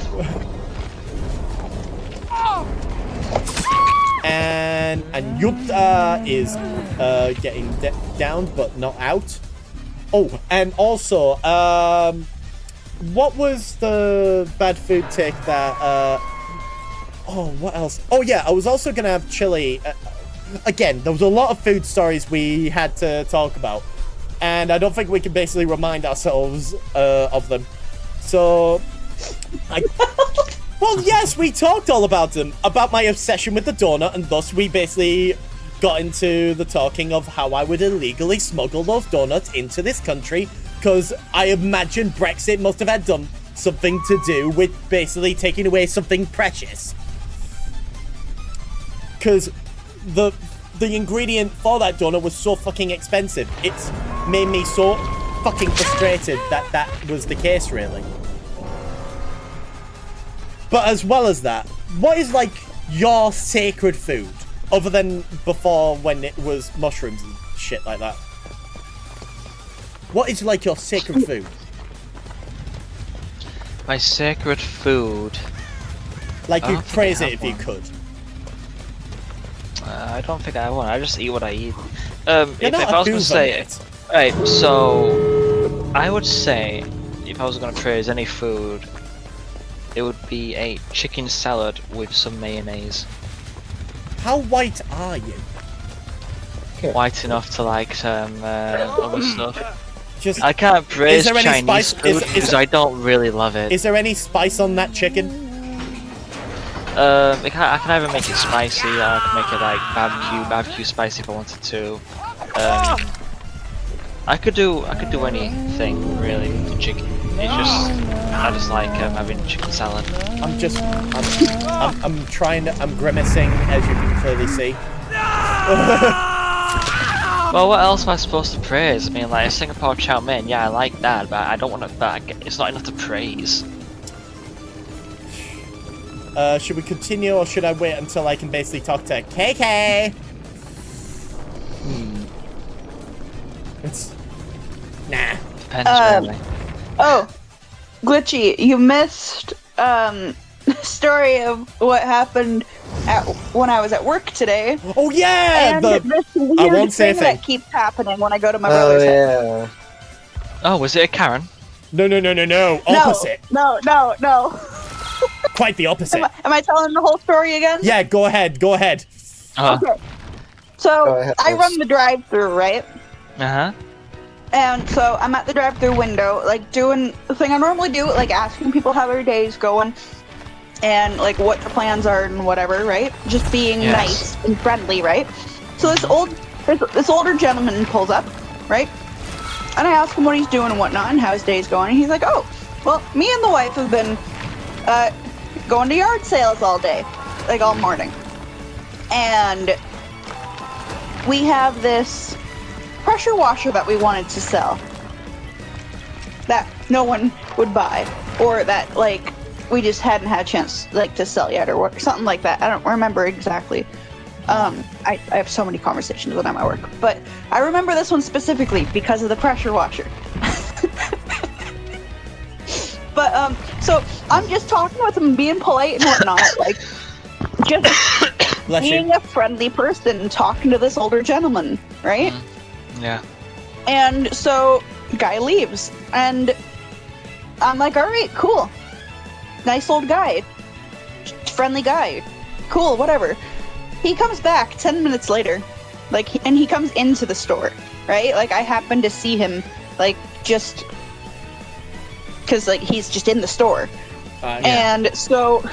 And Yupta is getting down but not out. Oh, and also, what was the bad food take that, oh, what else? Oh, yeah, I was also going to have chili. Again, there was a lot of food stories we had to talk about, and I don't think we can basically remind ourselves of them. So, well, yes, we talked all about them, about my obsession with the donut, and thus we basically got into the talking of how I would illegally smuggle those donuts into this country, because I imagine Brexit must have had something to do with basically taking away something precious. Because the ingredient for that donut was so fucking expensive. It's made me so fucking frustrated that was the case, really. But as well as that, what is, like, your sacred food? Other than before when it was mushrooms and shit like that. What is, like, your sacred food? My sacred food. Like, I you'd don't think praise I it if have you one. could. I don't think I want. I just eat what I eat. You're If not I a was gonna Hoover, say, mate. right, so I would say if I was gonna praise any food, it would be a chicken salad with some mayonnaise. How white are you? White enough to like some other stuff. Just, I can't praise there any Chinese spice- food is because I don't really love it. is there any spice on that chicken? I can either make it spicy or I can make it like barbecue spicy if I wanted to. I could do anything really with chicken. It's just I just like having chicken salad. I'm trying to, I'm grimacing as you can clearly see. Well, what else am I supposed to praise? I mean, like Singapore chow mein, yeah, I like that, but I don't want to. But it's not enough to praise. Should we continue or should I wait until I can basically talk to KK? It's... Nah. Depends really. Oh, Glitchy, you missed story of what happened when I was at work today. Oh yeah! And The... this I weird won't say a thing thing. that keeps happening when I go to my Oh brother's house. yeah. Oh, was it a Karen? No. Opposite. No. Quite the opposite. Am I telling the whole story again? Yeah, go ahead. Okay. So Go ahead, I Liz. run the drive-through, right? Uh-huh. And so I'm at the drive-through window, like doing the thing I normally do, like asking people how their day's going, and like what their plans are and whatever, right? Just being Yes. nice and friendly, right? So this older gentleman pulls up, right? And I ask him what he's doing and whatnot, and how his day's going. And he's like, "Oh, well, me and the wife have been going to yard sales all day, like all morning. And we have this pressure washer that we wanted to sell that no one would buy, or that like we just hadn't had a chance like to sell yet, or something like that. I don't remember exactly. I have so many conversations when I'm at work, but I remember this one specifically because of the pressure washer. But so I'm just talking with him, being polite and whatnot, like just being a friendly person, talking to this older gentleman, right? Yeah. And so guy leaves, and I'm like, all right, cool, nice old guy, friendly guy, cool, whatever. He comes back 10 minutes later, like, and he comes into the store, right? Like, I happen to see him, like, just because, like, he's just in the store. Yeah. And so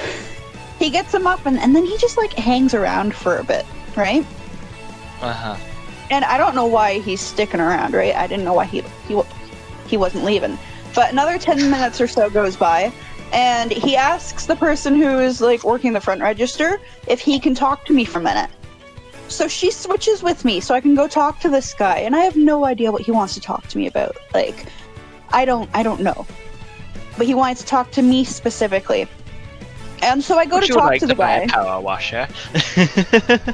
he gets him up, and then he just, like, hangs around for a bit, right? Uh-huh. And I don't know why he's sticking around, right? I didn't know why he wasn't leaving. But another 10 minutes or so goes by, and he asks the person who is like working the front register if he can talk to me for a minute. So she switches with me so I can go talk to this guy, and I have no idea what he wants to talk to me about. Like, I don't know. But he wanted to talk to me specifically. And so I go to talk to the guy. Power washer.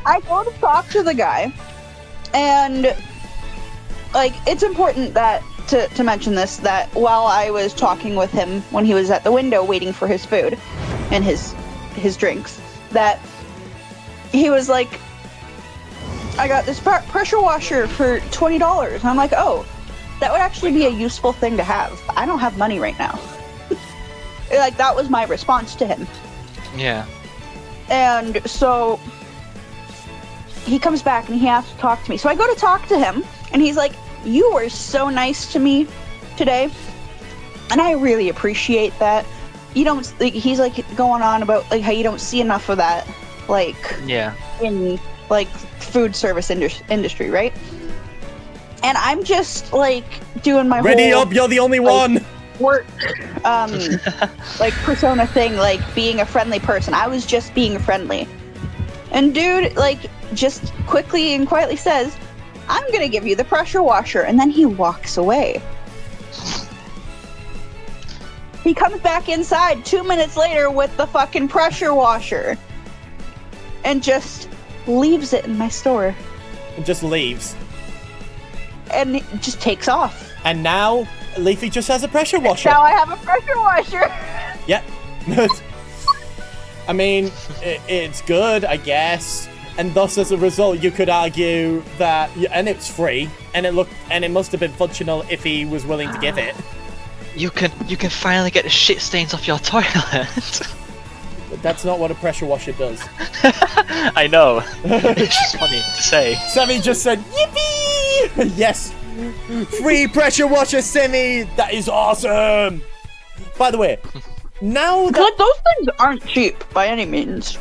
I go to talk to the guy, and like, it's important that to mention this, that while I was talking with him when he was at the window waiting for his food and his drinks, that he was like, I got this pressure washer for $20. And I'm like, oh, that would actually be a useful thing to have. I don't have money right now. Like, that was my response to him. Yeah. And so he comes back and he has to talk to me. So I go to talk to him, and he's like, you were so nice to me today, and I really appreciate that. You don't, like, he's like going on about like how you don't see enough of that, like, Yeah. in like food service industry, right? And I'm just like doing my Ready whole up, you're the only like, one. work like persona thing, like being a friendly person. I was just being friendly, and dude like just quickly and quietly says, I'm gonna give you the pressure washer, and then he walks away. He comes back inside 2 minutes later with the fucking pressure washer and just leaves it in my store And just leaves. and it just takes off. And now Leafy just has a pressure washer. Now I have a pressure washer. Yep. I mean, it's good, I guess. And thus, as a result, you could argue that, and it's free, and it must have been functional if he was willing to give it. You can finally get the shit stains off your toilet. But that's not what a pressure washer does. I know. It's just funny to say. Semi just said, yippee! Yes. Free pressure washer, Semi! That is awesome! By the way, now that... Those things aren't cheap by any means.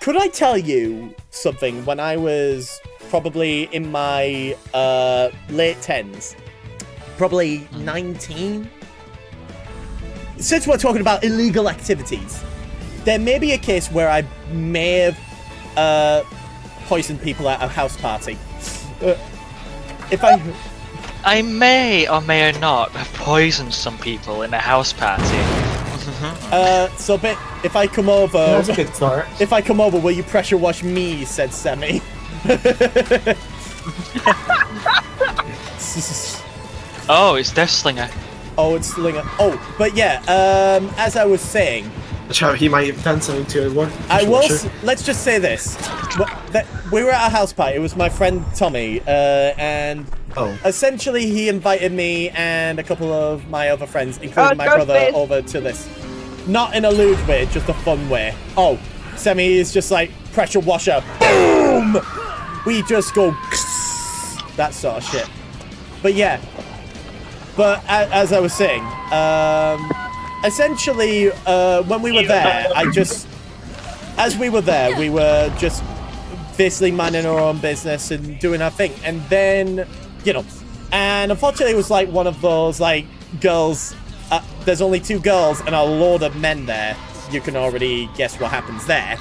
Could I tell you something when I was probably in my late 10s? Probably 19? Since we're talking about illegal activities, there may be a case where I may have poisoned people at a house party. If I may or may or not have poisoned some people in a house party. so if I come over... That's a good start. If I come over, will you pressure wash me? Said Semi. Oh, it's Death Slinger. Oh, it's Slinger. Oh, but yeah, as I was saying... He might have done something to a one. I will. Let's just say this: we were at a house party. It was my friend Tommy, and essentially he invited me and a couple of my other friends, including my brother, over to this. Not in a lewd way, just a fun way. Oh, Semi is just like pressure washer, boom. We just go that sort of shit. But yeah. But as I was saying, essentially, when we were there, as we were there, we were just basically minding our own business and doing our thing. And then, and unfortunately it was like one of those, like, girls, there's only two girls and a load of men there. you can already guess what happens there.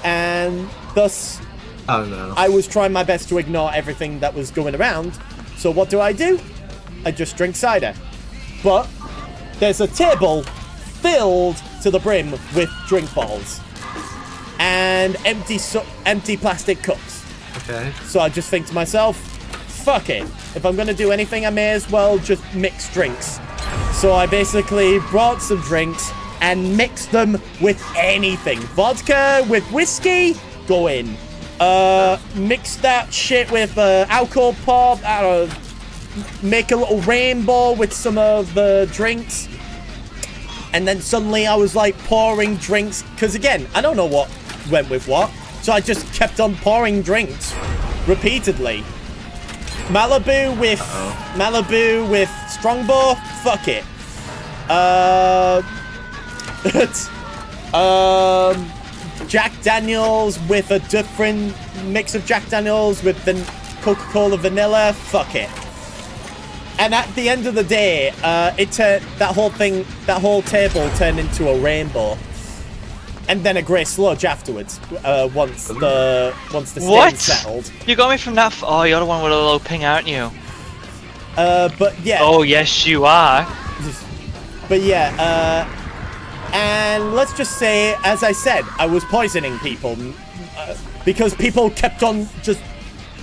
And thus, Oh no. I was trying my best to ignore everything that was going around. So what do? I just drink cider. But there's a table filled to the brim with drink bottles and empty plastic cups. Okay. So I just think to myself, fuck it. If I'm gonna do anything, I may as well just mix drinks. So I basically brought some drinks and mixed them with anything. Vodka with whiskey, go in. Mix that shit with alcohol pop. I don't know, make a little rainbow with some of the drinks. And then suddenly I was like pouring drinks. Because again, I don't know what went with what. So I just kept on pouring drinks repeatedly. Malibu with Strongbow, fuck it. Jack Daniels with a different mix of Jack Daniels with the Coca-Cola vanilla, fuck it. And at the end of the day, that whole table turned into a rainbow. And then a grey sludge afterwards, once the stain settled. You got me from that. Oh, you're the one with a low ping, aren't you? But yeah. Oh, yes, you are. But yeah, and let's just say, as I said, I was poisoning people because people kept on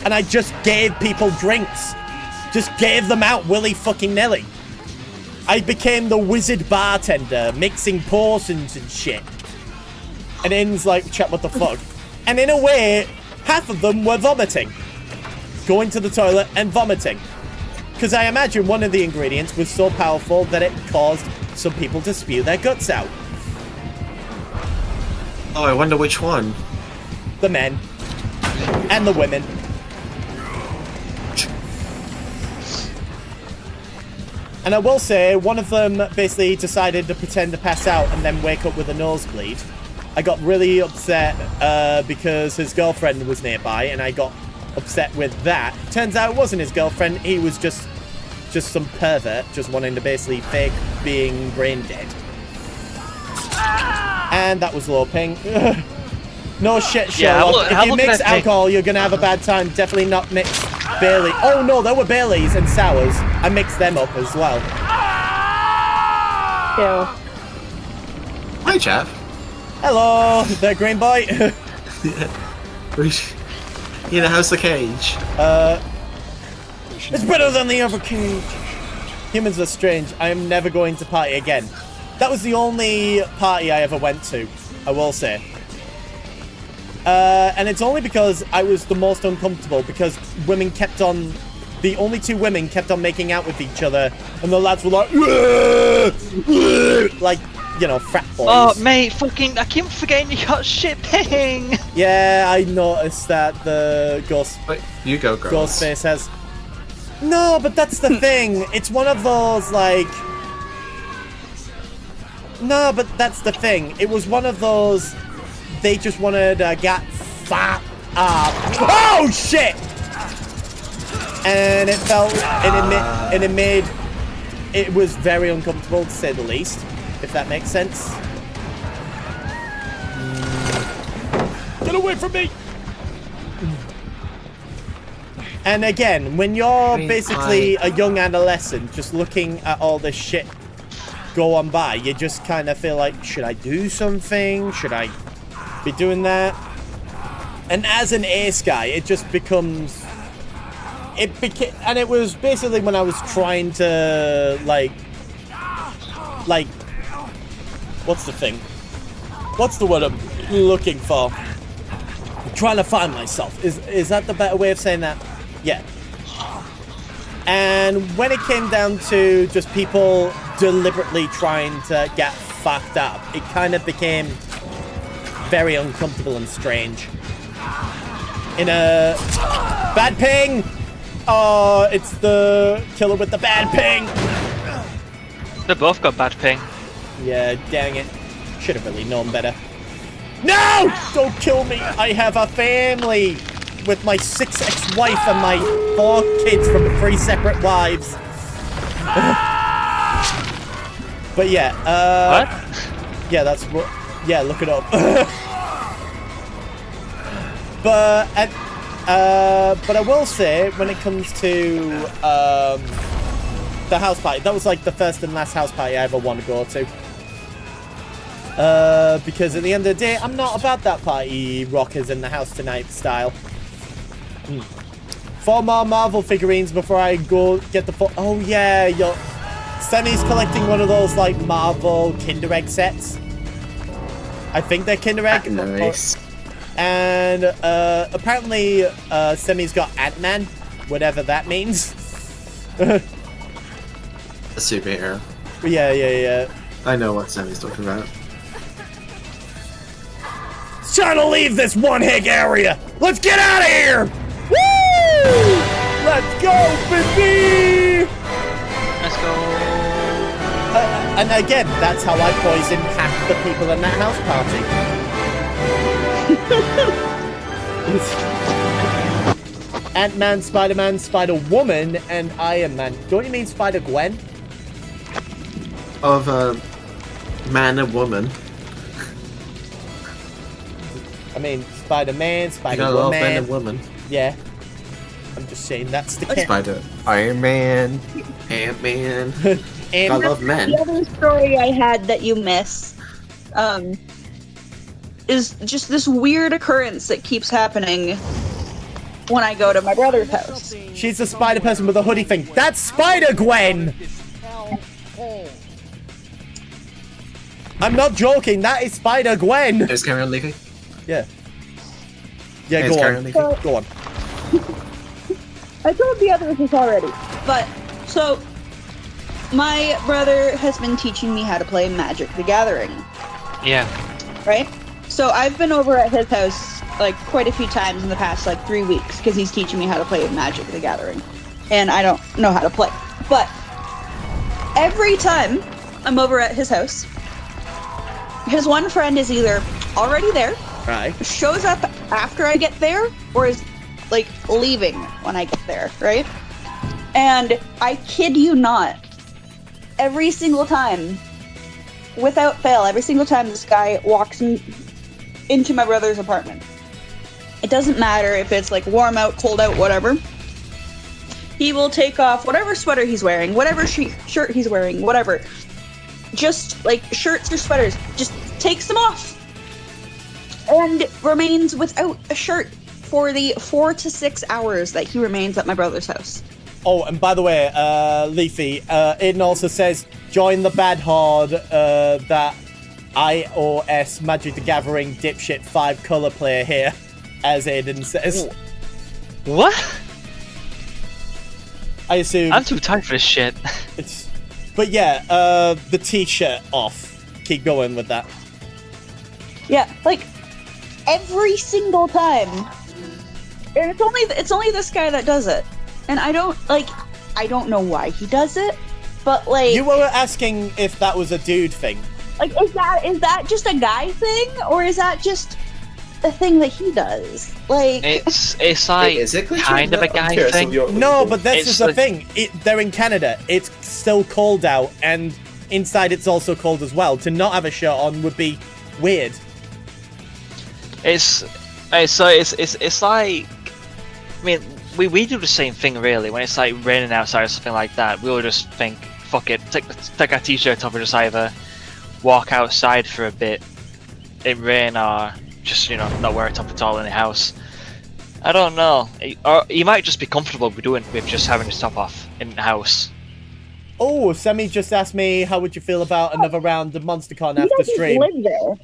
and I just gave people drinks. Just gave them out willy-fucking-nilly. I became the wizard bartender, mixing potions and shit. And In's like, chat, what the fuck? And in a way, half of them were vomiting. Going to the toilet and vomiting. Because I imagine one of the ingredients was so powerful that it caused some people to spew their guts out. Oh, I wonder which one. The men. And the women. And I will say, one of them basically decided to pretend to pass out and then wake up with a nosebleed. I got really upset because his girlfriend was nearby, and I got upset with that. Turns out it wasn't his girlfriend, he was just some pervert, just wanting to basically fake being brain dead. And that was low ping. No shit, Sherlock. If you mix alcohol, you're gonna have a bad time. Definitely not mix Bailey. Oh no, there were Baileys and sours. I mixed them up as well. Ew. Hi, chap. Hello, there, green boy. You know, how's the cage? It's better than the other cage. Humans are strange. I am never going to party again. That was the only party I ever went to, I will say. And it's only because I was the most uncomfortable, because the only two women kept on making out with each other, and the lads were like, like, you know, frat boys. Oh, mate, I keep forgetting you got shit ping. Yeah, I noticed that the Wait, you go, girls. Ghostface has. No, but that's the thing. It's one of those, like. No, but that's the thing. It was one of those. They just wanted to get fat up. Oh shit! And it felt, and it made. It was very uncomfortable, to say the least. If that makes sense. Get away from me! And again, when you're basically a young adolescent, just looking at all this shit go on by, you just kind of feel like, should I do something? Should I be doing that? And as an ace guy, it just becomes... And it was basically when I was trying to, like... What's the thing? What's the word I'm looking for? I'm trying to find myself. Is that the better way of saying that? Yeah. And when it came down to just people deliberately trying to get fucked up, it kind of became very uncomfortable and strange. In a... Bad ping! Oh, it's the killer with the bad ping! They both got bad ping. Yeah, dang it. Should have really known better. No! Don't kill me! I have a family! With my 6 ex-wife and my 4 kids from 3 separate wives. But yeah, What? Yeah, that's what... Yeah, look it up. but I will say, when it comes to the house party, that was like the first and last house party I ever want to go to. Because at the end of the day, I'm not about that party rockers in the house tonight style. 4 more Marvel figurines before I go get the full. Oh yeah, Semi's collecting one of those like Marvel Kinder Egg sets. I think they're Kinder Egg. Nice. And apparently Semi's got Ant-Man, whatever that means. A superhero. Yeah. I know what Sammy's talking about. It's trying to leave this one hick area. Let's get out of here. Woo! Let's go, baby! Let's go. And again, that's how I poisoned half the people in that house party. Ant-Man, Spider-Man, Spider-Woman, and Iron Man. Don't you mean Spider-Gwen? Of man and woman. I mean, Spider-Man, I got a lot of man and Spider-Woman. woman. Yeah. I'm just saying that's the case. Spider, Iron Man, Ant-Man. I love men. The other story I had that you miss is just this weird occurrence that keeps happening when I go to my brother's house. She's the spider person with a hoodie thing. That's Spider-Gwen! I'm not joking, that is Spider-Gwen! Is Karen leaving? Yeah. Yeah, Is go Karen on. leaving? Go on. I told the others this already. But, so, my brother has been teaching me how to play Magic the Gathering, Yeah. right? So I've been over at his house, like, quite a few times in the past, like, 3 weeks, because he's teaching me how to play Magic the Gathering. And I don't know how to play. But, every time I'm over at his house, his one friend is either already there, Right. shows up after I get there, or is like leaving when I get there, right? And I kid you not, every single time, without fail, every single time this guy walks into my brother's apartment, it doesn't matter if it's like warm out, cold out, whatever, he will take off whatever sweater he's wearing, whatever shirt he's wearing, whatever, just like shirts or sweaters, just takes them off and remains without a shirt for the 4 to 6 hours that he remains at my brother's house. Oh, and by the way, Leafy, Aiden also says, join the bad horde, that iOS Magic the Gathering dipshit 5 color player here, as Aiden says. What? I assume I'm too tired for this shit. it's... But yeah, the t-shirt off. Keep going with that. Yeah, like, every single time. And it's only this guy that does it. And I don't know why he does it, but like... You were asking if that was a dude thing. Like, is that just a guy thing, or is that just a thing that he does? Like, It's like Is it glitching? kind of a I'm guy curious of thing. your- No, but this It's is the like- thing. They're in Canada. It's still cold out, and inside it's also cold as well. To not have a shirt on would be weird. It's like, I mean, we do the same thing really. When it's like raining outside or something like that, we'll just think, fuck it, take our t-shirt off and just either walk outside for a bit in rain or just, not wear a top at all in the house. I don't know. Or you might just be comfortable with just having the top off in the house. Oh, Semi just asked me, how would you feel about another round of MonsterCon he after doesn't stream? live there.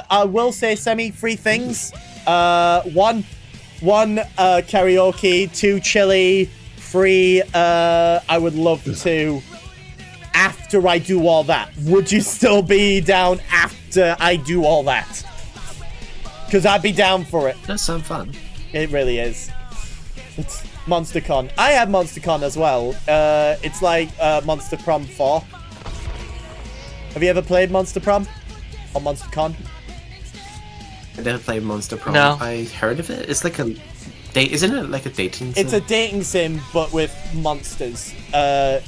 I will say, Semi, 3 things. One, karaoke. 2, chili. 3, I would love to. After I do all that, would you still be down after I do all that? Because I'd be down for it. That sounds fun. It really is. It's MonsterCon. I had MonsterCon as well. It's like Monster Prom 4. Have you ever played Monster Prom? Or MonsterCon? I never played Monster Prom. No. I heard of it. It's like a date. Isn't it like a dating sim? It's a dating sim, but with monsters. Oh,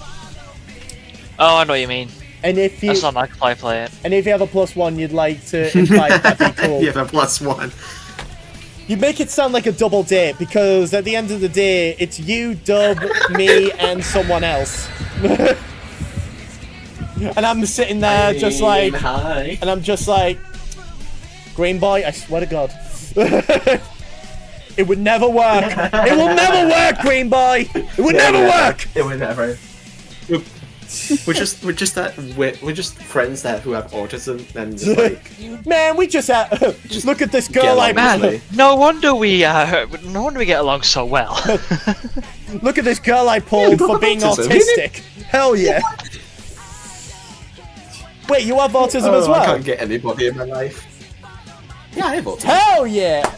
I know what you mean. And if you That's not like I play it. and if you have a +1, you'd like to invite, that'd be cool. You have a +1. You make it sound like a double date because at the end of the day, it's you, Dub, me, and someone else. And I'm sitting there just like, Hi. and I'm just like, Green Boy, I swear to God. It would never work. It will never work, Green Boy. It would never work. It would never. We're just friends that who have autism and just like Man, we just look at this girl along I nicely. No wonder we get along so well. look at this girl I pulled for being autism. autistic. Hell yeah. Wait, you have autism as I well? can't get anybody in my life. Yeah, I have autism. Hell yeah.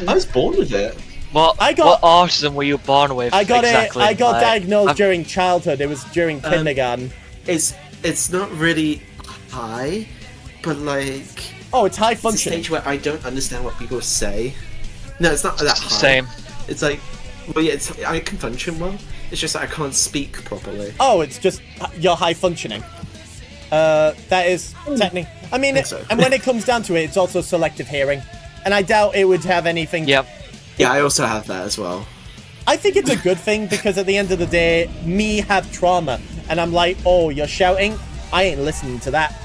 I was born with it. What autism were you born with? I got exactly? it. I got Like, diagnosed I've- during childhood. It was during kindergarten. It's not really high, but like Oh, it's high it's a functioning. stage where I don't understand what people say. No, it's not that high. Same. It's like, well, yeah, I can function well. It's just that I can't speak properly. Oh, it's just you're high functioning. That is technically. I mean, think so. and when it comes down to it, it's also selective hearing, and I doubt it would have anything. Yep. Yeah, I also have that as well. I think it's a good thing because at the end of the day, me have trauma, and I'm like, oh, you're shouting. I ain't listening to that.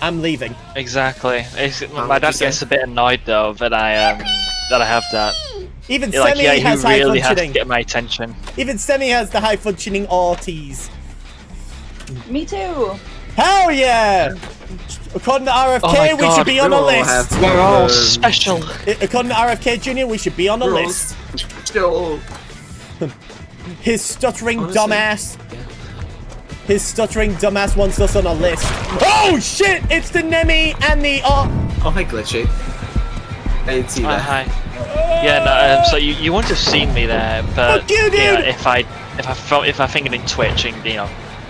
I'm leaving. Exactly. My what'd dad you gets say? a bit annoyed though that I have that. Even Like, Semi yeah, has he high really has to functioning. get my attention. Even Semi has the high functioning autis. Me too. Hell yeah! According to Oh my RFK, we God, should be on we a all list. have- We're all Um, special. According to RFK Jr., we should be on a We're all list. Still, His stuttering Honestly, dumbass. His stuttering dumbass wants us on a list. Oh shit! It's the Nemi and the oh hi Glitchy. I didn't see that. Hi. Yeah, no. So you wouldn't have seen me there, but Fuck you, dude! if I fingered in Twitch and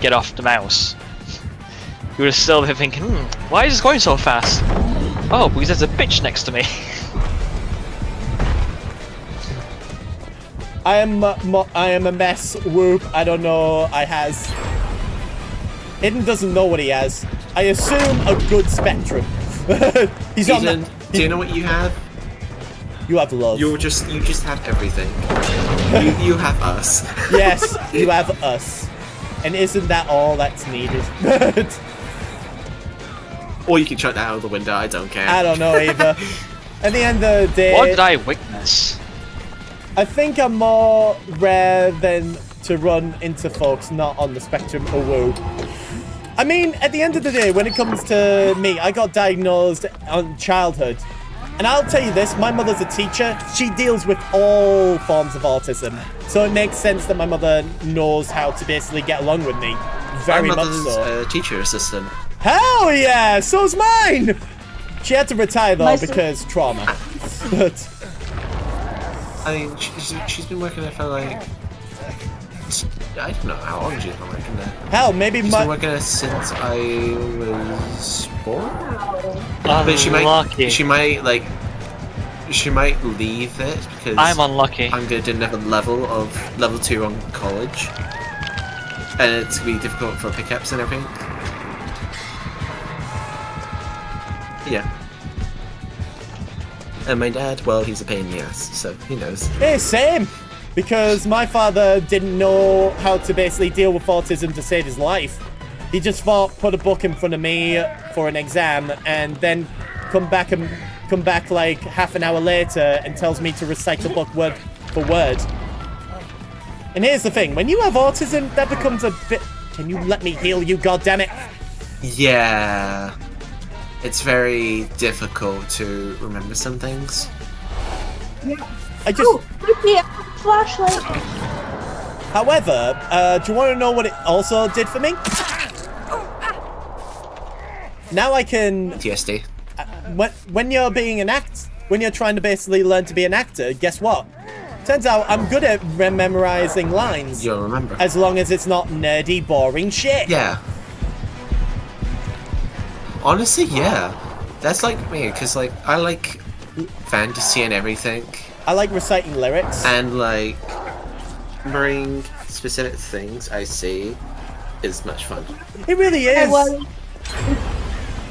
get off the mouse, you would have still been thinking, why is this going so fast? Oh, because there's a bitch next to me. I am a mess. Whoop. I don't know. I has. Eden doesn't know what he has. I assume a good spectrum. He's on Eden, the. do you know what you have? You have love. You just have everything. you have us. Yes, you have us. And isn't that all that's needed? Or you can chuck that out of the window. I don't care. I don't know either. At the end of the day, What did I witness? I think I'm more rare than to run into folks not on the spectrum or woo. I mean, at the end of the day, when it comes to me, I got diagnosed on childhood. And I'll tell you this, my mother's a teacher. She deals with all forms of autism. So it makes sense that my mother knows how to basically get along with me. Very My much mother's so. a teacher assistant. Hell yeah, so's mine! She had to retire though Nice. because trauma. But I mean, she's been working there for like, I don't know how long she's been working there. hell, maybe She's been my working there since I was born. But she Unlucky. might leave it because I'm unlucky. I'm gonna do another level 2 on college, and it's gonna be difficult for pickups and everything. Yeah. And my dad, well, he's a pain in the ass, so he knows. Hey, same. Because my father didn't know how to basically deal with autism to save his life. He just thought, put a book in front of me for an exam, and then come back like half an hour later and tells me to recite the book word for word. And here's the thing: when you have autism, that becomes a bit. Can you let me heal you? goddammit? Yeah. It's very difficult to remember some things. I just. Yeah, flashlight. However, do you want to know what it also did for me? Now I can. TSD. When you're being when you're trying to basically learn to be an actor, guess what? Turns out I'm good at memorizing lines, You'll remember. as long as it's not nerdy, boring shit. Yeah. Honestly, yeah. That's like me, because like I like fantasy and everything, I like reciting lyrics. and like remembering specific things I see is much fun. It really is. Well,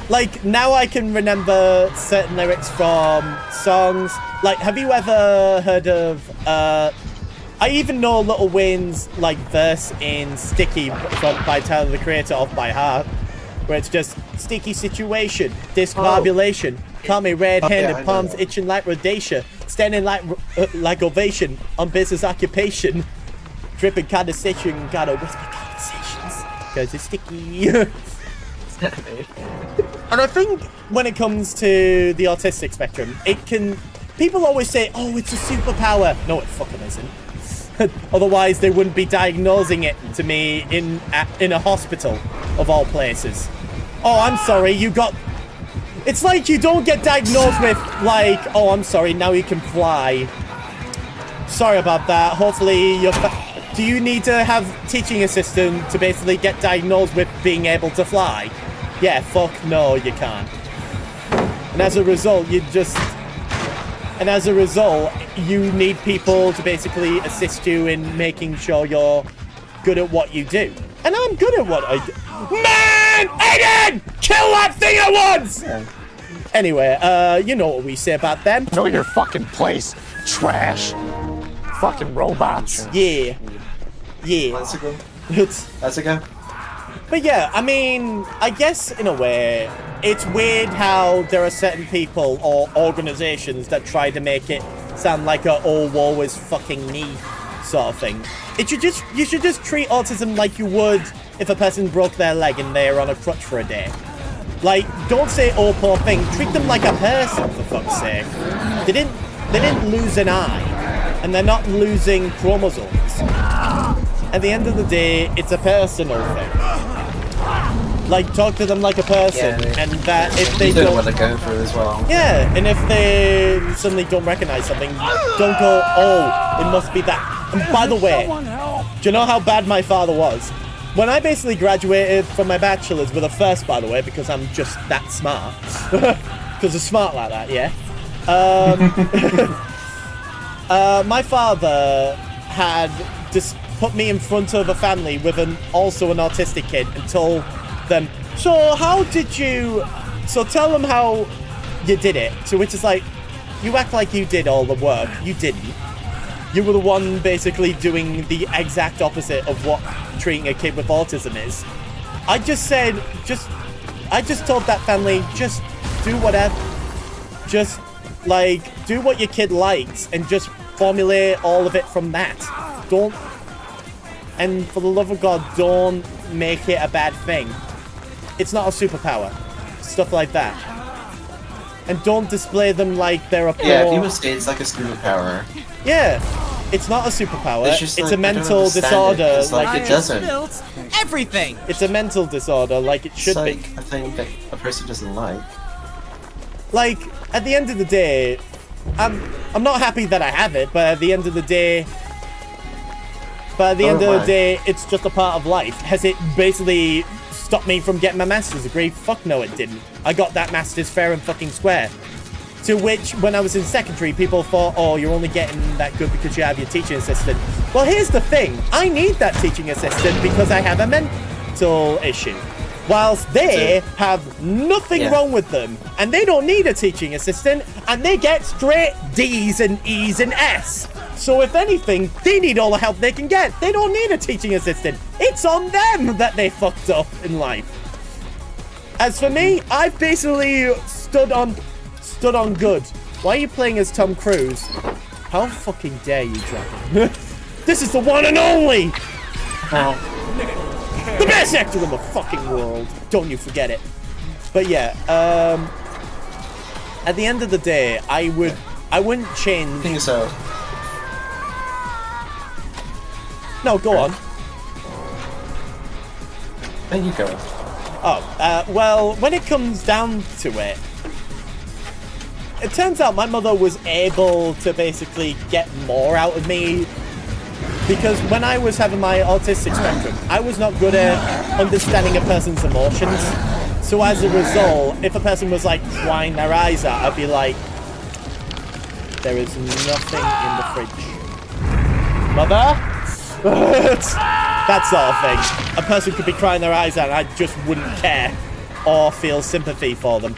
Like, now I can remember certain lyrics from songs. Like, have you ever heard of, I even know Lil Wayne's, like, verse in Sticky by Tyler, the Creator, off by heart. Where it's just, sticky situation, discombobulation, call me red-handed, I know palms that. itching like rhodacea, standing like ovation, on business occupation, dripping condensation, gotta whisper conversations, cause it's sticky. And I think when it comes to the autistic spectrum, people always say, oh, it's a superpower. No, it fucking isn't. Otherwise, they wouldn't be diagnosing it to me in a hospital, of all places. Oh, I'm sorry, you got... It's like you don't get diagnosed with, like, oh, I'm sorry, now you can fly. Sorry about that. Hopefully, do you need to have teaching assistant to basically get diagnosed with being able to fly? Yeah, fuck no, you can't. And as a result, you need people to basically assist you in making sure you're good at what you do. And I'm good at what I do. Man! Aiden! Kill that thing at once! Anyway, you know what we say about them. Know your fucking place, trash. Fucking robots. Yeah. Yeah. Let's go. It's... Let's go. But yeah, I mean, I guess in a way, it's weird how there are certain people or organizations that try to make it sound like a oh, woe is fucking me sort of thing. You should just treat autism like you would if a person broke their leg and they're on a crutch for a day. Like, don't say oh poor thing, treat them like a person for fuck's sake. They didn't lose an eye, and they're not losing chromosomes. At the end of the day, it's a personal thing. Like, talk to them like a person, Yeah, and that if they You don't know don't... what they're going through as well. Yeah, and if they suddenly don't recognize something, don't go, oh, it must be that. And by the way, do you know how bad my father was? When I basically graduated from my bachelor's with a first, by the way, because I'm just that smart. Because I'm smart like that, yeah. My father had just put me in front of a family with also an autistic kid and told them, so tell them how you did it. To which is like, you act like you did all the work. You didn't. You were the one basically doing the exact opposite of what treating a kid with autism is. I just told that family, just do whatever. Just, like, do what your kid likes and just formulate all of it from that. And for the love of God, don't make it a bad thing. It's not a superpower. Stuff like that. And don't display them like they're a poor... Yeah, people say it's like a superpower. Yeah, it's not a superpower. It's just It's like, a I don't mental understand disorder. it. It's like it doesn't. everything. It's a mental disorder, like it should It's be. like a thing that a person doesn't like. Like, at the end of the day, I'm not happy that I have it, but at the end of the day... it's just a part of life. Has it basically stopped me from getting my master's degree? Fuck no, it didn't. I got that master's fair and fucking square. To which, when I was in secondary, people thought, oh, you're only getting that good because you have your teaching assistant. Well, here's the thing. I need that teaching assistant because I have a mental issue. Whilst they have nothing wrong with them, and they don't need a teaching assistant, and they get straight D's and E's and S. So if anything, they need all the help they can get. They don't need a teaching assistant. It's on them that they fucked up in life. As for me, I've basically stood on good. Why are you playing as Tom Cruise? How fucking dare you, Dragon? This is the one and only! The best actor in the fucking world. Don't you forget it. But yeah, at the end of the day, I wouldn't change. I think so. No, go on. There you go. Oh, well, when it comes down to it, it turns out my mother was able to basically get more out of me, because when I was having my autistic spectrum, I was not good at understanding a person's emotions. So as a result, if a person was like crying their eyes out, I'd be like, there is nothing in the fridge. Mother? That sort of thing. A person could be crying their eyes out and I just wouldn't care or feel sympathy for them.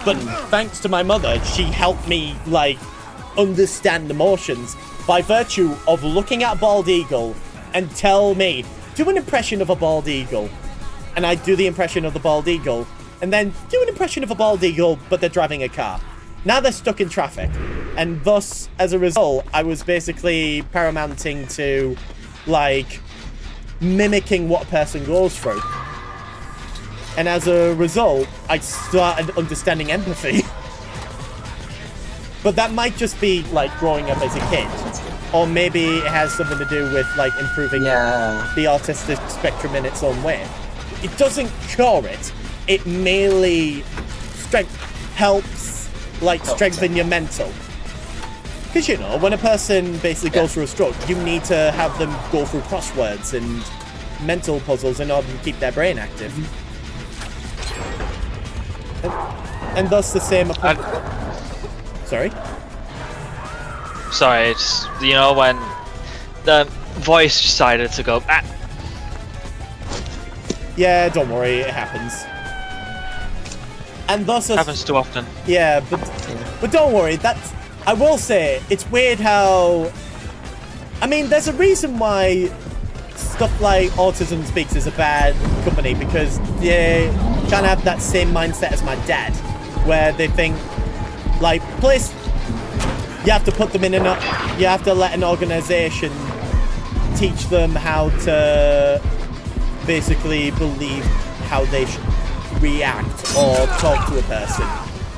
But thanks to my mother, she helped me, like, understand emotions by virtue of looking at a bald eagle and tell me, do an impression of a bald eagle. And I do the impression of the bald eagle, and then do an impression of a bald eagle, but they're driving a car. Now they're stuck in traffic. And thus, as a result, I was basically paramounting to, like, mimicking what a person goes through. And as a result, I started understanding empathy. But that might just be, like, growing up as a kid. Or maybe it has something to do with, like, improving the autistic spectrum in its own way. It doesn't cure it. It merely helps, like, strengthen your mental. Because, you know, when a person basically goes through a stroke, you need to have them go through crosswords and mental puzzles in order to keep their brain active. And thus the same... Sorry? Sorry, it's, you know, when the voice decided to go, ah. Yeah, don't worry, it happens. And thus... Happens too often. Yeah, but don't worry, that's... I will say, it's weird how... I mean, there's a reason why stuff like Autism Speaks is a bad company, because they kind of have that same mindset as my dad, where they think, like, please, you have to put them in you have to let an organization teach them how to basically believe how they should react or talk to a person.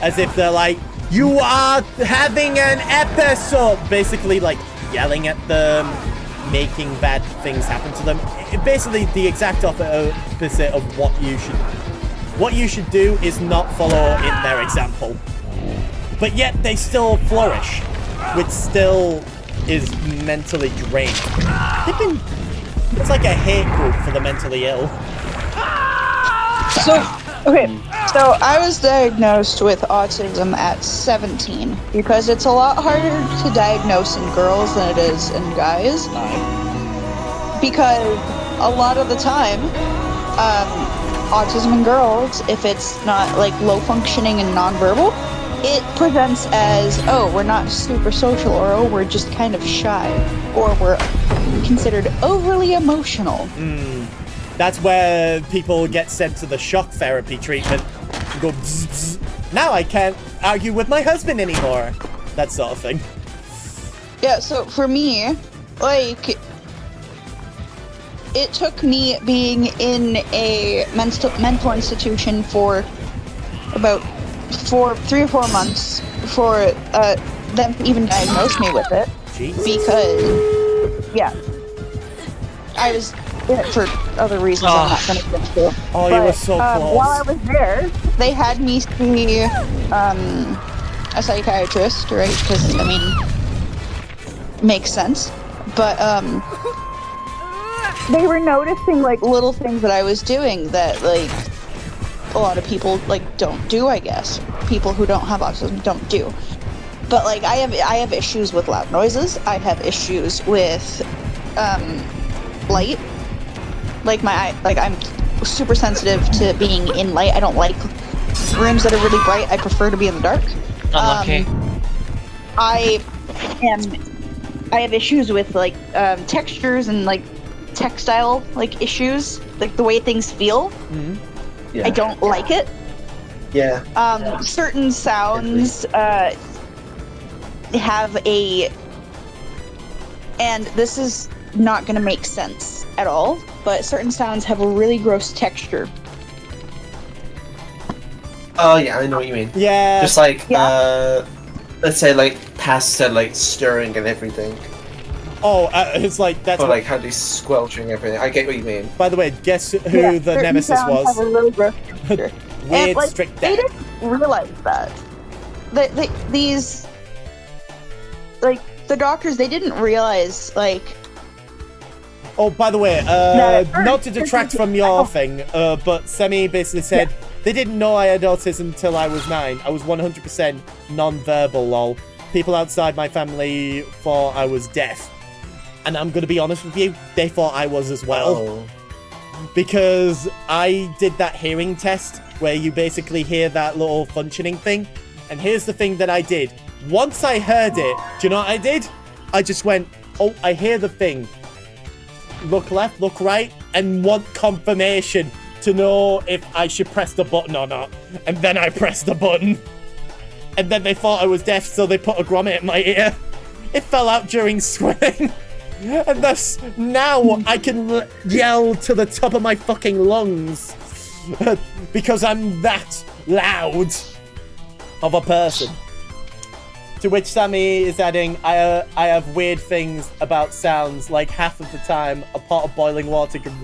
As if they're like, you are having an episode! Basically, like, yelling at them, making bad things happen to them. Basically, the exact opposite of what you should do. What you should do is not follow in their example. But yet, they still flourish, which still is mentally draining. It's like a hate group for the mentally ill. So I was diagnosed with autism at 17 because it's a lot harder to diagnose in girls than it is in guys. Because a lot of the time, autism in girls, if it's not like low functioning and nonverbal, it presents as, oh, we're not super social, or oh, we're just kind of shy, or we're considered overly emotional. That's where people get sent to the shock therapy treatment and go bzz, bzz. Now I can't argue with my husband anymore. That sort of thing. Yeah, so for me, like, it took me being in a mental institution for about 3 or 4 months for them to even diagnose me with it. Jesus. Because, yeah, I was in it for other reasons I'm not going to get into. Oh, you were so close. While I was there, they had me see a psychiatrist, right? Because, I mean, makes sense. But they were noticing, like, little things that I was doing that, like, a lot of people, like, don't do, I guess. People who don't have autism don't do. But, like, I have issues with loud noises. I have issues with light. Like, I'm super sensitive to being in light. I don't like rooms that are really bright. I prefer to be in the dark. Unlucky. I have issues with, like, textures and, like, textile, like, issues. Like, the way things feel. Mm-hmm. I don't like it. Yeah. Certain sounds have a... And this is not going to make sense at all, but certain sounds have a really gross texture. Oh yeah, I know what you mean. Yeah. Just like, let's say like pasta, like stirring and everything. Oh, it's like that's. Or like how they squelching everything. I get what you mean. By the way, guess who the certain nemesis sounds was? Have a really gross texture. Weird, and, like, strict they dad. didn't realize that. These, like, the doctors, they didn't realize, like... Oh, by the way, No, not to detract from your thing, but Semi basically said they didn't know I had autism until I was 9. I was 100% non-verbal, lol. People outside my family thought I was deaf. and I'm gonna be honest with you, they thought I was as well. Oh. Because I did that hearing test where you basically hear that little functioning thing. And here's the thing that I did. Once I heard it, do you know what I did? I just went, oh, I hear the thing. Look left, look right, and want confirmation to know if I should press the button or not. And then I pressed the button. And then they thought I was deaf, so they put a grommet in my ear. It fell out during swimming. And thus, now I can yell to the top of my fucking lungs. Because I'm that loud of a person. To which Sammy is adding, I have weird things about sounds. Like half of the time, a pot of boiling water can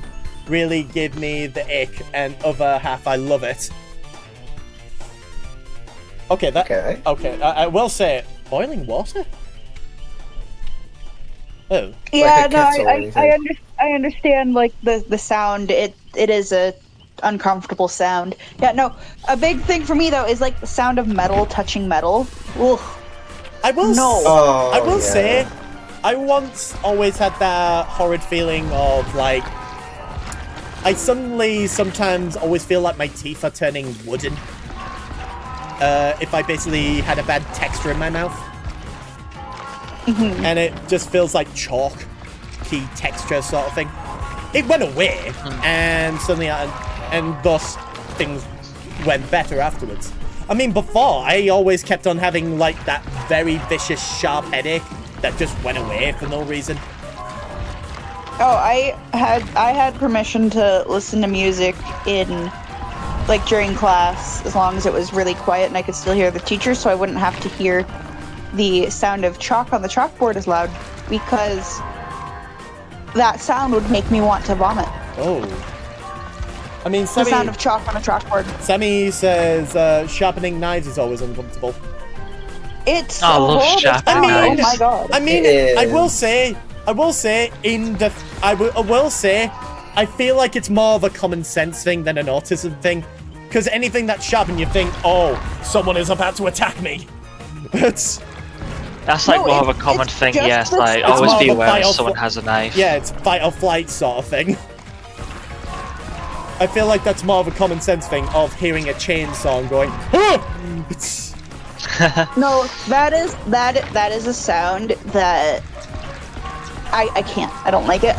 really give me the ick, and other half, I love it. Okay, I will say it. Boiling water? Oh. Yeah, Like a no, kettle or anything. I understand, like, the sound. It is a uncomfortable sound. Yeah, no, a big thing for me, though, is, like, the sound of metal touching metal. Ugh. I will Oh, say, I once always had that horrid feeling of, like, I suddenly sometimes always feel like my teeth are turning wooden. If I basically had a bad texture in my mouth. And it just feels like chalky texture sort of thing. It went away, and suddenly, and thus things went better afterwards. I mean, before, I always kept on having, like, that very vicious, sharp headache that just went away for no reason. Oh, I had permission to listen to music in, like, during class, as long as it was really quiet and I could still hear the teacher, so I wouldn't have to hear the sound of chalk on the chalkboard as loud, because that sound would make me want to vomit. Oh. I mean, The Sammy, sound of chalk on a chalkboard. Sammy says sharpening knives is always uncomfortable. It's I a love horrible sharpening sound. knives. Oh my god. I mean, It I is. will say, I will say, I feel like it's more of a common sense thing than an autism thing. Because anything that's sharp and you think, oh, someone is about to attack me. It's, That's like No, more of a it's common thing, just yes. the Like, sound. always It's be more of a aware fight if or someone fl- has a knife. yeah, it's fight or flight sort of thing. I feel like that's more of a common sense thing of hearing a chainsaw and going, "Ah!" It's, No, that is a sound that I can't. I don't like it.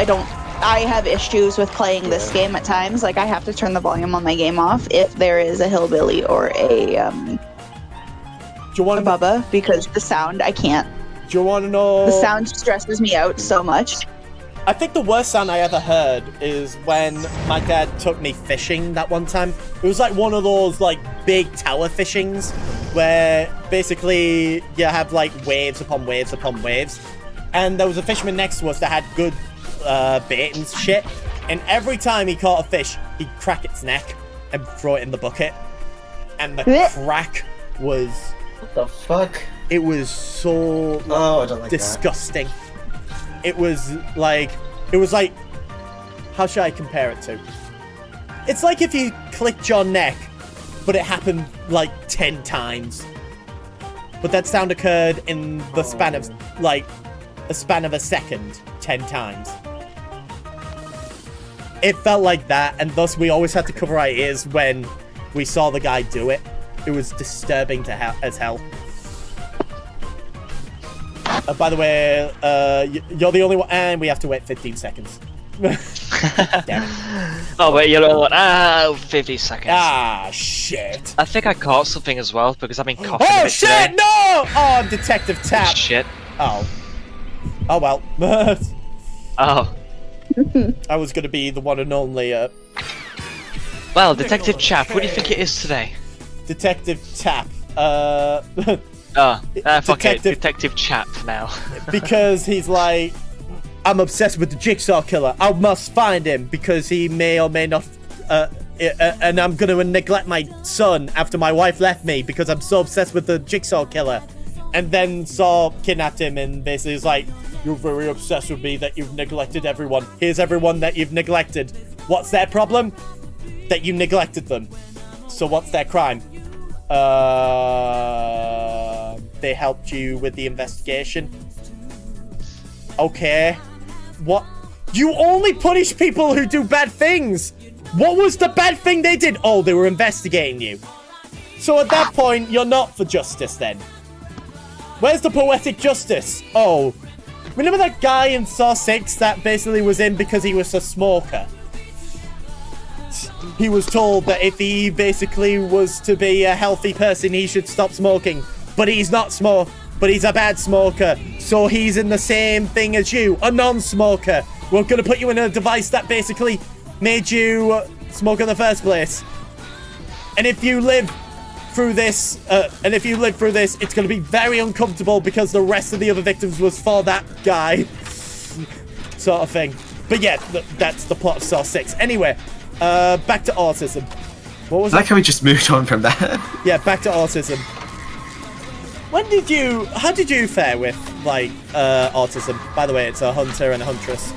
I have issues with playing this game at times. Like, I have to turn the volume on my game off if there is a hillbilly or a do you want to bubba, because the sound, I can't. know? The sound stresses me out so much. I think the worst sound I ever heard is when my dad took me fishing that one time. It was like one of those like big tower fishings where basically you have like waves upon waves upon waves. And there was a fisherman next to us that had good bait and shit. And every time he caught a fish, he'd crack its neck and throw it in the bucket. And the Blech. crack was, What the fuck? it was so Oh, I don't like that. disgusting. It was like, how should I compare it to? It's like if you clicked your neck, but it happened like 10 times. But that sound occurred in the span of, like, a span of a second, 10 times. It felt like that, and thus we always had to cover our ears when we saw the guy do it. It was disturbing as hell. By the way, you're the only one, and we have to wait 15 seconds. Damn it. Oh, wait, you're all 50 seconds. Ah, shit. I think I caught something as well because I've been coughing a Oh, bit shit, today. no! Oh, Detective Tap. Shit. Oh. Oh, well. Oh. I was going to be the one and only Well, Detective Chap, what do you think it is today? Detective Tap. Fuck it. Detective- Detective Chap now. Because he's like, I'm obsessed with the Jigsaw Killer. I must find him because he may or may not. And I'm going to neglect my son after my wife left me because I'm so obsessed with the Jigsaw Killer. And then Saw kidnapped him and basically was like, you're very obsessed with me that you've neglected everyone. Here's everyone that you've neglected. What's their problem? That you neglected them. So what's their crime? They helped you with the investigation. Okay. What? You only punish people who do bad things. What was the bad thing they did? Oh, they were investigating you. So at that point, you're not for justice then. Where's the poetic justice? Oh, remember that guy in Saw 6 that basically was in because he was a smoker? He was told that if he basically was to be a healthy person, he should stop smoking. But he's not but he's a bad smoker. So he's in the same thing as you, a non-smoker. We're gonna put you in a device that basically made you smoke in the first place. And if you live through this, it's gonna be very uncomfortable because the rest of the other victims was for that guy. Sort of thing. But yeah, that's the plot of Saw 6. Anyway, back to autism. What was I it? like how we just moved on from that. Yeah, back to autism. How did you fare with, like, autism? By the way, it's a hunter and a huntress.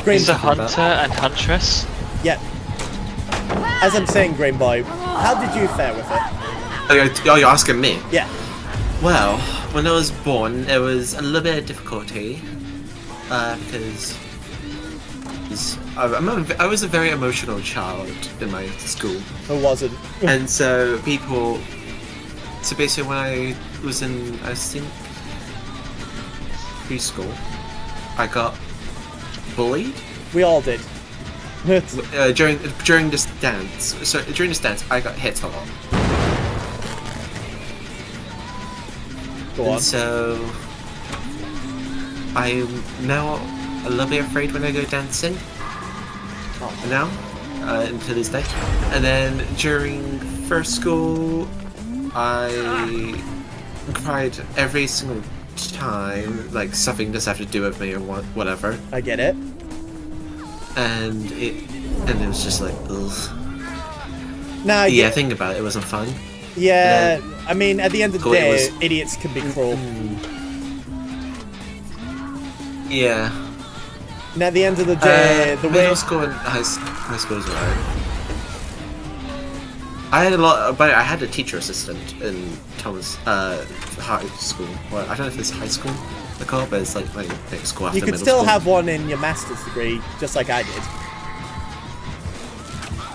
Green, It's a hunter and huntress. yeah. As I'm saying, Green Boy, how did you fare with it? Oh, you're asking me? Yeah. Well, when I was born, there was a little bit of difficulty because I was a very emotional child in my school, Who wasn't? and so basically when I was in, I think, preschool, I got bullied We all did. during this dance. So during this dance, I got hit a lot. Go on. And so I'm now a little bit afraid when I go dancing. Now, until this day. And then during first school, I cried every single time, like something just have to do with me or whatever. I get it. And it was just like, ugh. Nah, Yeah, think about it. It wasn't fun. yeah. I mean, at the end of the Cool, it day, was- idiots can be cruel. Yeah. And at the end of the day, the way middle school and high school was alright. I had a lot, but I had a teacher assistant in Thomas high school. Well, I don't know if it's high school they call it, but it's like next school after you could middle still school. have one in your master's degree, just like I did.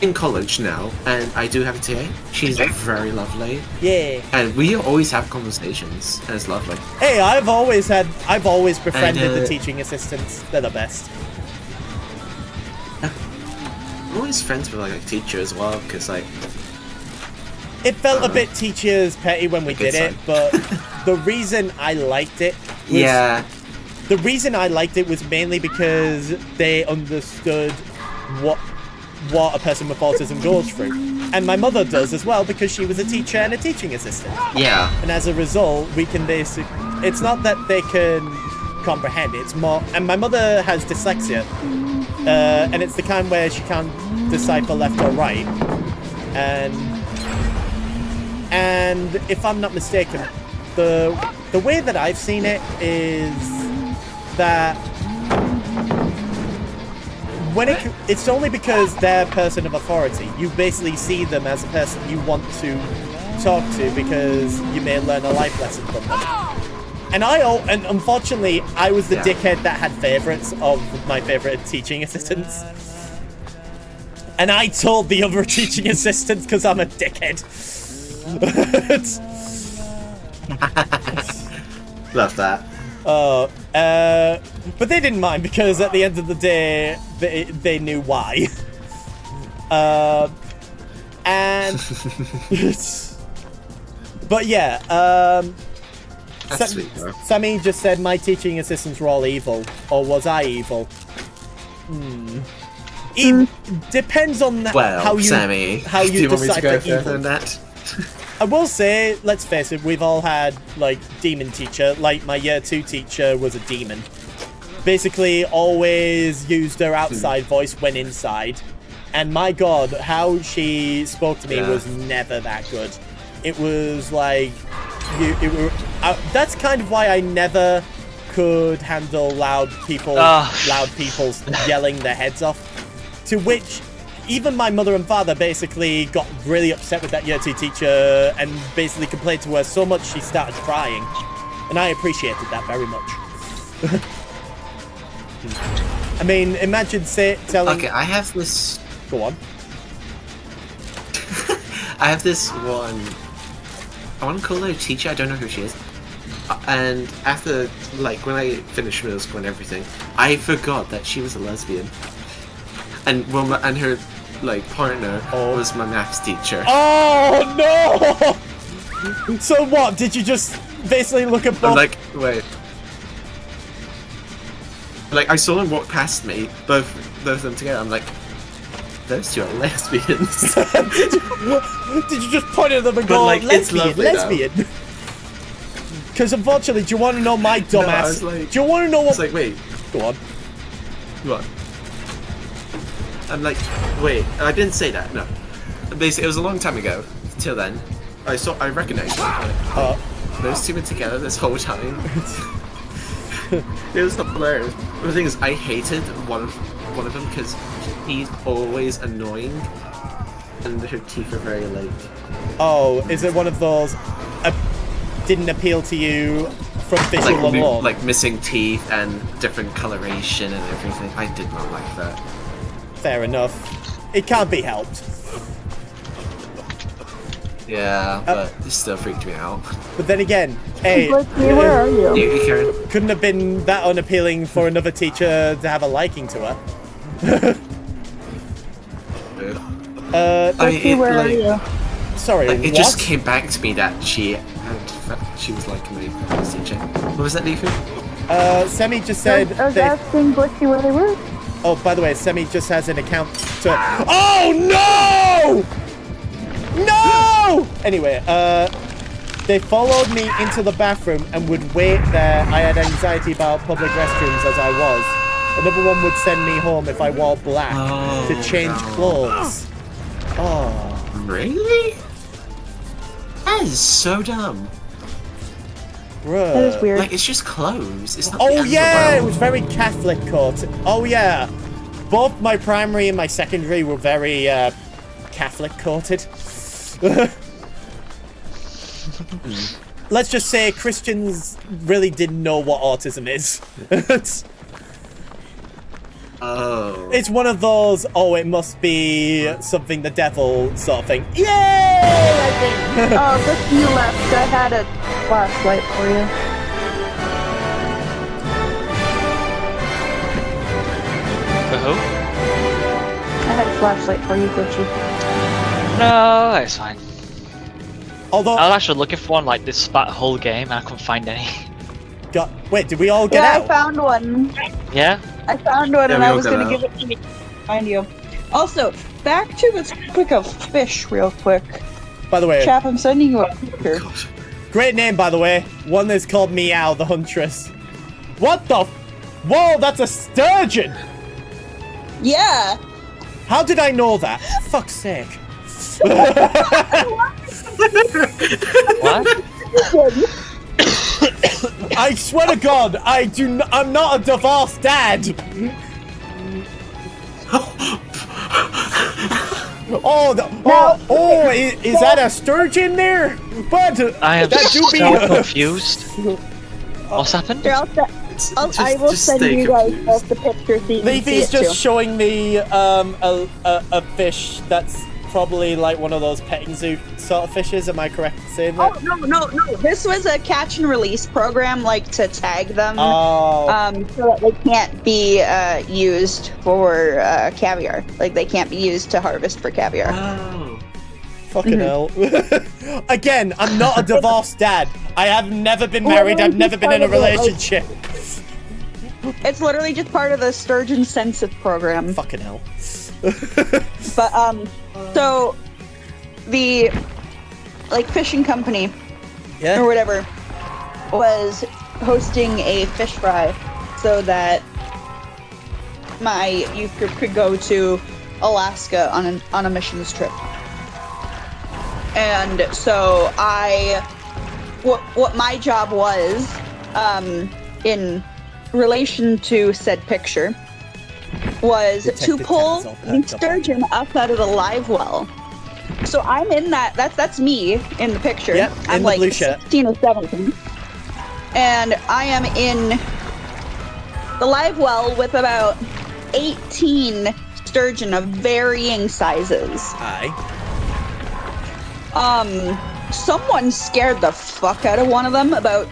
In college now, and I do have a TA. She's very lovely, Yeah. and we always have conversations, and it's lovely. Hey, I've always befriended the And, teaching assistants. They're the best. I'm always friends with like a teacher as well, because like It felt a bit teacher's petty when we Good did it, sign. but the reason I liked it was, yeah, the reason I liked it was mainly because they understood what a person with autism goes through. And my mother does as well, because she was a teacher and a teaching assistant. yeah, And as a result, we can basically... It's not that they can comprehend, it's more... And my mother has dyslexia, and it's the kind where she can't decipher left or right. And if I'm not mistaken, the way that I've seen it is that when it's only because they're a person of authority. You basically see them as a person you want to talk to because you may learn a life lesson from them. And unfortunately, I was the Yeah. dickhead that had favorites of my favorite teaching assistants. And I told the other teaching assistants because I'm a dickhead. love that. But they didn't mind because at the end of the day, they knew why. And but yeah, That's sweet, bro. Sammy just said my teaching assistants were all evil, or was I evil? Depends on Well, how you Sammy, how do you you want me to decipher go further evil. than that? I will say, let's face it, we've all had, like, demon teacher. Like, my year 2 teacher was a demon. Basically, always used her outside voice when inside. And my god, how she spoke to me Yeah. was never that good. It was like... that's kind of why I never could handle loud people yelling their heads off. To which... even my mother and father basically got really upset with that year 2 teacher and basically complained to her so much she started crying. and I appreciated that very much. I mean, imagine telling. Okay, I have this. Go on. I have this one. I want to call her a teacher. I don't know who she is. And after, like, when I finished middle school and everything, I forgot that she was a lesbian. And and her, like, partner was my maths teacher. Oh no! So what? Did you just basically look at both? I'm like, wait. Like, I saw them walk past me, both of them together. I'm like, those two are lesbians. Did you just point at them and But, go, like, it's lesbian, lovely, lesbian? Because unfortunately, do you want to know my dumbass? I was like- do you want to know I what? was like, wait, Go on. what? I'm like, wait, I didn't say that, no. Basically, it was a long time ago. Till then, I recognized them. Uh, Those two were together this whole time. It was hilarious. The thing is, I hated one of them because he's always annoying, and her teeth are very like. oh, is it one of those? Didn't appeal to you from visual alone? Like missing teeth and different coloration and everything. I did not like that. Fair enough. It can't be helped. Yeah, but it still freaked me out. But then again, hey, Where are you? You Karen? couldn't have been that unappealing for another teacher to have a liking to her. I mean, Where are like, you? Sorry, like, what? it just came back to me that she was like my teacher. What was that, Leafy? Semi just said. I was asking Bushy where they were. Oh, by the way, Semi just has an account to. Oh no! No! Anyway, they followed me into the bathroom and would wait there. I had anxiety about public restrooms as I was. Another one would send me home if I wore black to change clothes. Oh. Really? That is so dumb. Bruh. That is weird. Like, it's just clothes. It's not the Oh end of the yeah, it world. was very Catholic coat. Oh yeah. Both my primary and my secondary were very Catholic coated. Let's just say Christians really didn't know what autism is. Oh. It's one of those, oh, it must be something the devil sort of thing. Yay! I think. Oh, just you left. I had a flashlight for you. For who? I had a flashlight for you, Gucci. No, that's fine. Although, I was actually looking for one like this whole game and I couldn't find any. wait, did we all get Yeah, out? I found one. Yeah? I found one, Yeah, and we I all was got gonna out. give it to you. Find you. Also, back to the topic of fish, real quick. By the way, Chap, I'm sending you a picture. God. great name, by the way. One that's called Meow the Huntress. What the? Whoa, that's a sturgeon! Yeah. How did I know that? Fuck's sake. What? I swear to God, I'm not a divorced dad. Is that a sturgeon there? But I am that do so be confused. What's happened? Here, I will just send stay you guys confused. both the picture so you can see Leafy's it just too. showing me a fish that's probably like one of those petting zoo sort of fishes. Am I correct in saying that? Oh no! This was a catch and release program, like to tag them, Oh, so that they can't be used for caviar. Like they can't be used to harvest for caviar. Oh. fucking hell. Again, I'm not a divorced dad. I have never been married. I've never been in a relationship. It's literally just part of the sturgeon census program. Fucking hell. But so the fishing company or Yeah. whatever was hosting a fish fry so that my youth group could go to Alaska on a missions trip. And so what my job was in relation to said picture was to Detective pull Kennett's all the packed up. sturgeon up out of the live well. So I'm in that's me in the picture. Yep, in I'm the like blue shirt. 16 or 17. and I am in the live well with about 18 sturgeon of varying sizes. Aye. Someone scared the fuck out of one of them about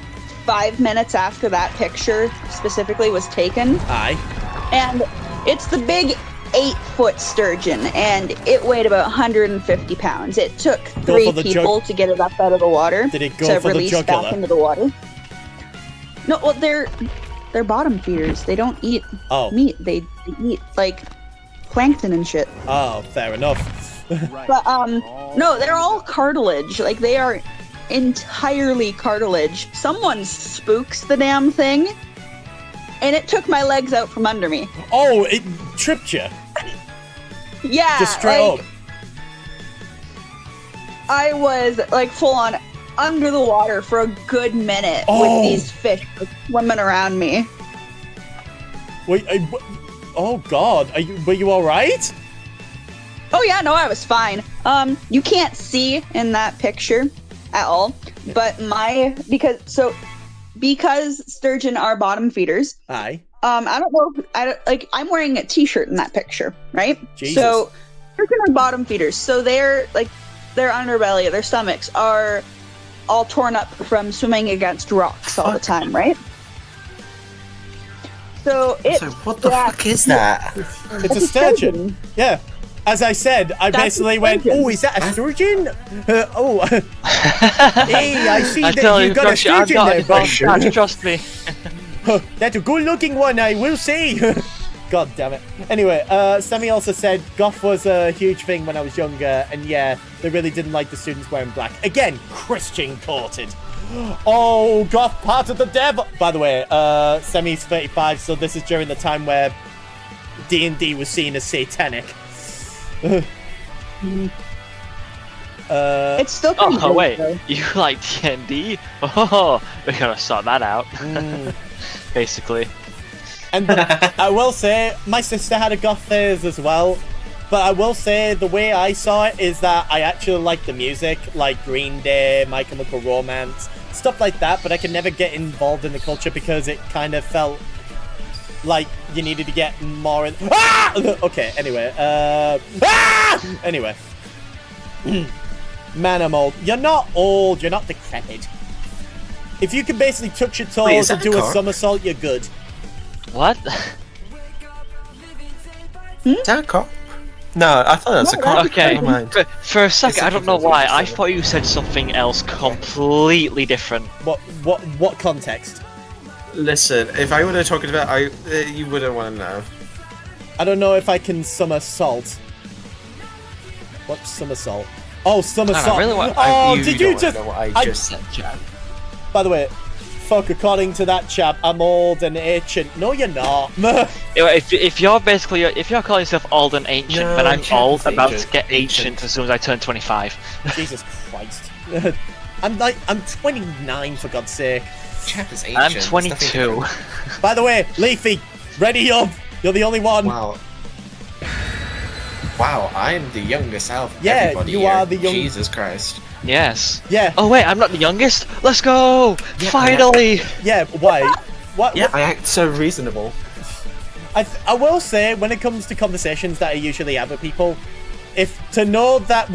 5 minutes after that picture specifically was taken. Aye. And it's the big 8-foot sturgeon, and it weighed about 150 pounds. It took Go 3 for the people to get it up out of the water. Did it go to for the release jugular? back into the water. No, well, they're bottom feeders. They don't eat meat. They eat like plankton and shit. Oh, fair enough. But no, they're all cartilage. Like, they are entirely cartilage. Someone spooks the damn thing, and it took my legs out from under me. Oh, it tripped you. Yeah, Just straight like, up. I was like full on under the water for a good minute Oh. with these fish swimming around me. Wait, oh God, were you all right? Oh yeah, no, I was fine. You can't see in that picture at all, but because sturgeon are bottom feeders. Aye. I don't know. I'm wearing a t-shirt in that picture, right? Jesus. So sturgeon are bottom feeders. So their underbelly, their stomachs are all torn up from swimming against rocks all the time, right? So it's So what the fuck is that? It's a sturgeon. Yeah. As I said, I That's basically a went, sturgeon. oh, is that a sturgeon? Hey, I see I that tell you you, got a Josh, I'm sturgeon not there, bud. involved. Trust me. That's a good-looking one, I will say. God damn it. Anyway, Sammy also said Goth was a huge thing when I was younger, and yeah, they really didn't like the students wearing black. Again, Christian courted. Oh, Goth part of the devil. By the way, Sammy's 35, so this is during the time where D&D was seen as satanic. It's still pretty Oh good, wait, though. you like D&D? Oh, we gotta sort that out. Basically. And I will say, my sister had a goth phase as well. But I will say, the way I saw it is that I actually like the music, like Green Day, My Chemical Romance, stuff like that. But I could never get involved in the culture because it kind of felt like you needed to get more in. Ah! Okay. Anyway. Anyway. Man, I'm old. You're not old. You're not decrepit. If you can basically touch your toes Wait, is and that a do a car? somersault, you're good. What? Is that a cop? No, I thought that was a cop. Okay, Never mind. for a second, I don't know confusing, why, so- I thought you said something else completely different. What context? Listen, if I would have talked about, you wouldn't want to know. I don't know if I can somersault. What's somersault? Oh, somersault. really want- oh, You did don't you wanna just? know what I I- just said, Chad. By the way, fuck. According to that chap, I'm old and ancient. No, you're not. If you're basically, if you're calling yourself old and ancient, No, then I'm Chad old, is about to ancient. get ancient as soon as I turn 25. Jesus Christ. I'm 29 for God's sake. Chad is ancient. I'm There's 22. nothing By the way, Leafy, ready up. You're the only one. Wow. Wow, I am the youngest out of Yeah, everybody you here. are the young- Jesus Christ. Yes. Yeah. Oh wait, I'm not the youngest. Let's go! Yeah, Finally. Yeah. Why? What? Yeah, I act so reasonable. I will say, when it comes to conversations that I usually have with people, if to know that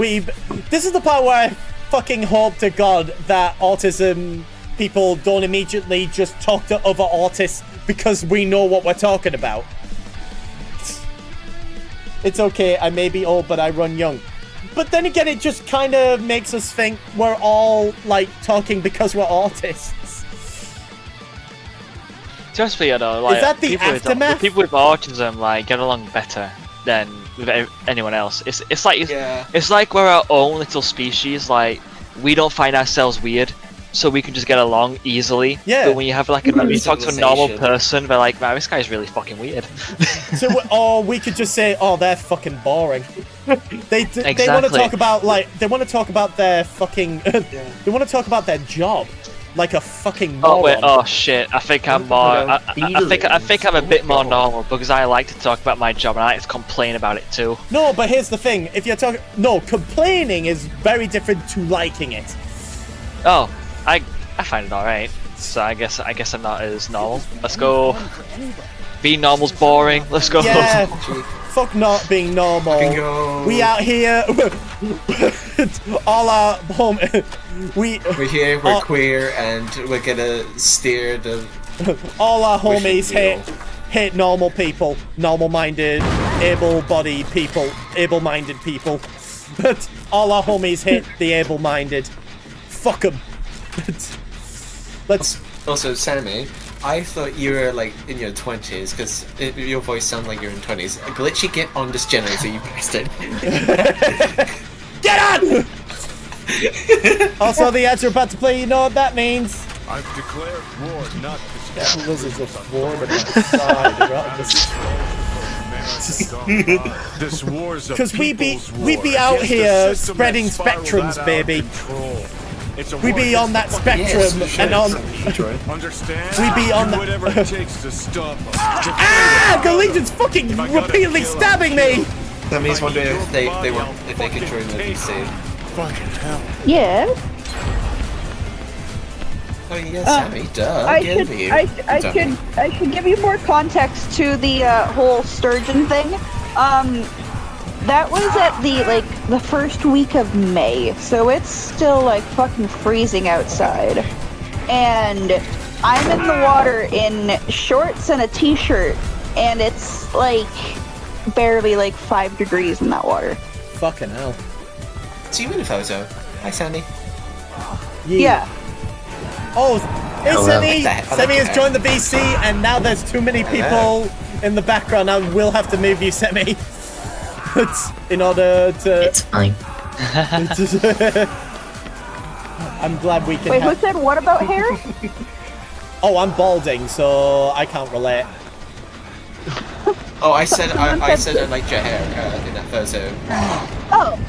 this is the part where I fucking hope to God that autism people don't immediately just talk to other autists because we know what we're talking about. It's okay, I may be old, but I run young. But then again, it just kind of makes us think we're all, like, talking because we're autists. Just for you know, like that the people aftermath? people with autism like get along better than with anyone else. It's like it's like we're our own little species. Like we don't find ourselves weird, so we can just get along easily. Yeah. But when you have like when you talk to a normal Civilization. person, they're like, man, this guy's really fucking weird. So, or we could just say, "Oh, they're fucking boring." They want to Exactly. talk about their fucking. They want to talk about their job, like a fucking moron. Oh wait, oh shit! I think I'm more. I think I'm a bit more normal because I like to talk about my job and I like to complain about it too. No, but here's the thing: if you're talking, no, complaining is very different to liking it. Oh, I find it alright. So I guess I'm not as normal. Let's go. Being normal's boring. Let's go. Yeah. Fuck not being normal. Fucking go. We out here. All our home. We're here. We're queer, and we're gonna steer the. All our homies wheel. hate normal people, normal-minded, able-bodied people, able-minded people. But all our homies hate the able-minded. Fuck them. Let's. Also, Sammy, I thought you were like in your 20s because your voice sounds like you're in 20s. Glitchy, get on this generator, you bastard. Get on! Also, the ads are about to play. You know what that means? I've declared war, not Lizards of Florida outside around us. This war's a Because we be people's war out against a here system spreading that spiraled spectrums, out of baby. control. It's a We war be on that against the fucking spectrum Yes, and on. Understand? We be on Do the- whatever it takes to stop us. Ah! The Legion's fucking If I gotta repeatedly kill, I'll stabbing me. That means wondering Your if they body, want I'll if they can fucking join the take DC. Fucking hell. Yeah. Oh yes, Sammy, duh. I give should, you. I Dummy. should give you more context to the whole sturgeon thing. That was at the first week of May, so it's still like fucking freezing outside, and I'm in the water in shorts and a t-shirt, and it's like barely like 5 degrees in that water. Fucking hell. See you in a photo. Hi, Sammy. Yeah. Oh, hey, Hello. Semi! I like Semi has that. joined the VC, and now there's too many people in the background. I will have to move you, Semi. In order to. It's fine. I'm glad we can. Wait, who have- said what about hair? Oh, I'm balding, so I can't relate. Oh, I said I liked your hair in that photo. Oh,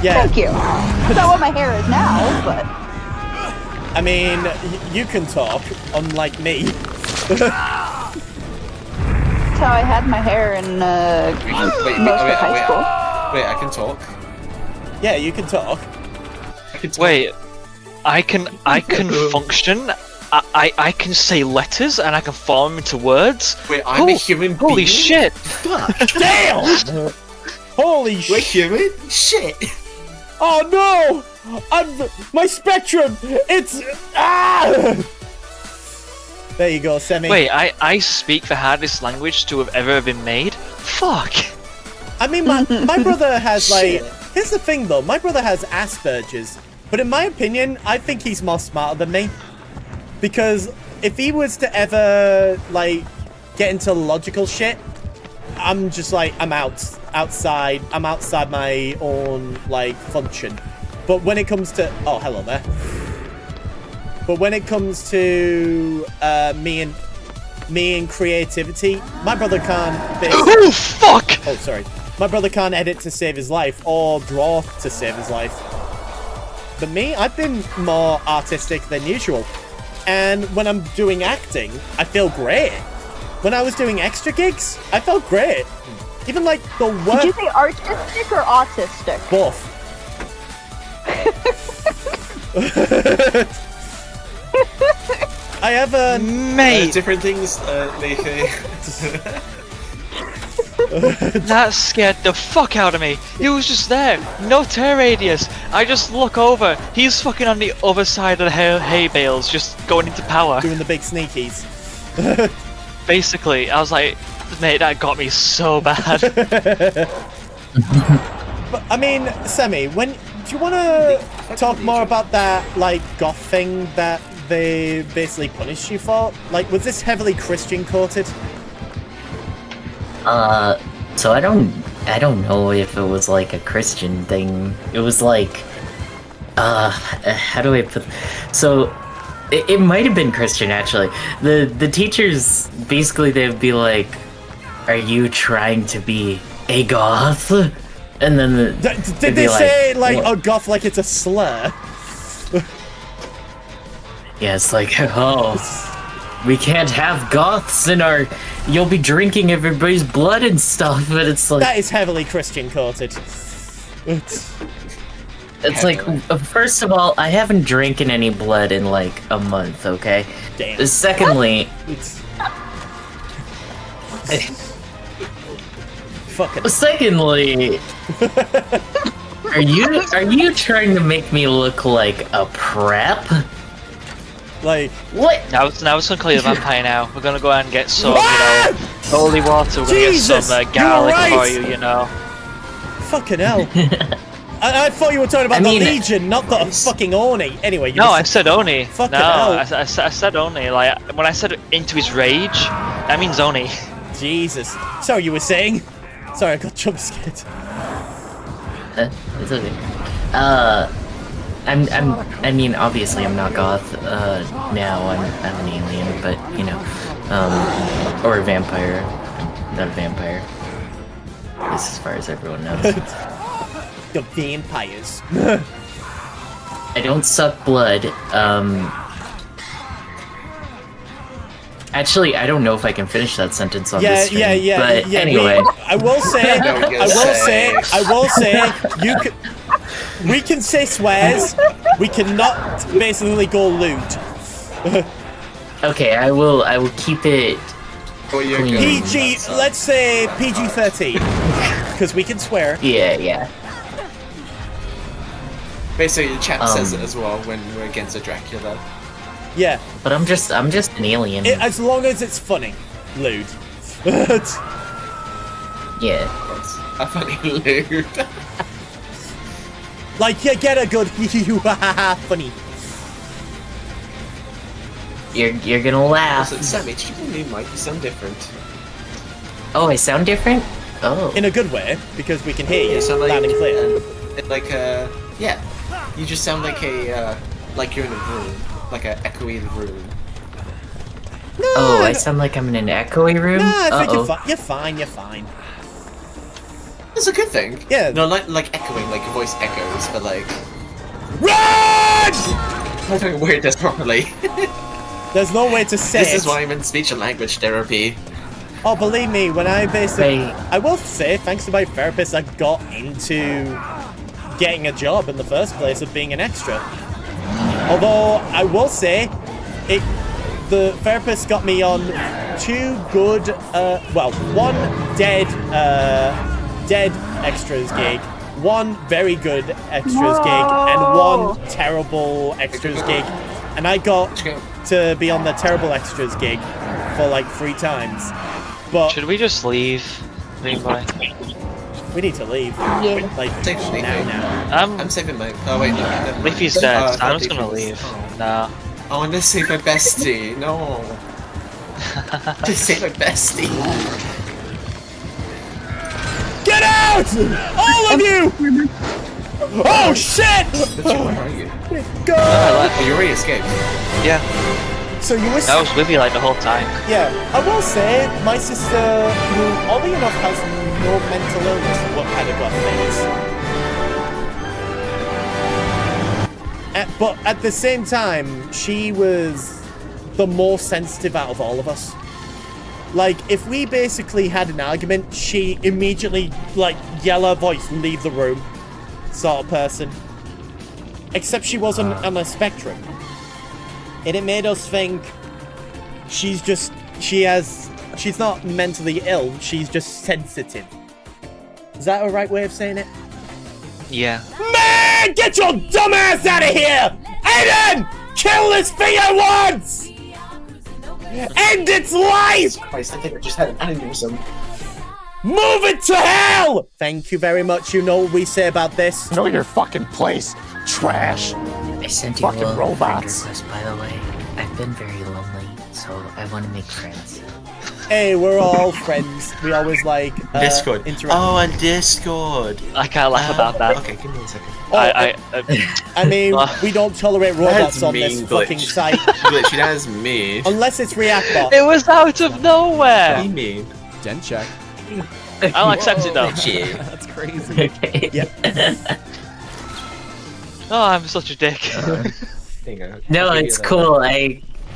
Yeah, thank you. That's not what my hair is now, but I mean, you can talk, unlike me. that's how I had my hair in most of high school. Wait, I can talk. Yeah, you can talk. I can talk. Wait, I can function. I can say letters and I can form them into words. Wait, I'm a Oh, human being. Holy shit! Damn! Holy We're shit! human? Shit! Oh no! My spectrum! It's There you go, Semi. Wait, I speak the hardest language to have ever been made? Fuck! I mean, my brother has like. Shit. Here's the thing, though. My brother has Asperger's, but in my opinion, I think he's more smarter than me. Because if he was to ever like get into logical shit, I'm just like I'm outside. I'm outside my own like function. But when it comes to hello there. But when it comes to me and creativity, my brother can't. Oh fuck! Oh, sorry. My brother can't edit to save his life or draw to save his life. But me, I've been more artistic than usual. And when I'm doing acting, I feel great. When I was doing extra gigs, I felt great. Even like the Did work. you say artistic or autistic? Both. I have a. Mate, Different things, Nathan. that scared the fuck out of me. He was just there, no tear radius. I just look over. He's fucking on the other side of the hay bales, just going into power. Doing the big sneakies. Basically, I was like, mate, that got me so bad. But I mean, Semi, do you want to talk more about that like goth thing that they basically punished you for? Like, was this heavily Christian coated? So I don't know if it was like a Christian thing. It was like, how do I put? So, it might have been Christian actually. The teachers basically they'd be like, "Are you trying to be a goth?" And then Did they'd they be say like "What?" a goth like it's a slur? Yeah, it's like, oh, we can't have goths in our. You'll be drinking everybody's blood and stuff, but it's like. That is heavily Christian coated. It's like, Heavily. first of all, I haven't drinking any blood in like a month, okay? Damn. Secondly, It's... Fucking... secondly, are you trying to make me look like a prep? Like... What? Now it's gonna call you a vampire now. We're gonna go out and get some, holy water. We're gonna Jesus, get some you were garlic right. for you, Fucking hell. I thought you were talking about I mean- the Legion, not the fucking Oni. Anyway, you No, I just- said Oni. Fucking no, hell. I said Oni. Like, when I said into his rage, that means Oni. Jesus. Sorry, you were saying? Sorry, I got jump scared. It's okay. I mean, obviously I'm not goth, now, I'm an alien, but, you know, or a vampire. I'm not a vampire. At least as far as everyone knows. The vampires. I don't suck blood, Actually, I don't know if I can finish that sentence on this stream, but anyway. I will say, you can... We can say swears, we cannot basically go lewd. Okay, I will keep it Oh, you're clean. good. PG, let's say PG-13. Because we can swear. Yeah. Basically, the chat says it Um, as well when we're against a Dracula. Yeah, But I'm just an alien. as long as it's funny. Lewd. Yeah. That's a funny lewd. Like, you get a good funny. You're gonna laugh. Also, Sammy, did you put new mic? You sound different. Oh, I sound different? Oh. In a good way, because we can hear you You sound like loud and clear. yeah. You just sound like like you're in a room, like a echoey room. Oh, I sound like I'm in an echoey room? Nah, I think Uh-oh. you're fine. It's a good thing. Yeah. No, like echoing, like your voice echoes, but like Run! I don't word this properly. There's no way to say This is it. why I'm in speech and language therapy. Oh, believe me, when I basically... Right. I will say, thanks to my therapist, I got into getting a job in the first place of being an extra. Although, I will say, the therapist got me on 2 good, one dead extras gig, 1 very good extras gig, and 1 terrible extras gig. And I got to be on the terrible extras gig for like 3 times. But Should we just leave? Anybody? we need to leave. Yeah. Like, Take the leave. now. I'm saving my. Oh wait, no. never mind. Leafy's dead. I I'm thought just gonna Leafy leave. was- Nah. I want to save my bestie. No. Just save my bestie. Get out! All of you! Oh shit! Where are you? Go! Oh, you already escaped. Yeah. So you were... I was with you like the whole time. Yeah, I will say, my sister, who oddly enough has no mental illness, what kind of got things. But at the same time, she was the most sensitive out of all of us. Like, if we basically had an argument, she immediately, like, yell her voice, leave the room, sort of person. Except she wasn't on a spectrum. And it made us think she's not mentally ill, she's just sensitive. Is that a right way of saying it? Yeah. Man, get your dumb ass out of here! Aiden! Kill this thing at once! End its life! Christ, I think I just had an aneurysm. Move it to hell! Thank you very much, you know what we say about this. Know your fucking place, trash. I sent you Fucking a friend robots. request, by the way. I've been very lonely, so I want to make friends. Hey, we're all friends. We always like Discord. interact. Oh, and Discord. I can't laugh about that. Okay, give me a second. I mean, we don't tolerate robots That's on this mean, fucking Glitch. site. Glitch, that's me. Unless it's Reactbot. It was out of nowhere! Be mean. Gen check. I'll accept it though. Glitchy. That's crazy. Okay. Yeah. Oh, I'm such a dick. There you go. No, I'll give it's you that. cool.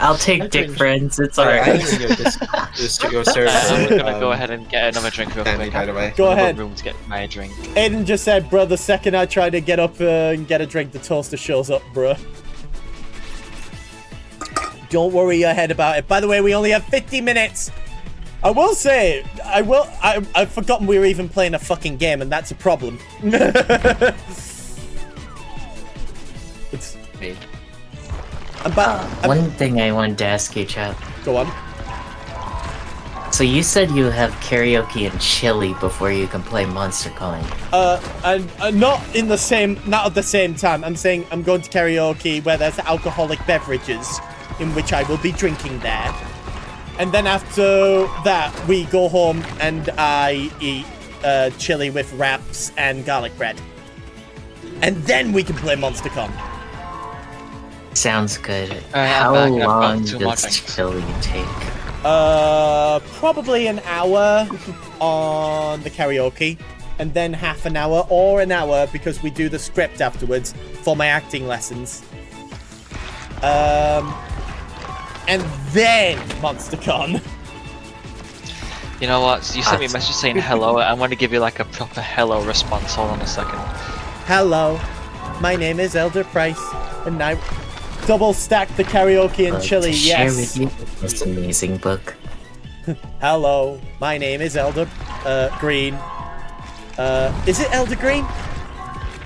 I'll take Dick Friends. It's alright. I'm gonna go just your server. I'm gonna go ahead and get another drink real Danny, quick. by the way. Go I've got ahead. room to get my drink. Aiden just said, bro, the second I try to get up and get a drink, the toaster shows up, bro. Don't worry your head about it. By the way, we only have 50 minutes. I will say, I've forgotten we were even playing a fucking game, and that's a problem. It's Me. One thing I wanted to ask you, Chad. Go on. So you said you have karaoke and chili before you can play Monster Calling. And not at the same time. I'm saying I'm going to karaoke where there's alcoholic beverages, in which I will be drinking there. And then after that, we go home and I eat chili with wraps and garlic bread. And then we can play Monster Con. Sounds good. I'm How back, I've got long 2 more does drinks. chili take? Probably an hour on the karaoke, and then half an hour or an hour because we do the script afterwards for my acting lessons. And then MonsterCon. You know what? You sent me a message saying hello. I'm gonna give you like a proper hello response. Hold on a second. Hello, my name is Elder Price, and I double stack the karaoke and chili. To share Yes. with you this amazing book. Hello, my name is Elder Green. Is it Elder Green?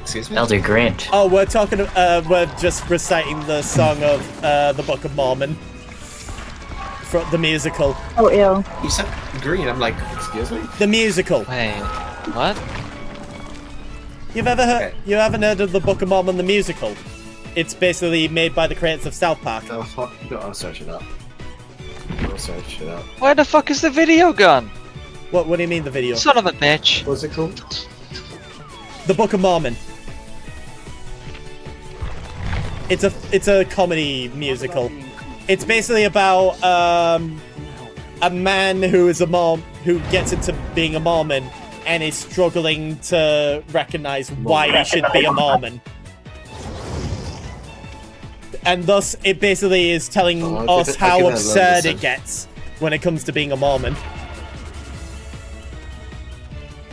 Excuse me? Elder Grant. Oh, we're just reciting the song of the Book of Mormon from the musical. Oh, ew. You said green. I'm like, excuse me? The musical. Wait, what? You've ever heard? Okay. You haven't heard of the Book of Mormon the musical? It's basically made by the creators of South Park. I'll search it up. I'll search it up. Where the fuck is the video gone? What do you mean the video? Son of a bitch. What's it called? The Book of Mormon. It's a comedy musical. It's basically about a man who is who gets into being a Mormon and is struggling to recognize why he should be a Mormon. And thus, it basically is telling us I how give it a absurd listen. it gets when it comes to being a Mormon.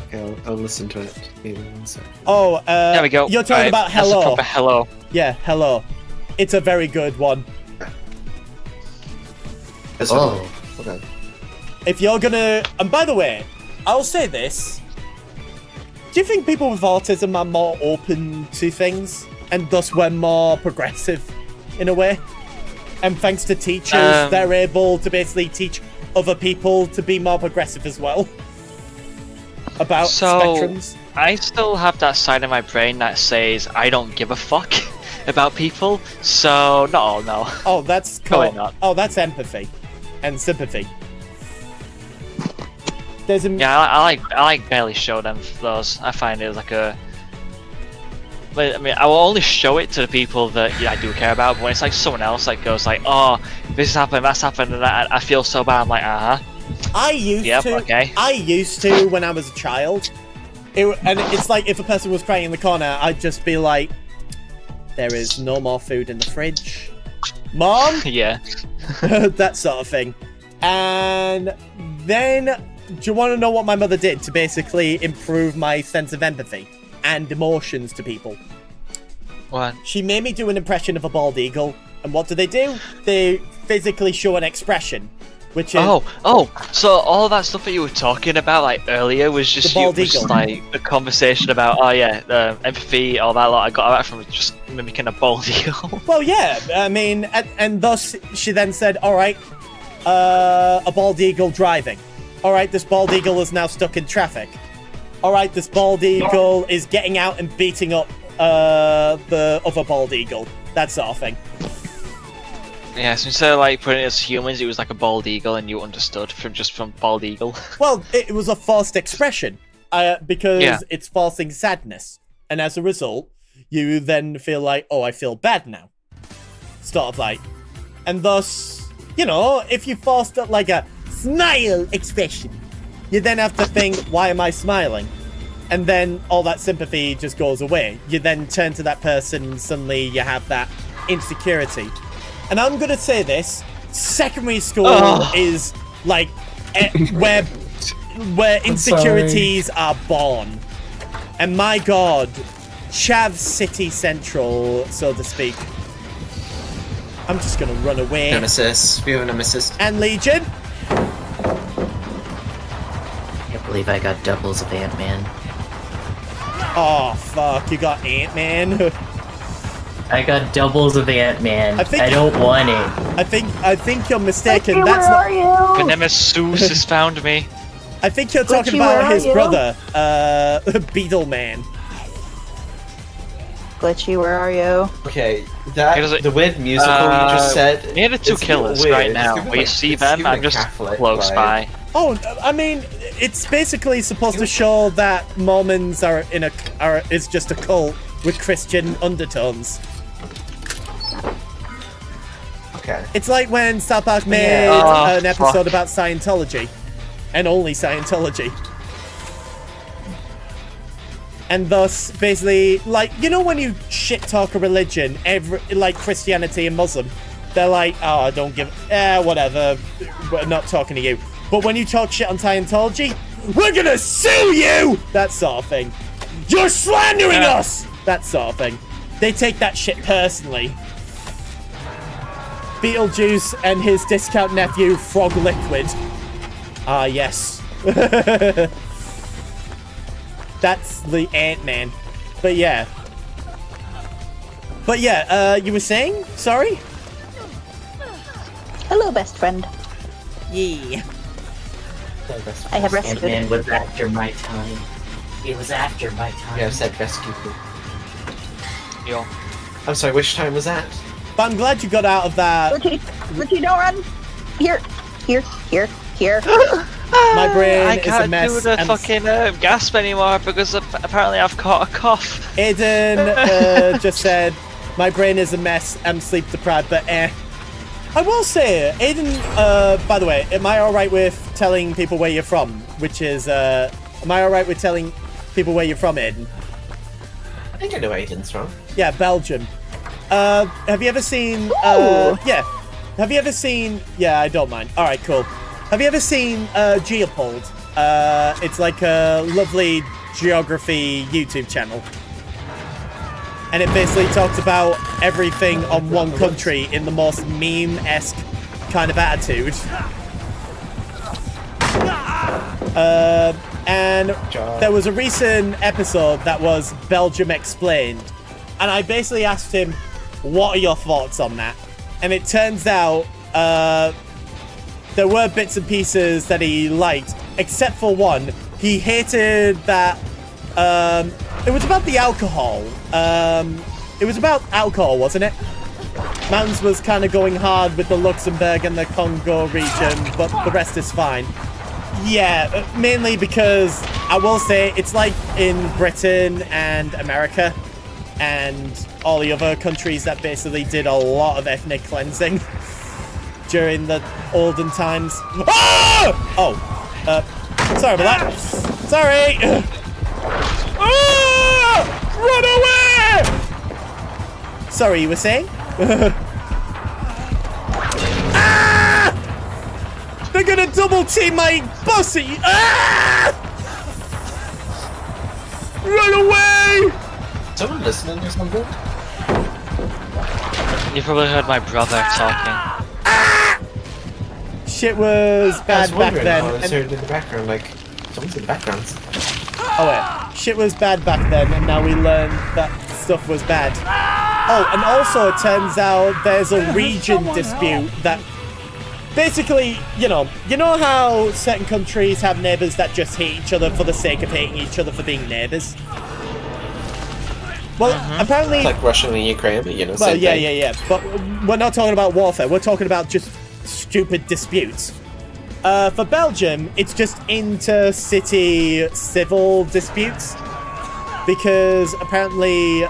Okay, I'll listen to it. Give me 1 sec. Oh, There we go. You're talking Right, about that's a Hello. proper hello. Yeah, Hello. It's a very good one. It's Oh. okay. If you're gonna... And by the way, I'll say this. Do you think people with autism are more open to things? And thus we're more progressive, in a way? And thanks to teachers, they're able to basically teach other people to be more progressive as well. About spectrums. I still have that side of my brain that says I don't give a fuck about people. So not all, no. Oh, that's Probably cool. not. Oh, that's empathy. And sympathy. There's a... Yeah, I like barely show them those. I find it like a. But I mean, I will only show it to the people that I do care about. But when it's like someone else that goes like, "Oh, this happened, that's happened," and I feel so bad. I'm like, I used Yep, to. okay. I used to when I was a child. And it's like if a person was crying in the corner, I'd just be like, "There is no more food in the fridge, Mom." yeah. That sort of thing. And then, do you want to know what my mother did to basically improve my sense of empathy and emotions to people? What? She made me do an impression of a bald eagle. And what do? They physically show an expression, which is... Oh, so all that stuff that you were talking about like earlier was just The bald was eagle. like a conversation about empathy, all that lot. I got that from just mimicking a bald eagle. Well, yeah, I mean, and thus she then said, all right, a bald eagle driving. All right, this bald eagle is now stuck in traffic. All right, this bald eagle is getting out and beating up the other bald eagle. That sort of thing. Yeah, so instead of like putting it as humans, it was like a bald eagle, and you understood from bald eagle. Well, it was a forced expression because Yeah. it's forcing sadness. And as a result, you then feel like, oh, I feel bad now. Sort of like. And thus, you know, if you forced it like a smile expression, you then have to think, why am I smiling? And then all that sympathy just goes away. You then turn to that person and suddenly you have that insecurity. And I'm going to say this, secondary school Ugh. is like where insecurities are born. And my god, Chav City Central, so to speak. I'm just gonna run away. Nemesis. We have a nemesis. And Legion. I can't believe I got doubles of Ant-Man. Oh fuck, you got Ant-Man. I got doubles of Ant-Man. I think- I don't want it. I think you're mistaken. Glitchy, That's where not. are you? The Nemesis has found me. I think you're talking Glitchy, where about are his you? brother, Beetle Man. Glitchy, where are you? Okay, It was the weird musical you just said. Near the two it's a bit killers weird. right It's now. giving, Where you like- see it's them, giving, I'm just Catholic close vibe. by. Oh, I mean, it's basically supposed to show that Mormons is just a cult with Christian undertones. Okay. It's like when South Park made Oh, an episode fuck. about Scientology, and only Scientology. And thus, basically, like, you know when you shit talk a religion, like Christianity and Muslim, they're like, oh, I don't give, whatever, we're not talking to you. But when you talk shit on Scientology, we're gonna sue you! That sort of thing. You're slandering Yeah. us! That sort of thing. They take that shit personally. Beetlejuice and his discount nephew, Frog Liquid. Ah, yes. That's the Ant-Man. But yeah. You were saying? Sorry? Hello, best friend. Yeah. I have rescued. Ant-Man was after my time. It was after my time. Yeah, I've said rescue. Yo. I'm sorry, which time was that? But I'm glad you got out of that. Glitchy, don't run. Here. My brain I is a can't mess. do the and fucking gasp anymore because apparently I've caught a cough. Aiden just said, my brain is a mess. I'm sleep deprived, but I will say, Aiden, by the way, am I alright with telling people where you're from? Which is, am I alright with telling people where you're from, Aiden? I think I know where Aiden's from. Yeah, Belgium. Have you ever seen, yeah. Have you ever seen, yeah, I don't mind. Alright, cool. Have you ever seen, Geopold? It's like a lovely geography YouTube channel. And it basically talks about everything on one country in the most meme-esque kind of attitude. And there was a recent episode that was Belgium Explained. And I basically asked him, what are your thoughts on that? And it turns out there were bits and pieces that he liked, except for one. He hated that it was about the alcohol. It was about alcohol, wasn't it? Mountains was kind of going hard with the Luxembourg and the Congo region, but the rest is fine. Yeah, mainly because I will say it's like in Britain and America and all the other countries that basically did a lot of ethnic cleansing during the olden times. Ah! Oh, sorry about that. Sorry. Ah! Run away! Sorry, you were saying? Ah! They're gonna double team my bussy! Ah! Run away! Someone listening or something? You probably heard my brother talking. Shit was I bad was back wondering then. how I was and- heard in the background, like, someone's in the background. Oh wait, shit was bad back then, and now we learned that stuff was bad. Oh, and also it turns out there's a region dispute that basically, you know how certain countries have neighbors that just hate each other for the sake of hating each other for being neighbors? Well, apparently, It's like Russia and Ukraine, but you know, well, same thing. yeah. But we're not talking about warfare. We're talking about just stupid disputes. For Belgium, it's just inter-city civil disputes. Because apparently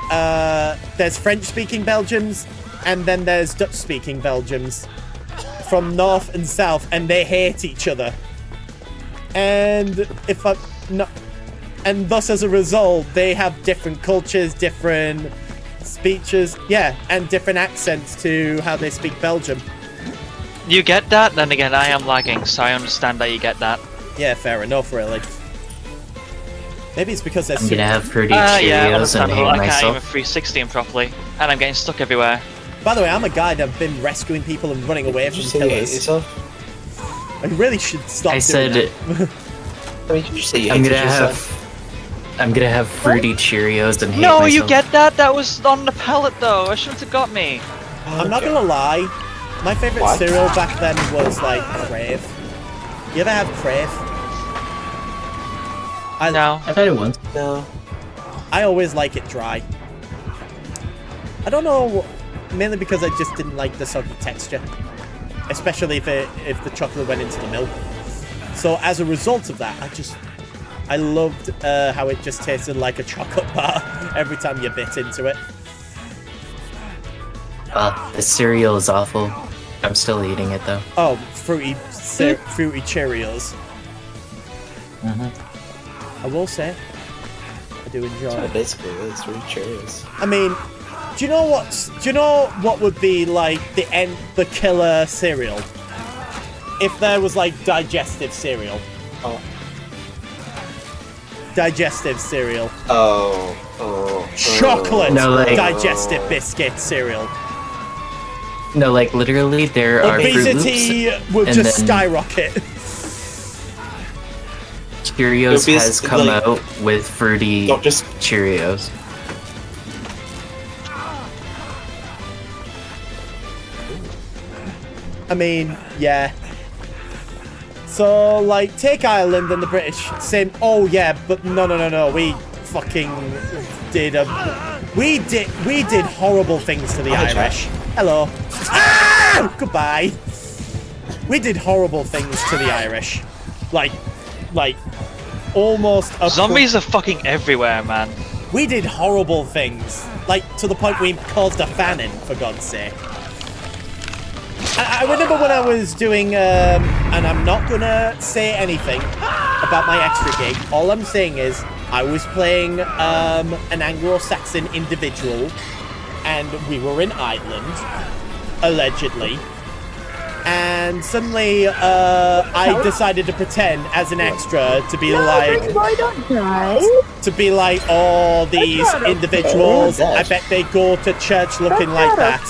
there's French-speaking Belgians, and then there's Dutch-speaking Belgians from north and south, and they hate each other. And and thus as a result, they have different cultures, different speeches, yeah, and different accents to how they speak Belgium. You get that? Then again, I am lagging, so I understand that you get that. Yeah, fair enough, really. Maybe it's because they're I'm gonna have fruity Yeah, Cheerios and understandable. hate I can't even myself. 360 him properly, and I'm getting stuck everywhere. By the way, I'm a guy that's been rescuing people and running away Did from you say you hate killers. yourself? I really should stop I doing said that. I mean, did you say you I'm hated gonna yourself? I'm gonna have fruity Cheerios and hate No, myself. you get that? That was on the pallet though. I shouldn't have got me. I'm not gonna lie. My favorite What? cereal back then was like Crave. You ever have Crave? No. I've had it once. No. I always like it dry. I don't know, mainly because I just didn't like the soggy texture, especially if the chocolate went into the milk. So as a result of that, I loved how it just tasted like a chocolate bar every time you bit into it. The cereal is awful. I'm still eating it though. Oh, fruity Cheerios. I will say, I do enjoy That's what it. it basically is. Really Cheerios. I mean, do you know what would be like the killer cereal? If there was like digestive cereal. Oh. Digestive cereal. Oh. Chocolate No, like- digestive biscuit cereal. No, like literally there are Fruit Obesity Loops. would and just then- skyrocket. Cheerios It'll be has come like- out with fruity Don't just. Cheerios. I mean, yeah. So, like, take Ireland and the British saying, oh yeah, but no, we fucking did we did horrible things to the Hi, Jack. Irish. Hello. Ah! Goodbye. We did horrible things to the Irish. Like, almost a Zombies are fucking everywhere, man. We did horrible things. Like, to the point we caused a famine, for God's sake. I remember when I was doing, and I'm not gonna say anything about my extra gig. All I'm saying is, I was playing an Anglo-Saxon individual, and we were in Ireland, allegedly. And suddenly, I decided to pretend as an extra to be like, don't die. oh, these not okay. individuals, Oh, I bet they go to church looking like that.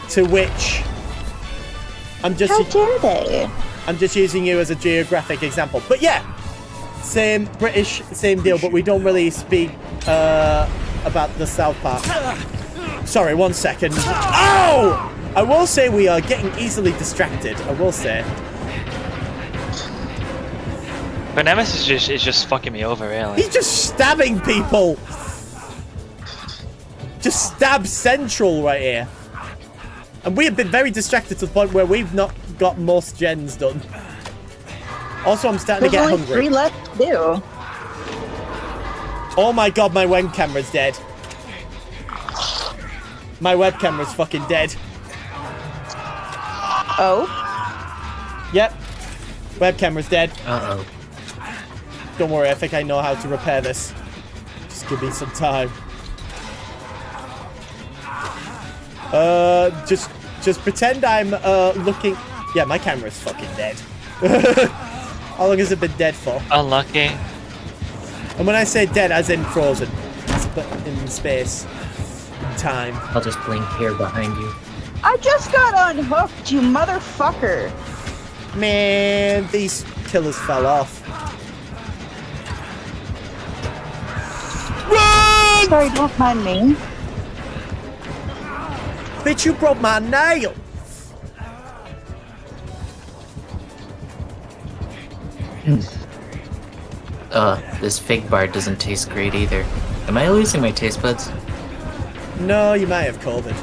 To which, I'm just dare they? I'm just using you as a geographic example. But yeah, same British, same deal, but we don't really speak about the South part. Sorry, 1 second. Oh! I will say we are getting easily distracted, I will say. But Nemesis is just fucking me over, really. He's just stabbing people! Just stab central right here. And we have been very distracted to the point where we've not got most gens done. Also, I'm starting There's to get only hungry. 3 left to do. Oh my god, my web camera's dead. My web camera's fucking dead. Oh? Yep. Web camera's dead. Uh-oh. Don't worry, I think I know how to repair this. Just give me some time. Just pretend I'm looking. Yeah, my camera's fucking dead. How long has it been dead for? Unlucky. And when I say dead, as in frozen, in space, in time. I'll just blink here behind you. I just got unhooked, you motherfucker. Man, these killers fell off. Run! Sorry, don't mind me. Bitch, you broke my nail. This fig bar doesn't taste great either. Am I losing my taste buds? No, you might have COVID.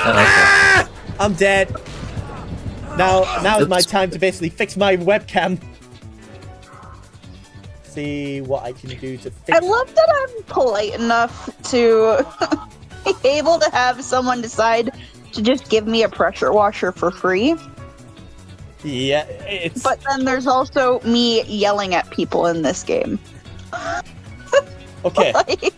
Oh, okay. I'm dead. Now is my time to basically fix my webcam. See what I can do to fix. I love that I'm polite enough to be able to have someone decide to just give me a pressure washer for free. Yeah, it's. But then there's also me yelling at people in this game. Okay. Like...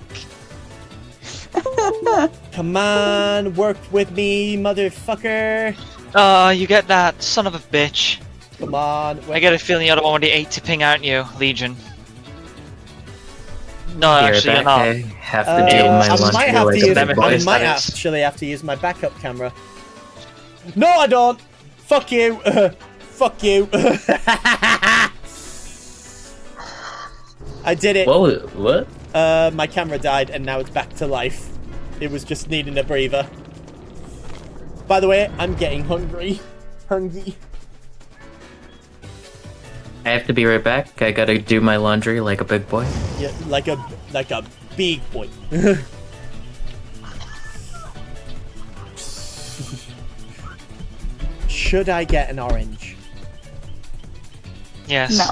Come on, work with me, motherfucker. Oh, you get that, son of a bitch. Come on. I get a feeling you're the one with the 80 ping, aren't you, Legion? No, Here, actually, you're back, not. I have to do my I laundry might have like to a use, big Damn it, boy. I boys, might that is. actually have to use my backup camera. No, I don't. Fuck you. Fuck you. I did it. Whoa, what? My camera died and now it's back to life. It was just needing a breather. By the way, I'm getting hungry. Hungry. I have to be right back. I gotta do my laundry like a big boy. Yeah, like a big boy. Should I get an orange? Yes. No.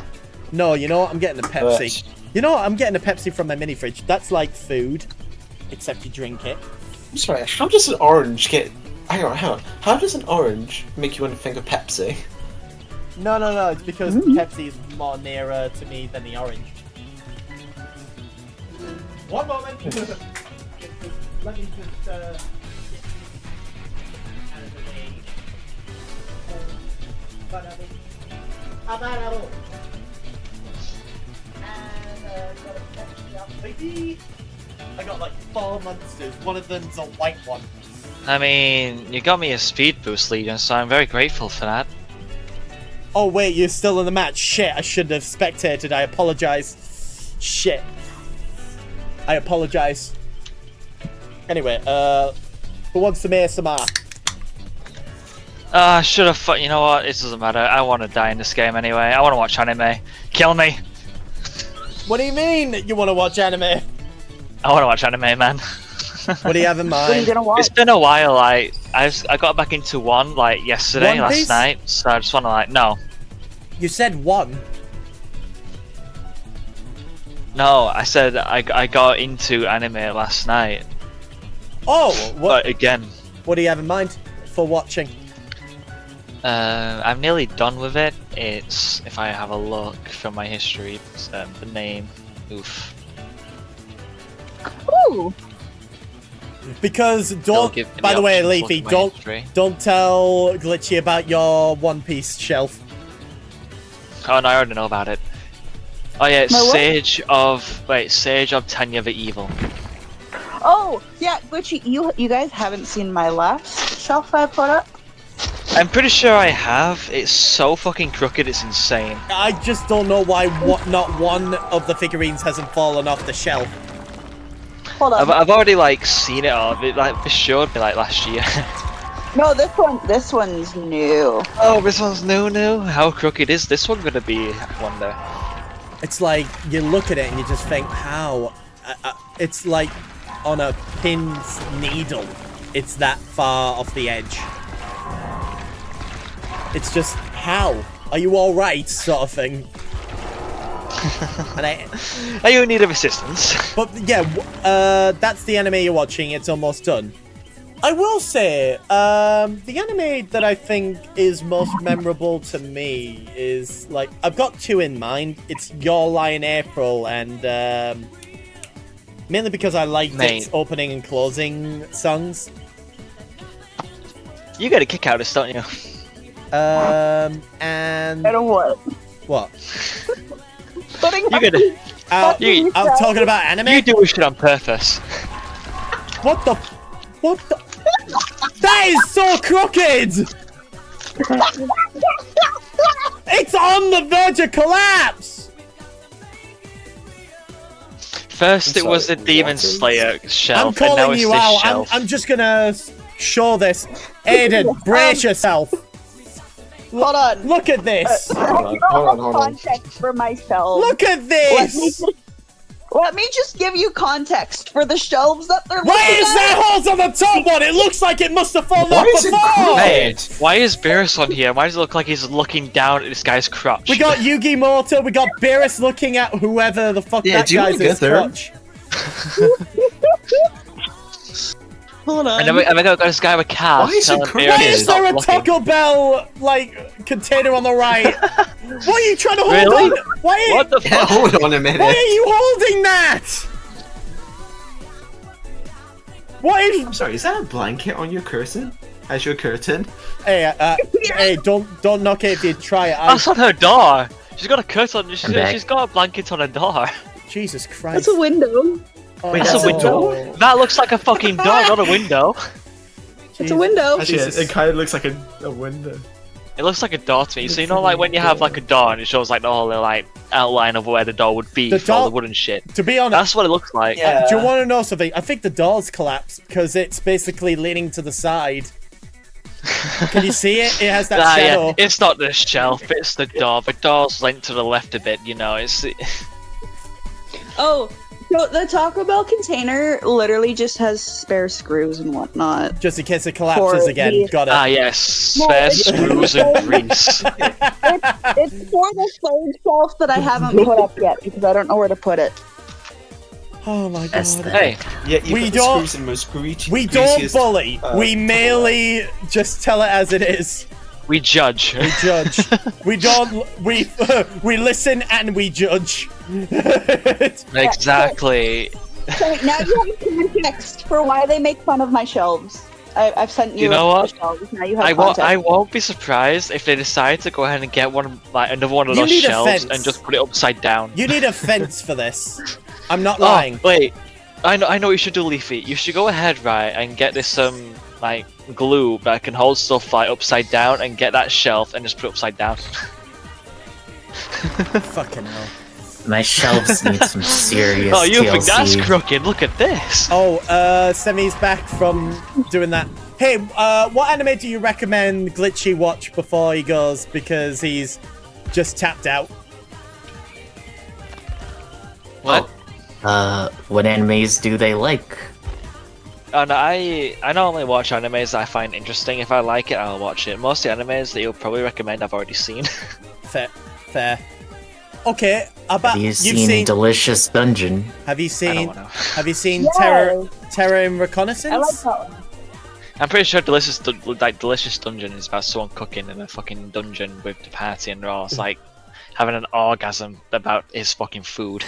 No, you know what? I'm getting a Pepsi. You know what? I'm getting a Pepsi from my mini fridge. That's like food, except you drink it. I'm sorry, how does an orange get... Hang on. How does an orange make you want to think of Pepsi? No, it's because Pepsi is more nearer to me than the orange. One moment. Let me just out of the way. Banana. And got a Pepsi up, baby. I got like 4 monsters. One of them's a white one. I mean, you got me a speed boost, Legion, so I'm very grateful for that. Oh wait, you're still in the match. Shit, I should have spectated. I apologize. Shit. I apologize. Anyway, who wants some ASMR? I should have. You know what? It doesn't matter. I want to die in this game anyway. I want to watch anime. Kill me. What do you mean you want to watch anime? I want to watch anime, man. What do you have in What are you mind? gonna watch? It's been a while. I got back into one like yesterday, One Piece? last night. So I just want to no. You said one. No, I said I got into anime last night. Oh, what? But again, What do you have in mind for watching? I'm nearly done with it. It's, if I have a look from my history, it's, the name. Oof. Ooh. Because don't. give me By the the way, option to look Leafy, at my don't history. don't tell Glitchy about your One Piece shelf. Oh no, I already know about it. Oh yeah, it's My what? Sage of Tanya the Evil. Oh, yeah, Glitchy, you guys haven't seen my last shelf I put up? I'm pretty sure I have. It's so fucking crooked, it's insane. I just don't know why not one of the figurines hasn't fallen off the shelf. Hold on. I've already like seen it all. It like this showed me like last year. No, this one's new. Oh, this one's new. How crooked is this one gonna be? I wonder. It's like you look at it and you just think, how? It's like on a pin's needle. It's that far off the edge. It's just, how? Are you all right, sort of thing. And Are you in need of assistance? but yeah, that's the anime you're watching. It's almost done. I will say, the anime that I think is most memorable to me is, like, I've got two in mind. It's Your Lie in April, and mainly because I liked Mate. its opening and closing songs. You get a kick out of this, don't you? And I don't what? what? Putting You get a, You- I'm talking about anime. you do shit on purpose. What the? What the? That is so crooked! It's on the verge of collapse! First it was the sorry, Demon what is- Slayer I'm shelf, and now calling it's you this out. shelf. I'm just gonna show this. Aiden, brace yourself. Hold on. Look at this. Hold on. Context for myself. Look at this. Let me just give you context for the shelves that they're Why looking is at. there holes on the top one? It looks like it must have fallen Why off is it before. crooked? Hey, why is Beerus on here? Why does it look like he's looking down at this guy's crotch? We got Yugi Moto, we got Beerus looking at whoever the fuck Yeah, that do you wanna guy's get his there? crotch. Hold on. And then we got this guy with calves. Why is it telling crooked? Beerus Why to is stop there a looking. Taco Bell, like, container on the right? What are you trying to hold Really? on? Why What the Yeah, fuck? hold on a minute. are you holding that? What is? I'm sorry, is that a blanket on your curtain? As your curtain? Hey, hey, don't knock it if you try it. That's on her door. She's got a curtain. back. She's got a blanket on her door. Jesus Christ. That's a window. Oh, Wait, That's a window. That looks like a fucking door, not a window. It's a window. Actually, Jesus. it kind of looks like a window. It looks like a door to me. So you know, like when you have like a door and it shows like the whole like outline of where the door would be The for all door- the wooden shit. To be honest, That's what it looks like. Yeah. do you want to know something? I think the door's collapsed because it's basically leaning to the side. Can you see it? It has that Ah, shadow. yeah. It's not the shelf, it's the door. The door's linked to the left a bit, you know. It's Oh, so the Taco Bell container literally just has spare screws and whatnot. Just in case it collapses For again. the- Got it. yes, spare screws and grease. It's for the third shelf that I haven't put up yet because I don't know where to put it. Oh my god. Aesthetic. Hey, Yeah, you We put the don't- screws in the most We don't greasiest, bully. We Tupperware. merely just tell it as it is. we judge. We judge. We don't. We we listen and we judge. Exactly. So now you have context for why they make fun of my shelves. I've sent you. You know the what? Shelves. Now you have I context. won't be surprised if they decide to go ahead and get one like another one of You those need a shelves fence. and just put it upside down. You need a fence for this. I'm not Oh, lying. wait. I know what you should do, Leafy. You should go ahead, right, and get this like glue that can hold stuff like upside down and get that shelf and just put it upside down. Fucking hell. My shelves need some serious Oh, you think TLC. that's crooked? Look at this. Oh, Semi's back from doing that. Hey, what anime do you recommend Glitchy watch before he goes? Because he's just tapped out. What? What animes do they like? And I normally watch animes that I find interesting. If I like it, I'll watch it. Most of the animes that you'll probably recommend, I've already seen. Fair. Okay, about Have you you've seen Delicious Dungeon? Have you I seen? don't know. Have you seen Yeah. Terror in Reconnaissance? I like that one. I'm pretty sure Delicious Dungeon is about someone cooking in a fucking dungeon with the party, and they're all like having an orgasm about his fucking food.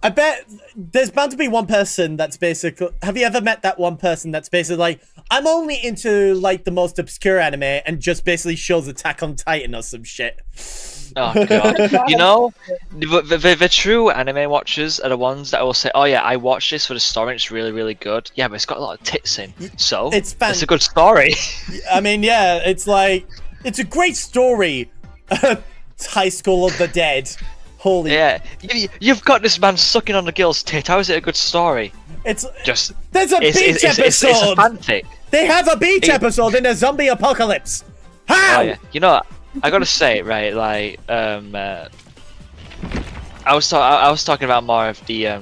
I bet there's bound to be one person that's basically. Have you ever met that one person that's basically like, I'm only into like the most obscure anime and just basically shows Attack on Titan or some shit. Oh god. You know, the true anime watchers are the ones that will say, oh yeah, I watched this for the story, it's really, really good. Yeah, but it's got a lot of tits in, so It's a good story. I mean, yeah, it's like it's a great story. High School of the Dead. Holy. Yeah, you've got this man sucking on the girl's tit, how is it a good story? It's Just, there's a beach it's episode. a fanfic. They have a beach episode in a zombie apocalypse. How? Oh yeah, you know what? I gotta say, right, like, I was talking about more of the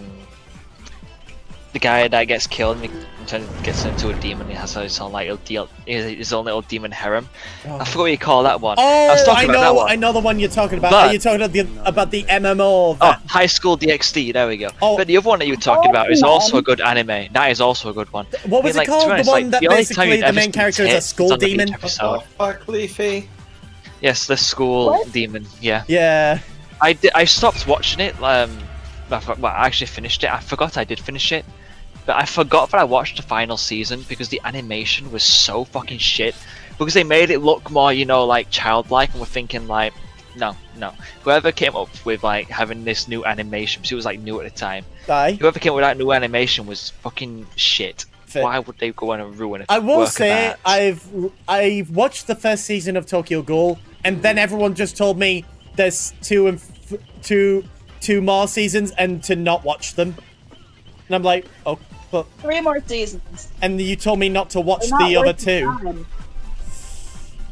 guy that gets killed and gets into a demon. He has his own like his own little demon harem. I forgot what you call that one. I was Oh, talking about that one. I know the one you're talking about. But- Are you talking about the MMO? Oh, That, High School DxD. There we go. Oh. But the other one that you were talking about is Oh, also a man. good anime. That is also a good one. what was I mean, it called? to be The honest, one like, that the only time basically you'd the ever main see character is a tits school on the beach demon. episode. Oh, fuck, Leafy. Yes, the school What? demon. Yeah. Yeah. I stopped watching it. I actually finished it. I forgot I did finish it, but I forgot that I watched the final season because the animation was so fucking shit. Because they made it look more, you know, like childlike, and we're thinking like, no. Whoever came up with like having this new animation, because it was like new at the time. Aye. Whoever came up with that new animation was fucking shit. Fair. Why would they go on and ruin it? I will say I've watched the first season of Tokyo Ghoul, and then everyone just told me there's two more seasons and to not watch them. And I'm like, oh, but 3 more seasons. and you told me not to watch They're not the other worth the two. time.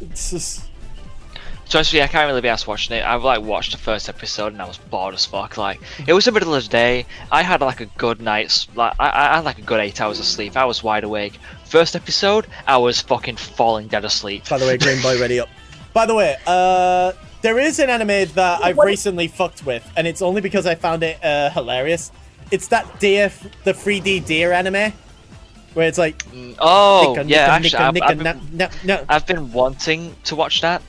It's just, So actually, I can't really be asked watching it. I've like watched the first episode and I was bored as fuck. Like, it was the middle of the day. I had like a good night's, like I had like a good 8 hours of sleep. I was wide awake. First episode, I was fucking falling dead asleep. by the way, Green Boy, ready up. By the way, there is an anime that I've recently fucked with, and it's only because I found it hilarious. It's that deer, the 3D deer anime, where it's like, Oh, nicka, yeah, nicka, actually, nicka, nicka, no. I've been wanting to watch that.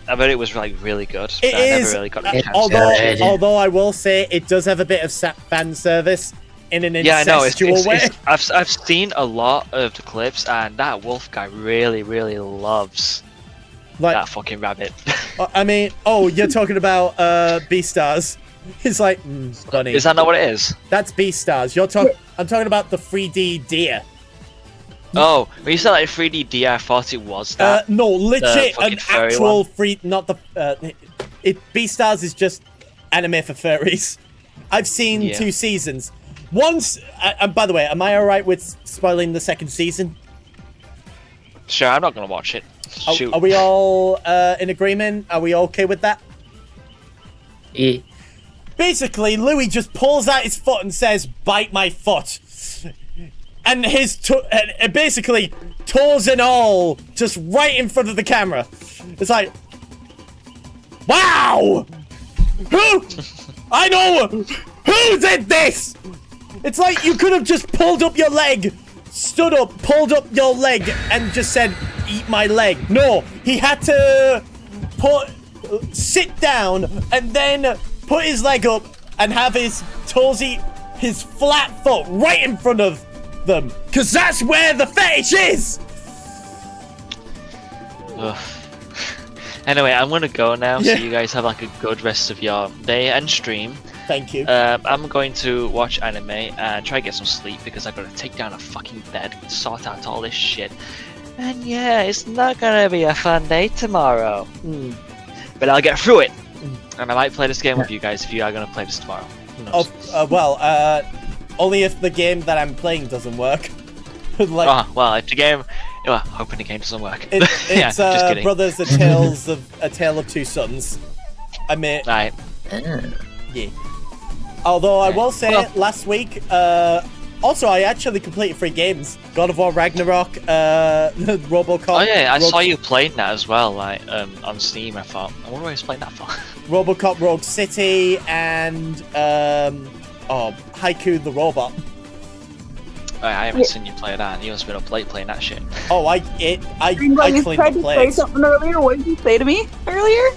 I bet it was like really good. It but I is, never really got a chance. although Yeah. although I will say it does have a bit of fan service in an Yeah, I know. incestual way. I've seen a lot of the clips, and that wolf guy really, really loves Like, that fucking rabbit. I mean, oh, you're talking about Beastars. It's like, bunny. Is that not what it is? That's Beastars. I'm talking about the 3D deer. Oh, when you said like 3D D, I thought it was that. No, legit, fucking an furry actual one. free, not the. Beastars is just anime for furries. I've seen Yeah. 2 seasons. Once, and by the way, am I alright with spoiling the 2nd season? Sure, I'm not gonna watch it. Shoot. Are we all in agreement? Are we okay with that? Eh, Basically, Louis just pulls out his foot and says, "Bite my foot," and and basically toes and all, just right in front of the camera. It's like, wow, who? I know who did this. It's like you could have just pulled up your leg, stood up, pulled up your leg, and just said, "Eat my leg." No, he had to sit down and then put his leg up and have his toesy, his flat foot right in front of them. Because that's where the fetish is! Ugh. Anyway, I'm gonna go now, Yeah. so you guys have like a good rest of your day and stream. Thank you. I'm going to watch anime and try to get some sleep because I've got to take down a fucking bed, sort out all this shit. And yeah, it's not gonna be a fun day tomorrow. But I'll get through it. And I might play this game with you guys if you are gonna play this tomorrow. Who knows? Only if the game that I'm playing doesn't work. Like, Oh, well, if the game... Well, hoping the game doesn't work. it's yeah, just kidding. Brothers, a tale of 2 sons. I mean, Right. yeah. Although I will say, Well- last week, also I actually completed 3 games: God of War Ragnarok, RoboCop. Oh yeah, I saw you playing that as well, like on Steam. I thought, I wonder where he's playing that for. RoboCop Rogue City and Haiku the Robot. I haven't seen you play that. You must have been up late playing that shit. Oh, I You cleaned tried the to say place. something earlier. What did you say to me earlier?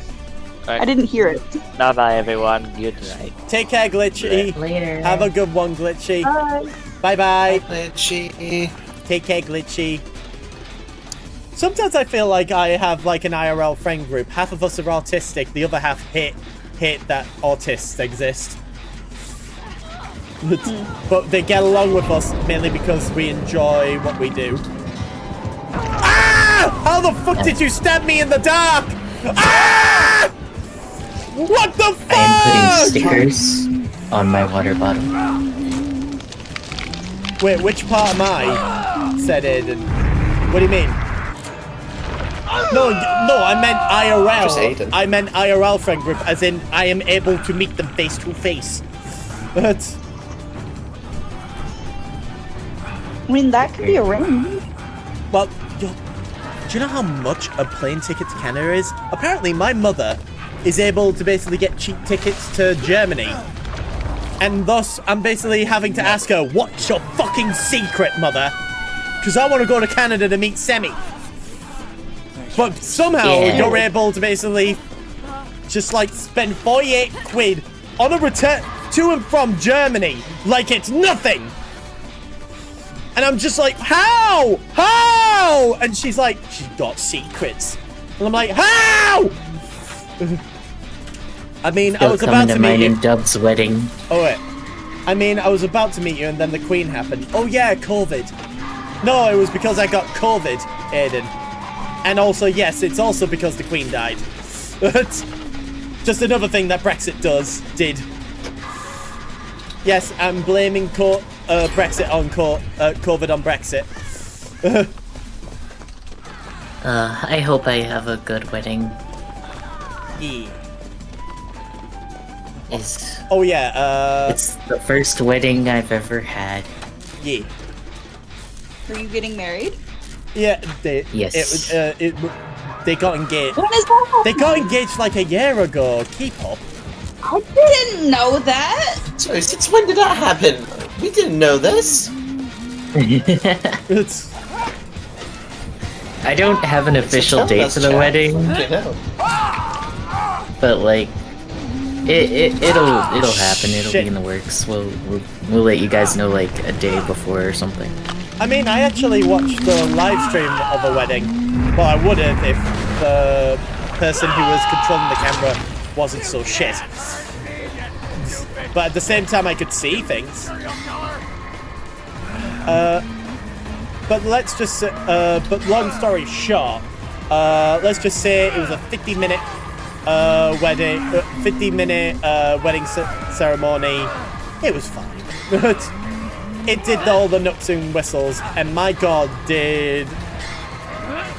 Right. I didn't hear it. Bye bye everyone. Good night. Take care, Glitchy. later. Have a good one, Glitchy. Bye. Bye bye. Glitchy. Take care, Glitchy. Sometimes I feel like I have like an IRL friend group. Half of us are autistic, the other half hate that autists exist. But they get along with us mainly because we enjoy what we do. Ah! How the fuck did you stab me in the dark? Ah! What the fuck? I am putting stickers on my water bottle. Wait, which part am I? Said Aiden. What do you mean? No, I meant Just IRL. Aiden. I meant IRL friend group, as in I am able to meet them face to face. But I mean, that could be arranged. well, do you know how much a plane ticket to Canada is? Apparently, my mother is able to basically get cheap tickets to Germany. And thus, I'm basically having to ask her, what's your fucking secret, mother? Because I want to go to Canada to meet Semi. But somehow, Yeah. you're able to basically just, like, spend 48 quid on a return to and from Germany like it's nothing. And I'm just like, how? How? And she's like, she's got secrets. And I'm like, how? I mean, I Still was coming about to to meet mine you. and Dub's wedding. Oh, wait. I mean, I was about to meet you and then the Queen happened. Oh, yeah, COVID. No, it was because I got COVID, Aiden. And also, yes, it's also because the Queen died. Just another thing that Brexit did. Yes, I'm blaming Brexit on COVID on Brexit. I hope I have a good wedding. Yeah. It's Yeah, the first wedding I've ever had. yeah. Are you getting married? Yeah, they got engaged. When is that? They got engaged like a year ago. Keep up. I didn't know that. Sorry, since when did that happen? We didn't know this. It's I don't have an official Tell date us, for the chat. wedding, Fucking hell. but like, It'll happen. It'll Shit. be in the works. We'll let you guys know like a day before or something. I mean, I actually watched the live stream of a wedding. Well, I would have if the person who was controlling the camera wasn't so shit. But at the same time, I could see things. But let's just say, but long story short, let's just say it was a 50-minute wedding, 50-minute wedding ceremony. It was fine. It did all the nooks and whistles, and my god, did.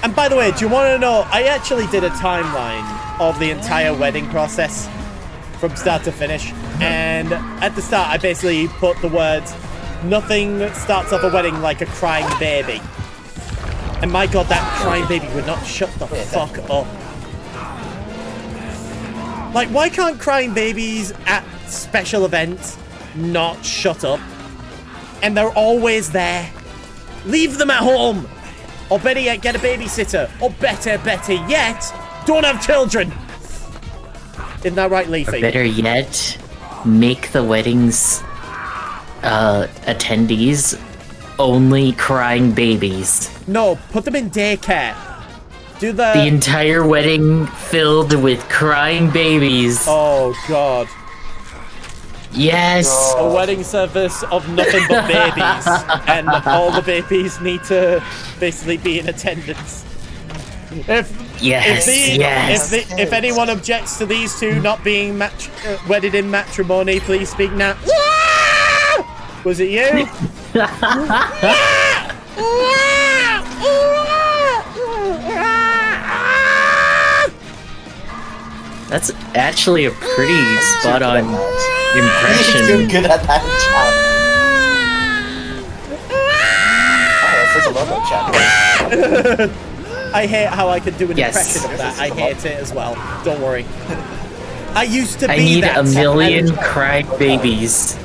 And by the way, do you want to know? I actually did a timeline of the entire wedding process from start to finish, and at the start, I basically put the words, "Nothing starts off a wedding like a crying baby." And my god, that crying baby would not shut the fuck up. Like, why can't crying babies at special events not shut up? And they're always there. Leave them at home. Or better yet, get a babysitter. Or better yet, don't have children. Isn't that right, Leafy? Or better yet, make the wedding's attendees only crying babies. No, put them in daycare. Do the... The entire wedding filled with crying babies. Oh, God. Yes. A wedding service of nothing but babies. And all the babies need to basically be in attendance. If anyone objects to these two not being wedded in matrimony, please speak now. Was it you? That's actually a pretty spot-on You're impression. good at that, chat. Oh, there's a lot of chat. I hate how I could do an Yes. impression of that. I hate it as well. Don't worry. I used to be I need that. a million crying babies.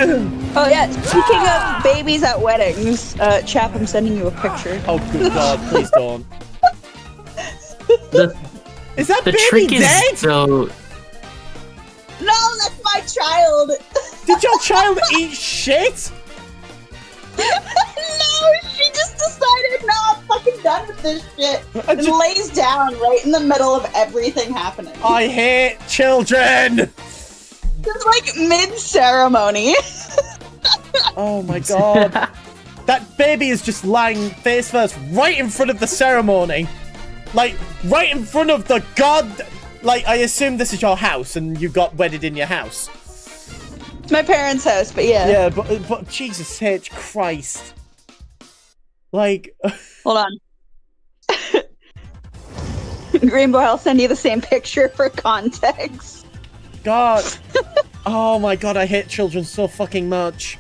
Oh yeah, speaking of babies at weddings, Chap, I'm sending you a picture. Oh, good God, please don't. The, Is that the baby trick dead? is so... No, that's my child! Did your child eat shit? No, she just decided, no, I'm fucking done with this shit. I And just- lays down right in the middle of everything happening. I hate children. It's like mid-ceremony. Oh my God. That baby is just lying face first right in front of the ceremony. Like, right in front of the god. Like, I assume this is your house and you got wedded in your house. It's my parents' house, but yeah. Yeah, but Jesus H. Christ. Like, Hold on. Rainbow, I'll send you the same picture for context. God. Oh my God, I hate children so fucking much.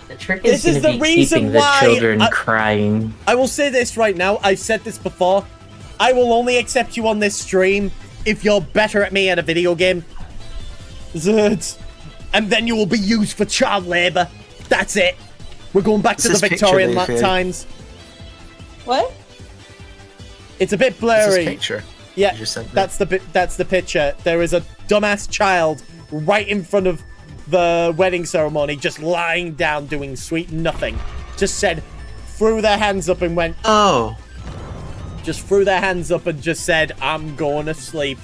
The trick This is is going the to be reason keeping the why children I- crying. I will say this right now. I've said this before. I will only accept you on this stream if you're better at me at a video game. Zerd. And then you will be used for child labor. That's it. We're going back to What's the this picture, Victorian Leafy? times. What? It's a bit This blurry. picture. Yeah, You just sent me. that's the picture. There is a dumbass child right in front of the wedding ceremony, just lying down doing sweet nothing. Just said, threw their hands up and went, Oh. just threw their hands up and just said, I'm going to sleep.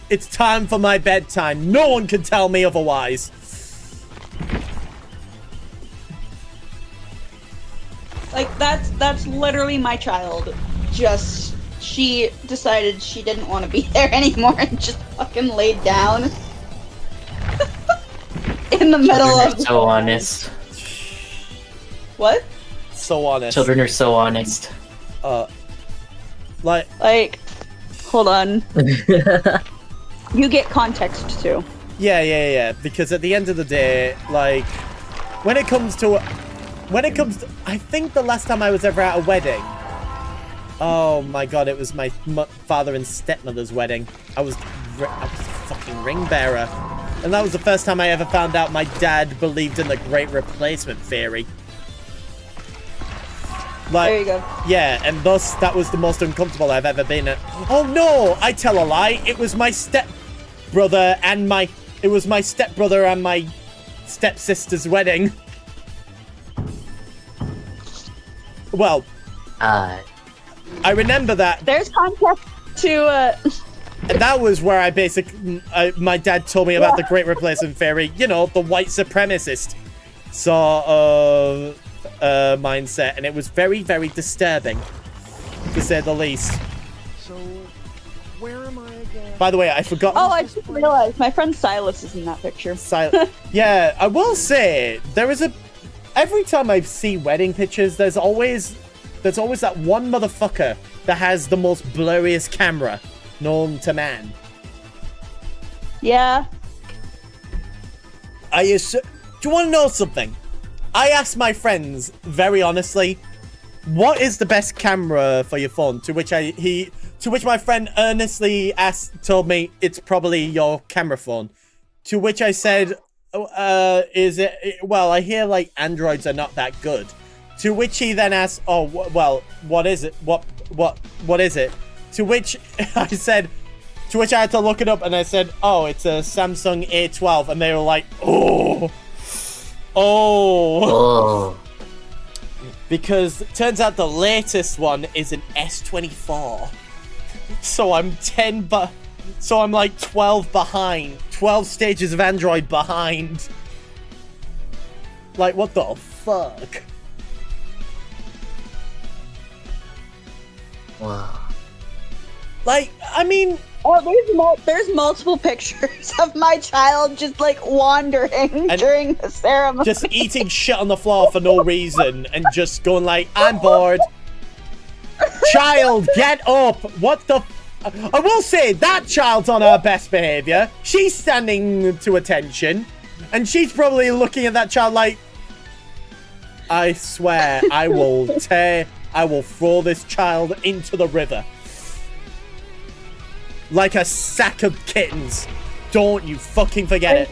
It's time for my bedtime. No one can tell me otherwise. Like, that's literally my child. Just, she decided she didn't want to be there anymore and just fucking laid down. In the middle Children of... are so honest. What? So honest. Children are so honest. Like, Hold on. You get context too. yeah. Because at the end of the day, like, when it comes to, I think the last time I was ever at a wedding, oh my God, it was my father and stepmother's wedding. I was the fucking ring bearer. And that was the first time I ever found out my dad believed in the Great Replacement theory. Like, There you go. Yeah, and thus that was the most uncomfortable I've ever been at. Oh no, I tell a lie. It was my stepbrother and my stepsister's wedding. Well, I remember that. There's context to And that was where I my dad told me about the Great Replacement Theory, you know, the white supremacist sort of mindset, and it was very, very disturbing, to say the least. So, where am I again? By the way, I forgot. Oh, I just realized my friend Silas is in that picture. Yeah, I will say there is every time I see wedding pictures, there's always that one motherfucker that has the most blurriest camera known to man. Yeah. Do you want to know something? I asked my friends very honestly, what is the best camera for your phone? To which my friend earnestly told me it's probably your camera phone. To which I said, is it? Well, I hear like Androids are not that good. To which he then asked, oh, well, what is it? What is it? To which I said, to which I had to look it up, and I said, oh, it's a Samsung A12, and they were like, oh. Because it turns out the latest one is an S24. So I'm so I'm like 12 behind. 12 stages of Android behind. Like, what the fuck? Wow. Like, I mean... Oh, there's multiple pictures of my child just like wandering during the ceremony. Just eating shit on the floor for no reason and just going like, I'm bored. Child, get up! What the... I will say, that child's on her best behavior. She's standing to attention. And she's probably looking at that child like, I swear, I will throw this child into the river. Like a sack of kittens. Don't you fucking forget it.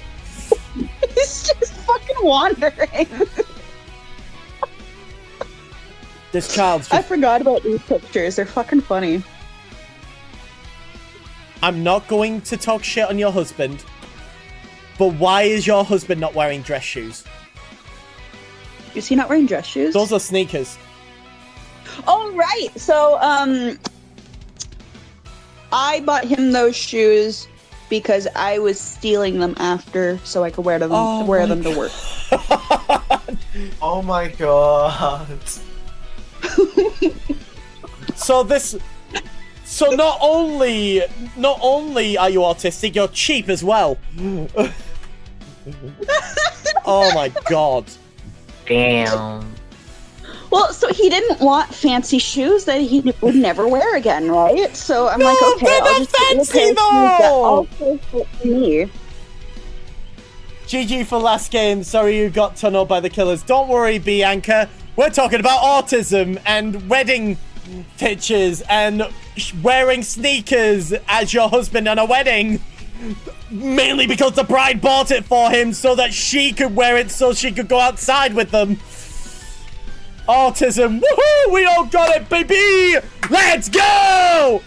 He's just fucking wandering. This child's just... I forgot about these pictures. They're fucking funny. I'm not going to talk shit on your husband, but why is your husband not wearing dress shoes? Is he not wearing dress shoes? Those are sneakers. Oh, right. So, I bought him those shoes because I was stealing them after so I could wear them to work. Oh my god. So not only are you autistic, you're cheap as well. Oh my god. Damn. Well, so he didn't want fancy shoes that he would never wear again, right? So I'm like, okay, they're I'll not just get a fancy pair of shoes that also fit me. GG for last game. Sorry you got tunneled by the killers. Don't worry, Bianca. We're talking about autism and wedding pictures and wearing sneakers as your husband on a wedding. Mainly because the bride bought it for him so that she could wear it so she could go outside with them. Autism. Woohoo! We all got it, baby! Let's go!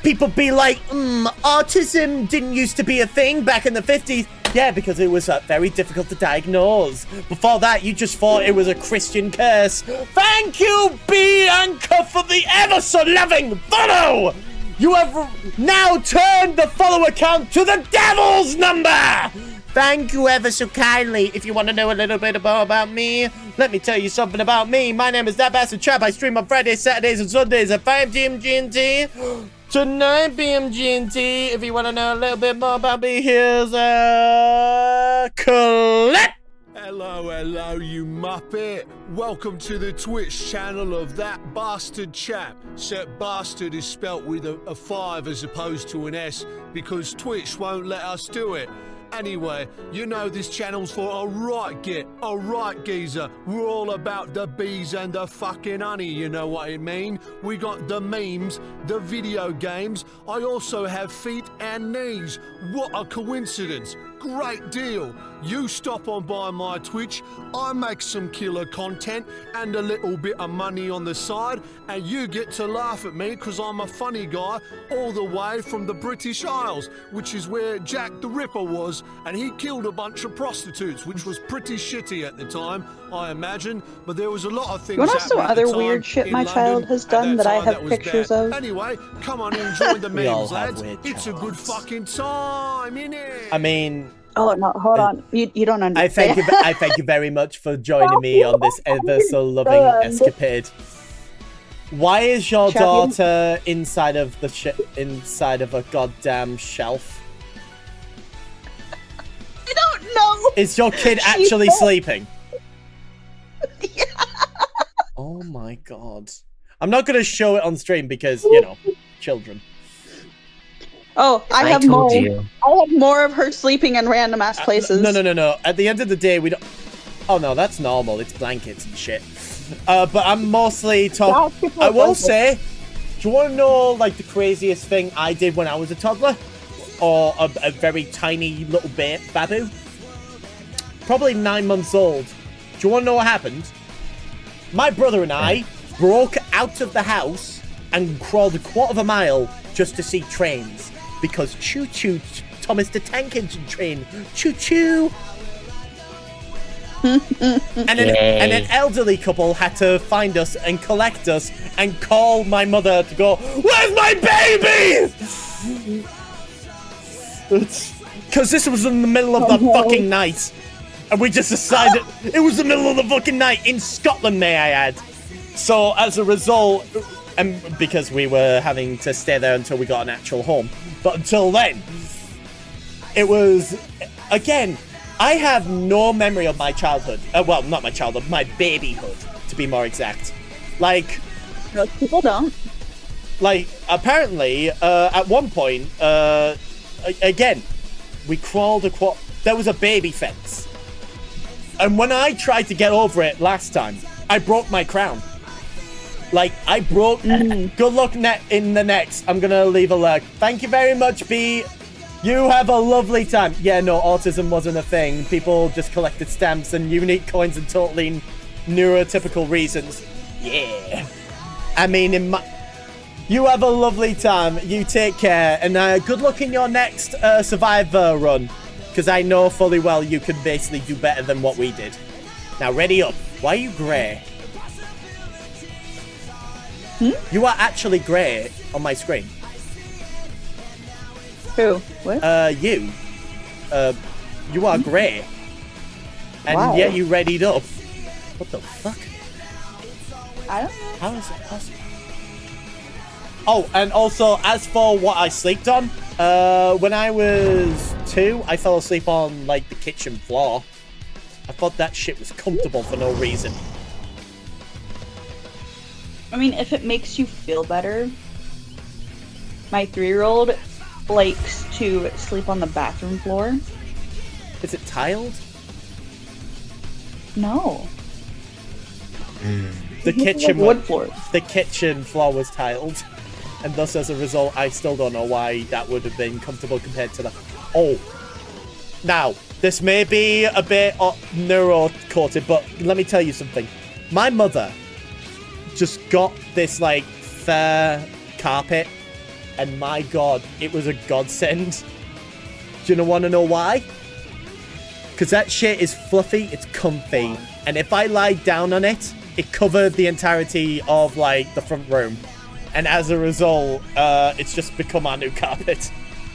People be like, autism didn't used to be a thing back in the 50s. Yeah, because it was very difficult to diagnose. Before that, you just thought it was a Christian curse. Thank you, Bianca, for the ever so loving follow! You have now turned the follow account to the devil's number! Thank you ever so kindly. If you want to know a little bit more about me, let me tell you something about me. My name is That Bastard Trap. I stream on Fridays, Saturdays, and Sundays at 5 p.m. GMT to 9 p.m. GMT. If you want to know a little bit more about me, here's a clip. Hello, you muppet. Welcome to the Twitch channel of That Bastard Chap. Except bastard is spelt with a 5 as opposed to an S because Twitch won't let us do it. Anyway, you know this channel's for a right git. Alright, geezer, we're all about the bees and the fucking honey, you know what I mean? We got the memes, the video games, I also have feet and knees. What a coincidence. Great deal. You stop on by my Twitch, I make some killer content and a little bit of money on the side, and you get to laugh at me because I'm a funny guy all the way from the British Isles, which is where Jack the Ripper was, and he killed a bunch of prostitutes, which was pretty shitty at the time, I imagine, but there was a lot of things You wanna know some happening at other the weird time shit in my London child has at done that I time have was pictures bad. of? Anyway, come on and join the We all memes, have lads. weird It's a good childs. fucking time, innit? I mean, Oh no, hold on. You don't understand. I thank you very much for joining me on this ever so loving escapade. Why is your Champion? daughter inside of inside of a goddamn shelf? I don't know. Is your kid She actually fell. sleeping? Oh my god. I'm not gonna show it on stream because, you know, children. Oh, I have told more. you. I have more of her sleeping in random ass places. No. At the end of the day, we don't. Oh no, that's normal. It's blankets and shit. But I'm mostly talking. I will say, do you want to know like the craziest thing I did when I was a toddler, or a very tiny little babu? Probably 9 months old. Do you want to know what happened? My brother and I broke out of the house and crawled a quarter of a mile just to see trains. Because choo-choo, Thomas the Tank Engine train, choo-choo. and an elderly couple had to find us and collect us and call my mother to go, where's my baby? Because this was in the middle of the fucking night. And we just decided it was the middle of the fucking night in Scotland, may I add. So as a result, and because we were having to stay there until we got an actual home. But until then, it was, again, I have no memory of my childhood. Well, not my childhood, my babyhood, to be more exact. Like, Most people don't. like apparently, at one point, again, we crawled there was a baby fence. And when I tried to get over it last time, I broke my crown. Like, I broke... Good luck in the next. I'm gonna leave a lurk. Thank you very much, B. You have a lovely time. Yeah, no, autism wasn't a thing. People just collected stamps and unique coins and totally neurotypical reasons. Yeah. I mean, you have a lovely time. You take care. And good luck in your next Survivor run. Because I know fully well you can basically do better than what we did. Now, ready up. Why are you grey? You are actually grey on my screen. Who? What? You. You are grey. And Why? yet you readied up. What the fuck? I don't know. How is that possible? Oh, and also, as for what I slept on, when I was 2, I fell asleep on, like, the kitchen floor. I thought that shit was comfortable for no reason. I mean, if it makes you feel better, my 3-year-old likes to sleep on the bathroom floor. Is it tiled? No. The kitchen Wood floor. The kitchen floor was tiled. And thus, as a result, I still don't know why that would have been comfortable compared to the... Oh. Now, this may be a bit neuro-coated, but let me tell you something. My mother just got this, like, fur carpet, and my god, it was a godsend. Do you want to know why? Because that shit is fluffy, it's comfy, and if I lie down on it, it covered the entirety of, like, the front room. And as a result, it's just become our new carpet.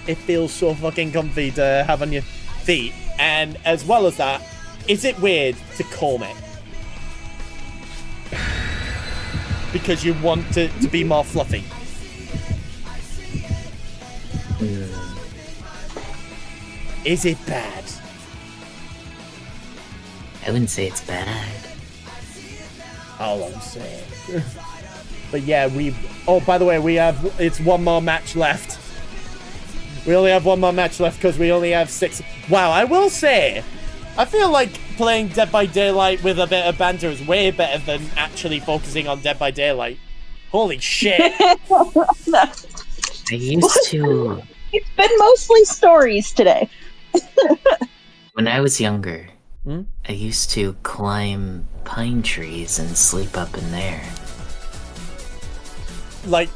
It feels so fucking comfy to have on your feet. And as well as that, is it weird to comb it? Because you want it to be more fluffy. Is it bad? I wouldn't say it's bad. All I'm saying. But yeah, oh, by the way, it's one more match left. We only have one more match left because we only have 6. Wow, I will say, I feel like playing Dead by Daylight with a bit of banter is way better than actually focusing on Dead by Daylight. Holy shit. I used to, It's been mostly stories today. when I was younger, Hmm? I used to climb pine trees and sleep up in there. Like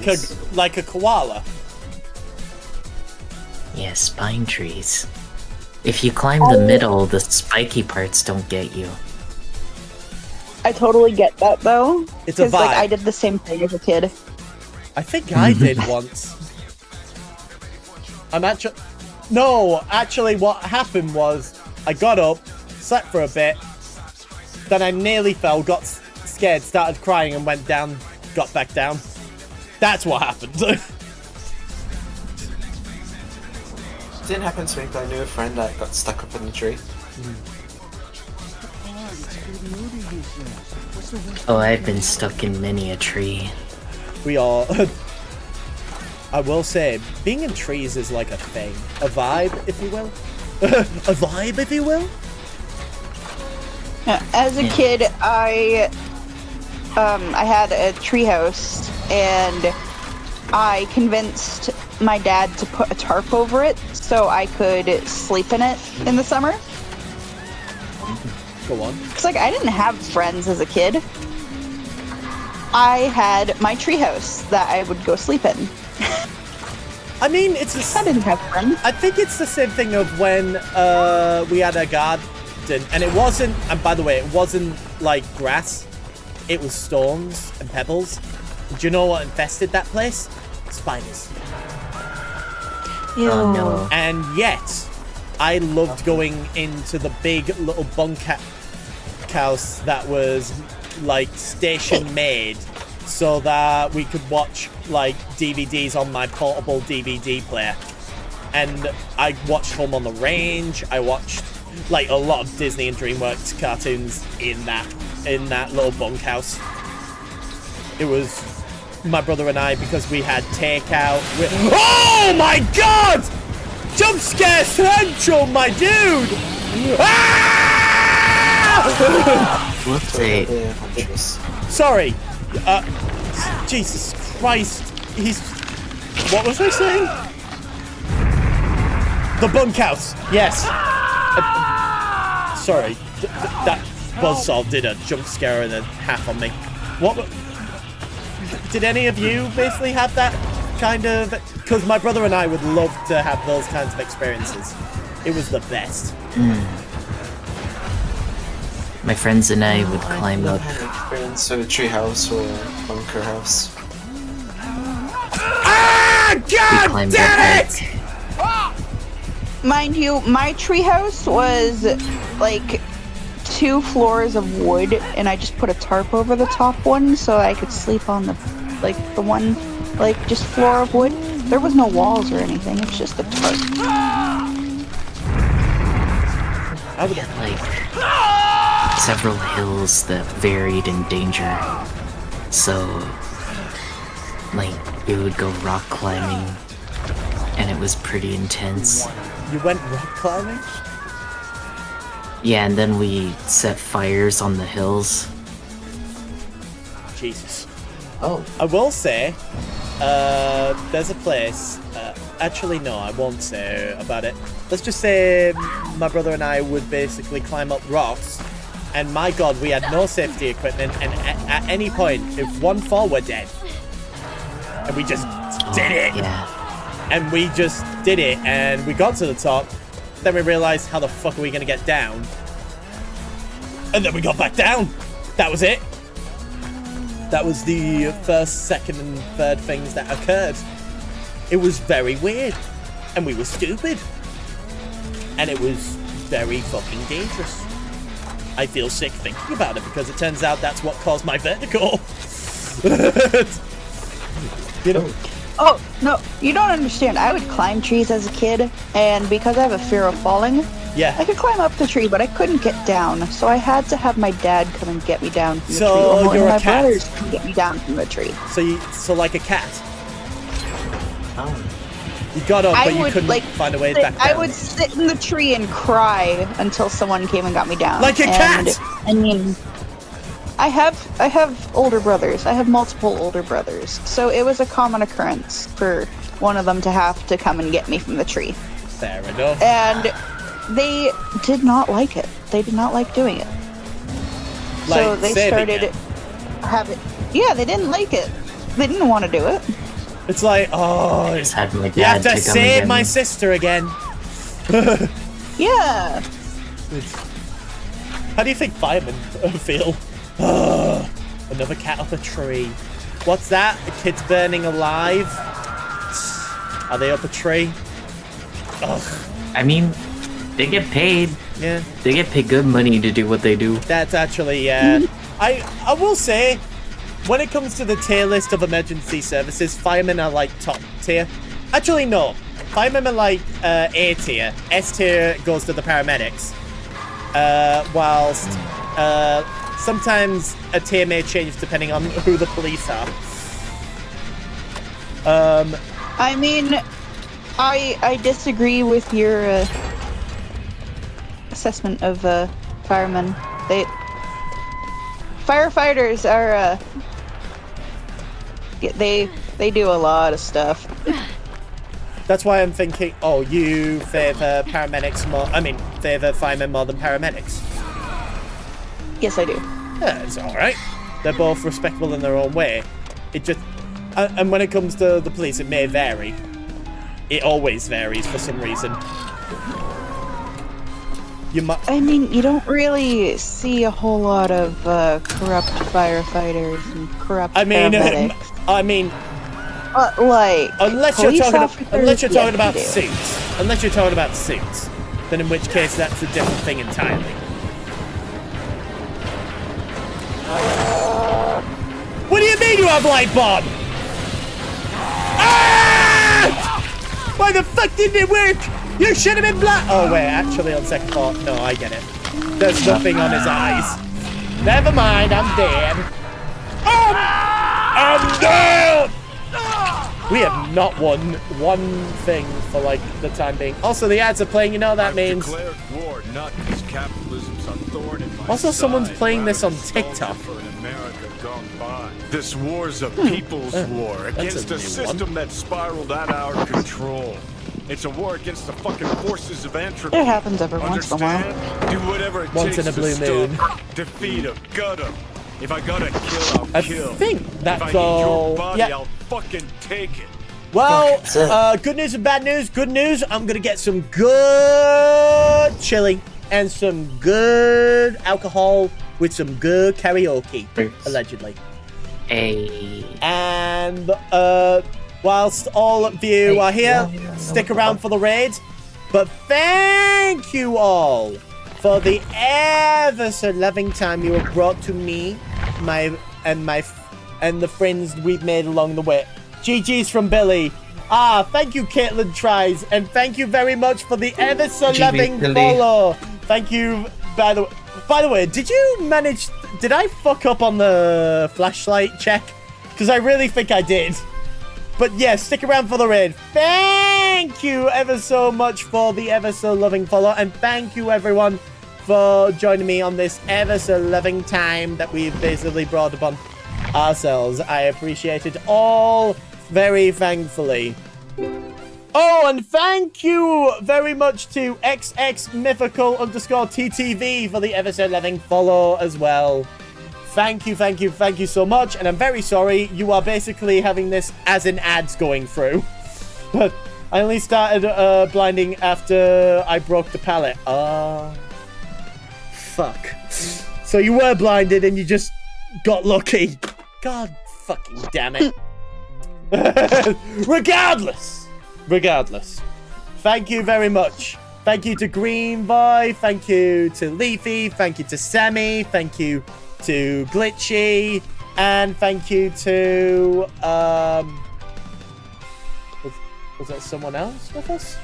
a koala. Yes, pine trees. If you climb the middle, the spiky parts don't get you. I totally get that though. It's a 'Cause, like, vibe. I did the same thing as a kid. I think I did once. Actually what happened was I got up, slept for a bit, then I nearly fell, got scared, started crying and went down, got back down. That's what happened. Didn't happen to me, but I knew a friend that got stuck up in the tree. Oh, I've been stuck in many a tree. We are. I will say, being in trees is like a thing. A vibe, if you will. A vibe, if you will. As a kid, I had a treehouse, and I convinced my dad to put a tarp over it so I could sleep in it in the summer. Go on. Cause like I didn't have friends as a kid. I had my treehouse that I would go sleep in. I mean, it's I a, didn't have friends. I think it's the same thing of when we had a garden, and it wasn't. And by the way, it wasn't like grass. It was stones and pebbles. Do you know what infested that place? Spiders. Oh no. And yet, I loved going into the big little bunkhouse that was like station made, so that we could watch like DVDs on my portable DVD player. And I watched Home on the Range. I watched like a lot of Disney and DreamWorks cartoons in that little bunkhouse. It was my brother and I, because we had takeout. Oh my god! Jump scare central, my dude! Ah! What's a Yeah, huntress. Sorry. Jesus Christ. What was I saying? The bunkhouse. Yes. Sorry. That buzzsaw did a jump scare and a half on me. What? Did any of you basically have that kind of? Because my brother and I would love to have those kinds of experiences. It was the best. My friends and I would climb I've up. had experience with a treehouse or a bunker house. Ah! We God climbed damn up it! Mind you, my treehouse was like 2 floors of wood, and I just put a tarp over the top one so I could sleep on the one just floor of wood. There was no walls or anything. It's just a tarp. We had like several hills that varied in danger. So like we would go rock climbing, and it was pretty intense. You went rock climbing? Yeah, and then we set fires on the hills. Jesus. Oh, I will say, there's a place. Actually, no, I won't say about it. Let's just say my brother and I would basically climb up rocks, and my god, we had no safety equipment, and at any point, if one fall, we're dead. And we just did it! Yeah. And we just did it, and we got to the top. Then we realized, how the fuck are we gonna get down? And then we got back down. That was it. That was the first, second, and third things that occurred. It was very weird. And we were stupid. And it was very fucking dangerous. I feel sick thinking about it, because it turns out that's what caused my vertigo. You know? Oh, no, you don't understand. I would climb trees as a kid, and because I have a fear of falling, I Yeah. could climb up the tree, but I couldn't get down, so I had to have my dad come and get me down from the So, tree. Or you're a my cat. brothers come get me down from the tree. So like a cat. oh. You got up, I but you would, couldn't like, find a way back down. I would sit in the tree and cry until someone came and got me down. Like a And, cat! I mean, I have older brothers. I have multiple older brothers. So it was a common occurrence for one of them to have to come and get me from the tree. Fair enough. And they did not like it. They did not like doing it. So Like, they saving started it. having. Yeah, they didn't like it. They didn't want to do it. It's like, oh, Just had my you have dad to to come save again. my sister again. Yeah. How do you think firemen feel? Another cat up a tree. What's that? The kid's burning alive? Are they up a tree? Ugh. I mean, they get paid. Yeah, They get paid good money to do what they do. that's actually, yeah. I will say, when it comes to the tier list of emergency services, firemen are like top tier. Actually, no. Firemen are like A tier. S tier goes to the paramedics. Whilst sometimes a tier may change depending on who the police are. I mean, I disagree with your assessment of firemen. Firefighters are they do a lot of stuff. That's why I'm thinking, oh, you favour paramedics more, favour firemen more than paramedics. Yes, I do. Yeah, it's alright. They're both respectable in their own way. It just, and when it comes to the police, it may vary. It always varies for some reason. You might, I mean, you don't really see a whole lot of corrupt firefighters and corrupt paramedics. Like unless you're police talking officers, yes, about you do. suits. Unless you're talking about suits, then in which case that's a different thing entirely. What do you mean you have light bomb? Ah! Why the fuck didn't it work? You should have been black. Oh wait, actually on second thought, no, I get it. There's nothing on his eyes. Never mind, I'm dead. I'm dead. We have not won one thing for like the time being. Also, the ads are playing. You know what that means. Declared war, not because capitalism's a thorn in my Also, someone's side, playing this on rather soldier TikTok. for an America gone by. This war's a people's war against a a new system that spiraled out of our control. It's a war against the fucking forces of entropy. It happens every once in a while. Understand? Do whatever it Once takes in a blue to moon. stop, defeat him, gut him. If I gotta kill, I'll I kill. think if that's I need all. your body, Yeah. I'll fucking take it. Well, Fuck it. good news and bad news. Good news, I'm gonna get some good chili and some good alcohol with some good karaoke, allegedly. Hey. And whilst all of you are here, stick around for the raid. But thank you all for the ever so loving time you have brought to me, and the friends we've made along the way. GG's from Billy. Thank you, Caitlin Tries, and thank you very much for the ever so GB loving Billy. follow. Thank you. By the way, did I fuck up on the flashlight check? Because I really think I did. But yeah, stick around for the raid. Thank you ever so much for the ever so loving follow, and thank you everyone for joining me on this ever so loving time that we've basically brought upon ourselves. I appreciate it all very thankfully. Oh, and thank you very much to XX_mythical_TTV for the ever so loving follow as well. Thank you so much, and I'm very sorry you are basically having this as in ads going through. But I only started blinding after I broke the pallet. Fuck. So you were blinded and you just got lucky. God fucking damn it. Regardless. Thank you very much. Thank you to Green Boy. Thank you to Leafy. Thank you to Sammy. Thank you to Glitchy. And thank you to was that someone else with us?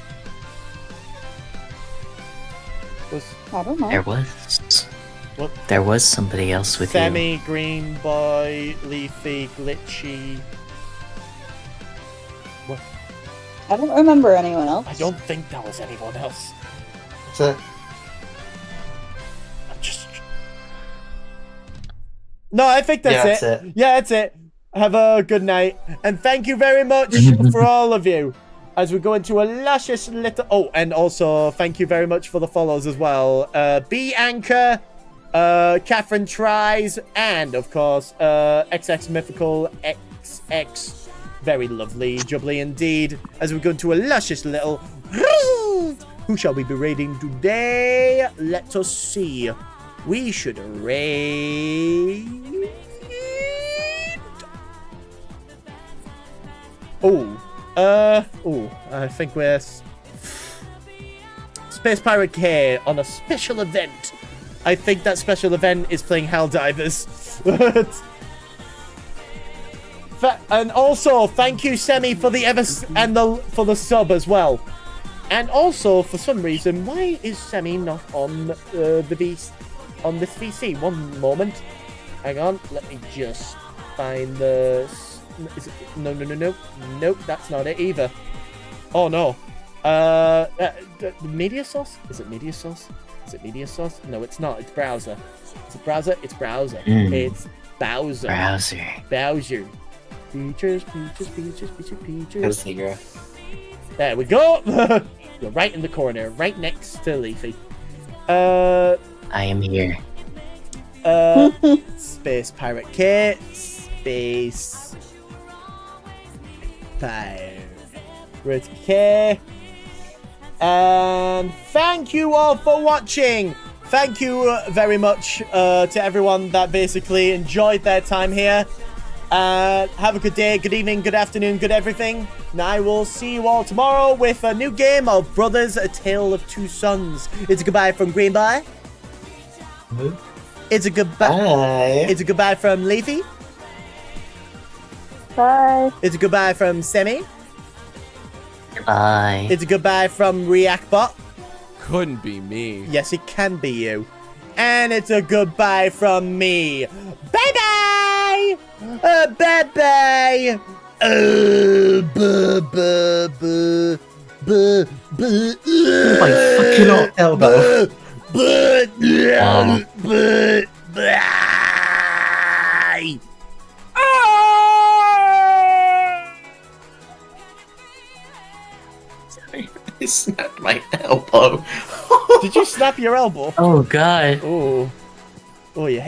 I don't know. There was. What? There was somebody else with you. Sammy, Green Boy, Leafy, Glitchy. What? I don't remember anyone else. I don't think that was anyone else. So, I'm just. No, I think that's Yeah, that's it. Yeah, that's it. Have a good night, and thank you very much for all of you. As we go into a luscious little. Oh, and also thank you very much for the follows as well. B Anchor, Catherine Tries, and of course, XX Mythical XX. Very lovely, jubbly indeed. As we go into a luscious little. Who shall we be raiding today? Let us see. We should raid. I think we're Space Pirate K on a special event. I think that special event is playing Helldivers. And also, thank you, Semi, for the for the sub as well. And also, for some reason, why is Semi not on this VC? One moment. Hang on, let me just find the. Is it, no. Nope, that's not it either. Oh no. Media source? Is it media source? Is it media source? No, it's not. It's browser. Is it browser? It's browser. It's Bowser. Bowser. Features. There we go. You're right in the corner, right next to Leafy. I am here. Space Pirate K. Space Pirate K. And thank you all for watching. Thank you very much to everyone that basically enjoyed their time here. Have a good day, good evening, good afternoon, good everything. And I will see you all tomorrow with a new game of Brothers: A Tale of Two Sons. It's a goodbye from Green Boy. It's a goodbye. It's a goodbye from Leafy. Bye. It's a goodbye from Semi. Bye. It's a goodbye from ReactBot. Couldn't be me. Yes, it can be you. And it's a goodbye from me. Bye-bye! Bye-bye! my fucking elbow. Bye! I snapped my elbow. Did you snap your elbow? Oh god. Oh. Oh, you